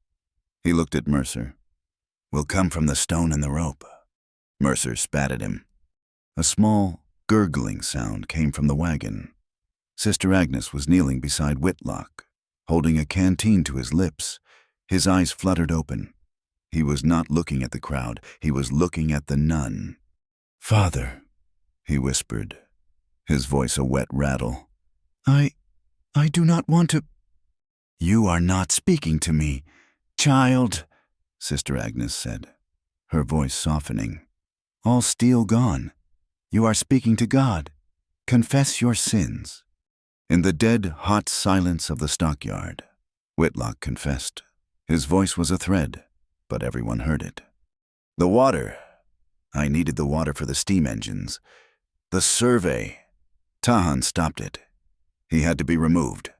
he looked at Mercer, "will come from the stone and the rope." Mercer spat at him. A small, gurgling sound came from the wagon. Sister Agnes was kneeling beside Whitlock, holding a canteen to his lips. His eyes fluttered open. He was not looking at the crowd. He was looking at the nun. "Father," he whispered, his voice a wet rattle. I do not want to—" "You are not speaking to me, child," Sister Agnes said, her voice softening. "All steel gone. You are speaking to God. Confess your sins." In the dead, hot silence of the stockyard, Whitlock confessed. His voice was a thread, but everyone heard it. "The water. I needed the water for the steam engines. The survey. Tahan stopped it. He had to be removed.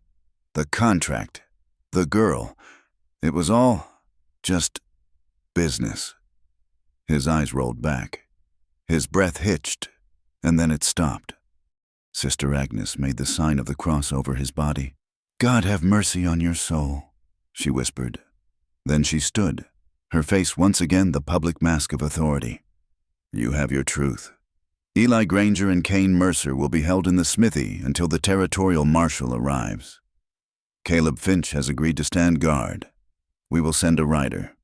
The contract. The girl. It was all just business. His eyes rolled back. His breath hitched, and then it stopped. Sister Agnes made the sign of the cross over his body. "God have mercy on your soul," she whispered. Then she stood, her face once again the public mask of authority. "You have your truth. Eli Granger and Kane Mercer will be held in the smithy until the territorial marshal arrives. Caleb Finch has agreed to stand guard. We will send a rider."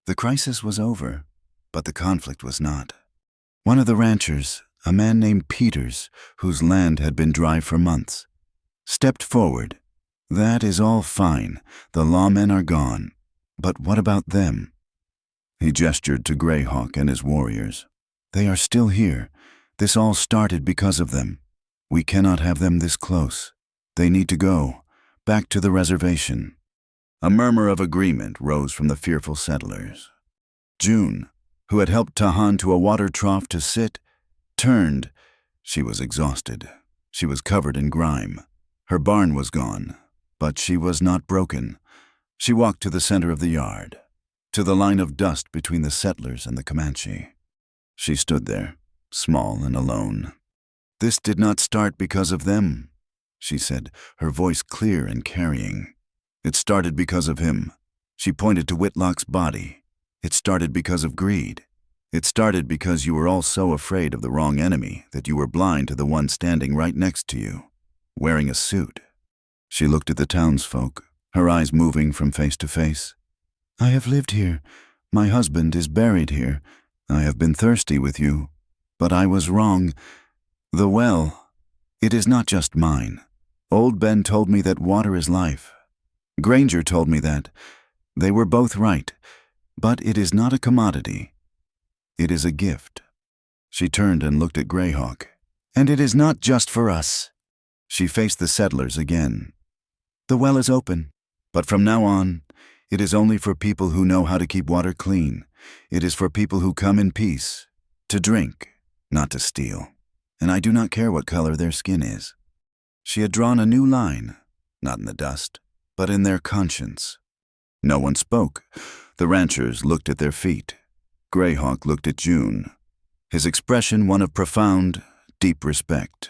The crisis was over, but the conflict was not. One of the ranchers, a man named Peters, whose land had been dry for months, stepped forward. "That is all fine. The lawmen are gone. But what about them?" He gestured to Greyhawk and his warriors. "They are still here. This all started because of them. We cannot have them this close. They need to go, back to the reservation." A murmur of agreement rose from the fearful settlers. June, who had helped Tahan to a water trough to sit, turned. She was exhausted. She was covered in grime. Her barn was gone, but she was not broken. She walked to the center of the yard, to the line of dust between the settlers and the Comanche. She stood there, small and alone. "This did not start because of them," she said, her voice clear and carrying. "It started because of him." She pointed to Whitlock's body. "It started because of greed. It started because you were all so afraid of the wrong enemy that you were blind to the one standing right next to you, wearing a suit." She looked at the townsfolk, her eyes moving from face to face. "I have lived here. My husband is buried here. I have been thirsty with you. But I was wrong. The well, it is not just mine. Old Ben told me that water is life. Granger told me that. They were both right. But it is not a commodity. It is a gift." She turned and looked at Greyhawk. "And it is not just for us." She faced the settlers again. "The well is open, but from now on, it is only for people who know how to keep water clean. It is for people who come in peace, to drink, not to steal. And I do not care what color their skin is." She had drawn a new line, not in the dust, but in their conscience. No one spoke. The ranchers looked at their feet. Greyhawk looked at June, his expression one of profound, deep respect.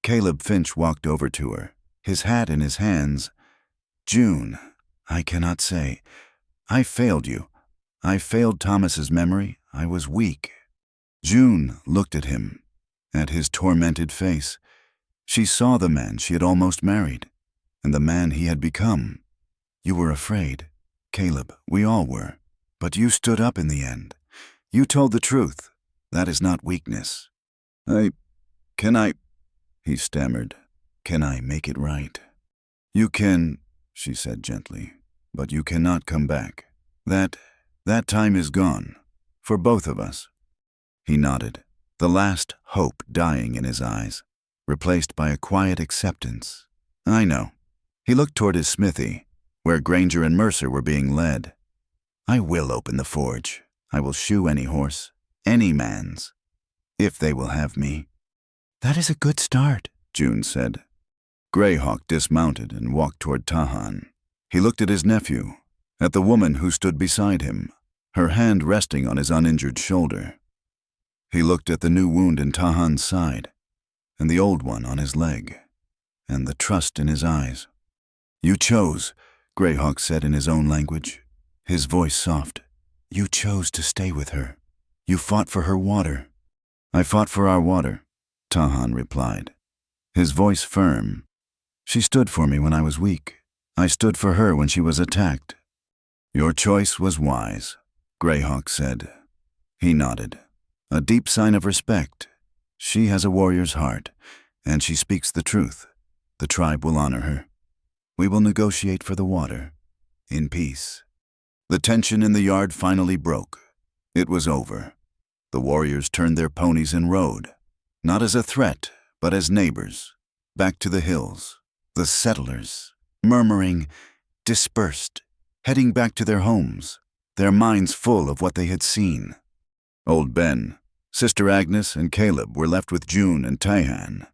Caleb Finch walked over to her, his hat in his hands. "June, I cannot say. I failed you. I failed Thomas's memory. I was weak." June looked at him, at his tormented face. She saw the man she had almost married, and the man he had become. "You were afraid, Caleb, we all were. But you stood up in the end. You told the truth. That is not weakness." Can I, he stammered. "Can I make it right?" "You can," she said gently, "but you cannot come back. That time is gone, for both of us." He nodded, the last hope dying in his eyes, replaced by a quiet acceptance. "I know." He looked toward his smithy, where Granger and Mercer were being led. "I will open the forge. I will shoe any horse, any man's, if they will have me." "That is a good start," June said. Greyhawk dismounted and walked toward Tahan. He looked at his nephew, at the woman who stood beside him, her hand resting on his uninjured shoulder. He looked at the new wound in Tahan's side, and the old one on his leg, and the trust in his eyes. "You chose," Greyhawk said in his own language, his voice soft. "You chose to stay with her. You fought for her water." "I fought for our water," Tahan replied, his voice firm. "She stood for me when I was weak. I stood for her when she was attacked." "Your choice was wise," Greyhawk said. He nodded, a deep sign of respect. She has a warrior's heart, and she speaks the truth. The tribe will honor her. We will negotiate for the water, in peace. The tension in the yard finally broke. It was over. The warriors turned their ponies and rode, not as a threat, but as neighbors, back to the hills. The settlers, murmuring, dispersed, heading back to their homes, their minds full of what they had seen. Old Ben, Sister Agnes and Caleb were left with June and Tahan.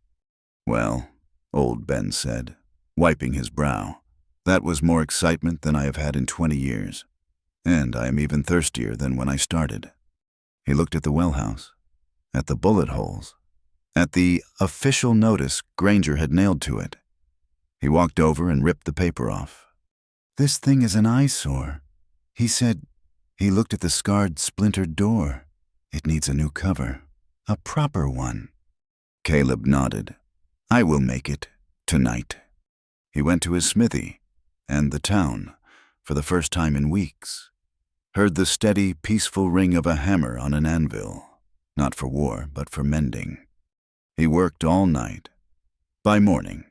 "Well," old Ben said, wiping his brow, "that was more excitement than I have had in 20 years. And I am even thirstier than when I started." He looked at the well house, at the bullet holes, at the official notice Granger had nailed to it. He walked over and ripped the paper off. "This thing is an eyesore," he said. He looked at the scarred, splintered door. "It needs a new cover, a proper one." Caleb nodded. "I will make it, tonight." He went to his smithy and the town for the first time in weeks, heard the steady, peaceful ring of a hammer on an anvil, not for war, but for mending. He worked all night. By morning,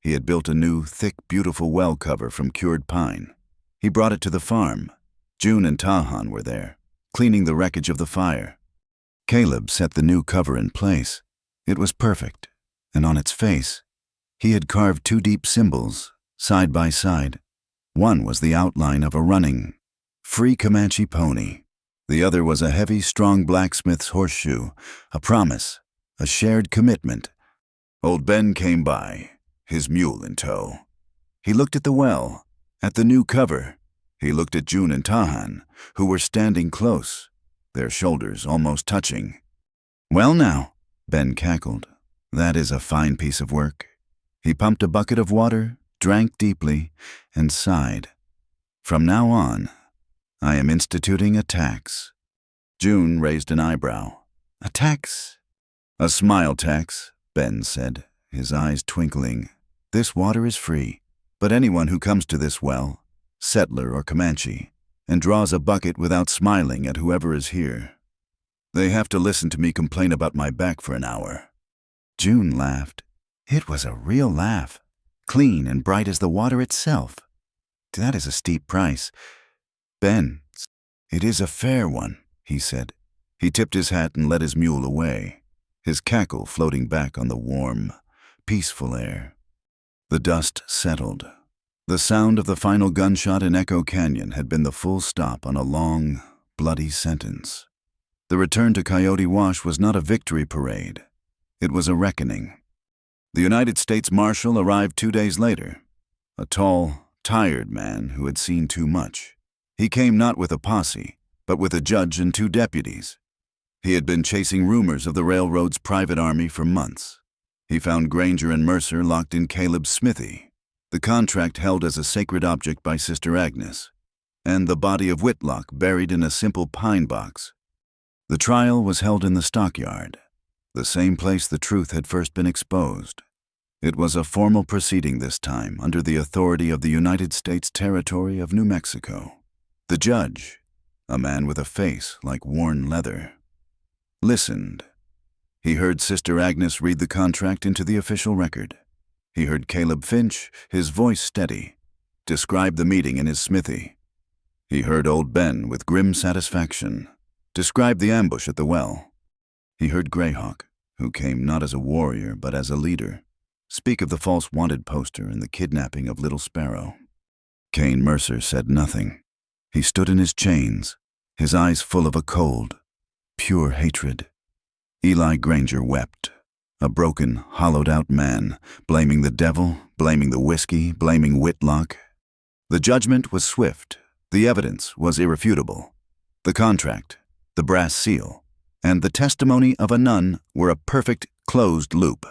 he had built a new, thick, beautiful well cover from cured pine. He brought it to the farm. June and Tahan were there, cleaning the wreckage of the fire. Caleb set the new cover in place. It was perfect, and on its face, he had carved 2 deep symbols, side by side. One was the outline of a running, free Comanche pony. The other was a heavy, strong blacksmith's horseshoe, a promise, a shared commitment. Old Ben came by, his mule in tow. He looked at the well, at the new cover. He looked at June and Tahan, who were standing close, their shoulders almost touching. "Well now," Ben cackled, "that is a fine piece of work." He pumped a bucket of water, drank deeply, and sighed. "From now on, I am instituting a tax." June raised an eyebrow. "A tax?" "A smile tax," Ben said, his eyes twinkling. "This water is free, but anyone who comes to this well, settler or Comanche, and draws a bucket without smiling at whoever is here, they have to listen to me complain about my back for an hour." June laughed. It was a real laugh, clean and bright as the water itself. "That is a steep price." "Ben, it is a fair one," he said. He tipped his hat and led his mule away, his cackle floating back on the warm, peaceful air. The dust settled. The sound of the final gunshot in Echo Canyon had been the full stop on a long, bloody sentence. The return to Coyote Wash was not a victory parade. It was a reckoning. The United States Marshal arrived 2 days later, a tall, tired man who had seen too much. He came not with a posse, but with a judge and 2 deputies. He had been chasing rumors of the railroad's private army for months. He found Granger and Mercer locked in Caleb's smithy, the contract held as a sacred object by Sister Agnes, and the body of Whitlock buried in a simple pine box. The trial was held in the stockyard, the same place the truth had first been exposed. It was a formal proceeding this time under the authority of the United States Territory of New Mexico. The judge, a man with a face like worn leather, listened. He heard Sister Agnes read the contract into the official record. He heard Caleb Finch, his voice steady, describe the meeting in his smithy. He heard old Ben, with grim satisfaction, describe the ambush at the well. He heard Greyhawk, who came not as a warrior but as a leader, speak of the false wanted poster and the kidnapping of Little Sparrow. Kane Mercer said nothing. He stood in his chains, his eyes full of a cold, pure hatred. Eli Granger wept, a broken, hollowed-out man, blaming the devil, blaming the whiskey, blaming Whitlock. The judgment was swift. The evidence was irrefutable. The contract, the brass seal, and the testimony of a nun were a perfect, closed loop.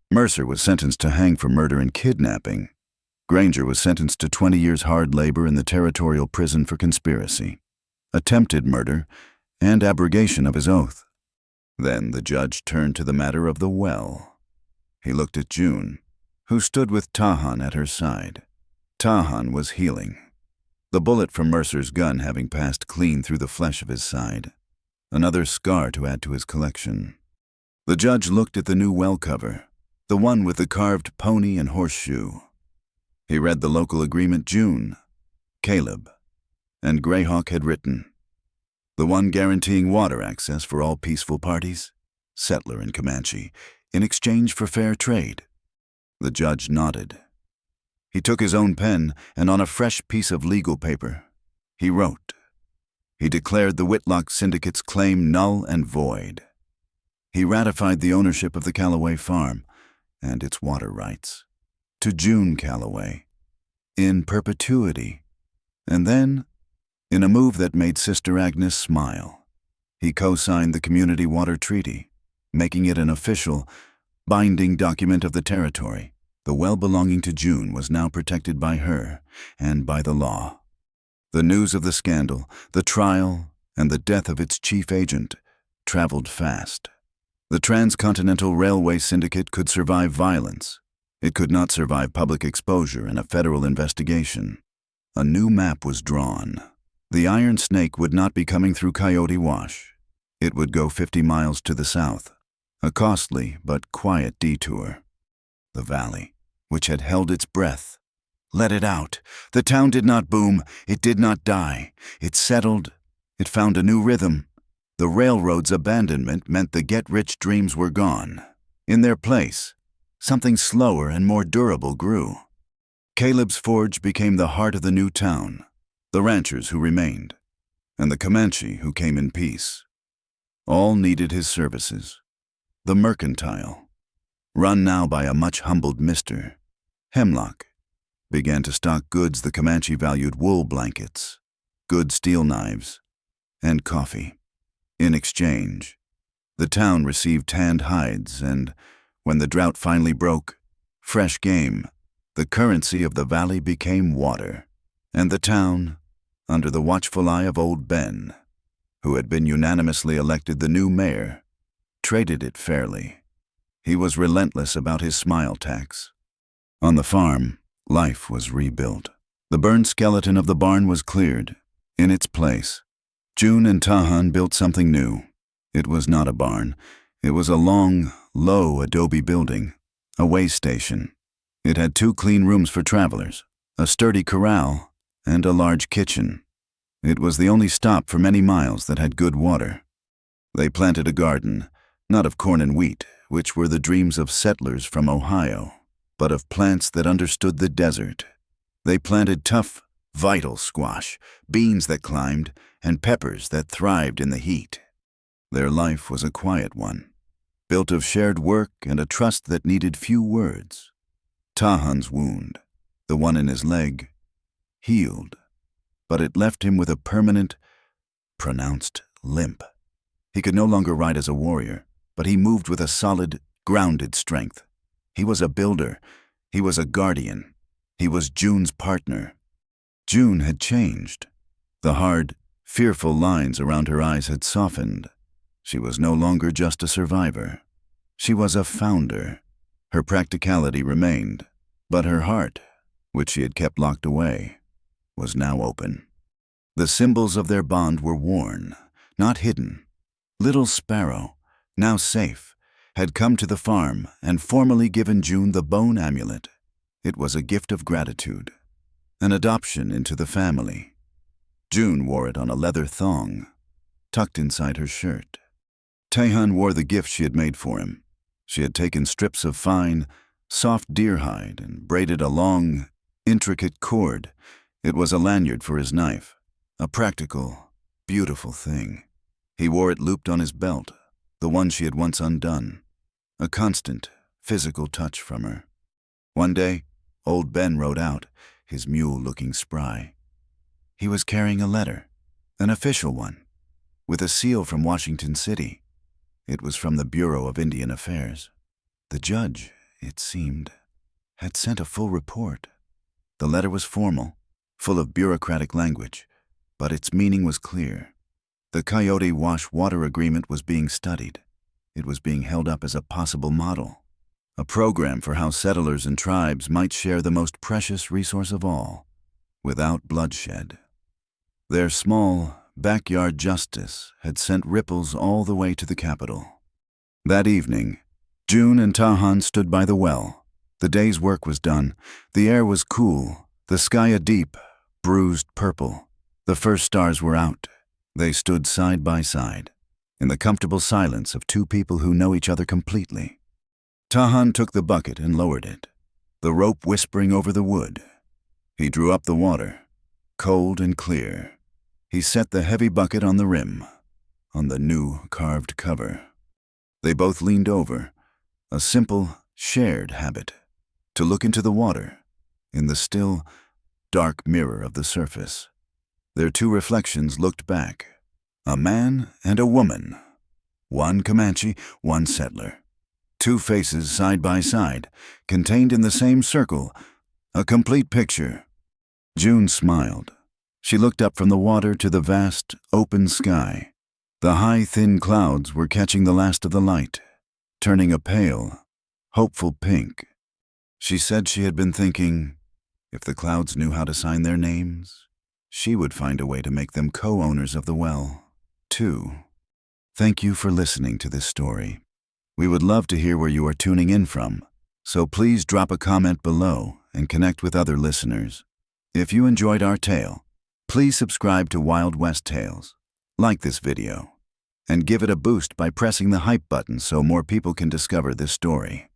Mercer was sentenced to hang for murder and kidnapping. Granger was sentenced to 20 years hard labor in the territorial prison for conspiracy, attempted murder, and abrogation of his oath. Then the judge turned to the matter of the well. He looked at June, who stood with Tahan at her side. Tahan was healing, the bullet from Mercer's gun having passed clean through the flesh of his side, another scar to add to his collection. The judge looked at the new well cover, the one with the carved pony and horseshoe. He read the local agreement June, Caleb, and Greyhawk had written, the one guaranteeing water access for all peaceful parties, settler and Comanche, in exchange for fair trade. The judge nodded. He took his own pen, and on a fresh piece of legal paper, he wrote. He declared the Whitlock Syndicate's claim null and void. He ratified the ownership of the Callaway farm and its water rights to June Callaway in perpetuity. And then, in a move that made Sister Agnes smile, he co-signed the Community Water Treaty, making it an official, binding document of the territory. The well belonging to June was now protected by her and by the law. The news of the scandal, the trial, and the death of its chief agent traveled fast. The Transcontinental Railway Syndicate could survive violence. It could not survive public exposure and a federal investigation. A new map was drawn. The Iron Snake would not be coming through Coyote Wash. It would go 50 miles to the south, a costly but quiet detour. The valley, which had held its breath, let it out. The town did not boom. It did not die. It settled. It found a new rhythm. The railroad's abandonment meant the get-rich dreams were gone. In their place, something slower and more durable grew. Caleb's Forge became the heart of the new town, the ranchers who remained, and the Comanche who came in peace. All needed his services. The mercantile, run now by a much-humbled Mr. Hemlock, began to stock goods the Comanche valued: wool blankets, good steel knives, and coffee. In exchange, the town received tanned hides and, when the drought finally broke, fresh game. The currency of the valley became water, and the town, under the watchful eye of old Ben, who had been unanimously elected the new mayor, traded it fairly. He was relentless about his smile tax. On the farm, life was rebuilt. The burned skeleton of the barn was cleared. In its place, June and Tahan built something new. It was not a barn. It was a long, low adobe building, a way station. It had 2 clean rooms for travelers, a sturdy corral, and a large kitchen. It was the only stop for many miles that had good water. They planted a garden, not of corn and wheat, which were the dreams of settlers from Ohio, but of plants that understood the desert. They planted tough, vital squash, beans that climbed, and peppers that thrived in the heat. Their life was a quiet one, built of shared work and a trust that needed few words. Tahan's wound, the one in his leg, healed, but it left him with a permanent, pronounced limp. He could no longer ride as a warrior, but he moved with a solid, grounded strength. He was a builder. He was a guardian. He was June's partner. June had changed. The hard, fearful lines around her eyes had softened. She was no longer just a survivor. She was a founder. Her practicality remained, but her heart, which she had kept locked away, was now open. The symbols of their bond were worn, not hidden. Little Sparrow, now safe, had come to the farm and formally given June the bone amulet. It was a gift of gratitude, an adoption into the family. June wore it on a leather thong, tucked inside her shirt. Tahan wore the gift she had made for him. She had taken strips of fine, soft deer hide and braided a long, intricate cord. It was a lanyard for his knife, a practical, beautiful thing. He wore it looped on his belt, the one she had once undone, a constant, physical touch from her. One day, old Ben rode out, his mule looking spry. He was carrying a letter, an official one, with a seal from Washington City. It was from the Bureau of Indian Affairs. The judge, it seemed, had sent a full report. The letter was formal, full of bureaucratic language, but its meaning was clear. The Coyote Wash Water Agreement was being studied. It was being held up as a possible model, a program for how settlers and tribes might share the most precious resource of all, without bloodshed. Their small, backyard justice had sent ripples all the way to the capital. That evening, June and Tahan stood by the well. The day's work was done. The air was cool, the sky a deep, bruised purple. The first stars were out. They stood side by side, in the comfortable silence of 2 people who know each other completely. Tahan took the bucket and lowered it, the rope whispering over the wood. He drew up the water, cold and clear. He set the heavy bucket on the rim, on the new carved cover. They both leaned over, a simple, shared habit, to look into the water, in the still, dark mirror of the surface. Their two reflections looked back, a man and a woman, one Comanche, one settler. Two faces side by side, contained in the same circle, a complete picture. June smiled. She looked up from the water to the vast, open sky. The high, thin clouds were catching the last of the light, turning a pale, hopeful pink. She said she had been thinking, if the clouds knew how to sign their names, she would find a way to make them co-owners of the well, too. Thank you for listening to this story. We would love to hear where you are tuning in from, so please drop a comment below and connect with other listeners. If you enjoyed our tale, please subscribe to Wild West Tales, like this video, and give it a boost by pressing the hype button so more people can discover this story.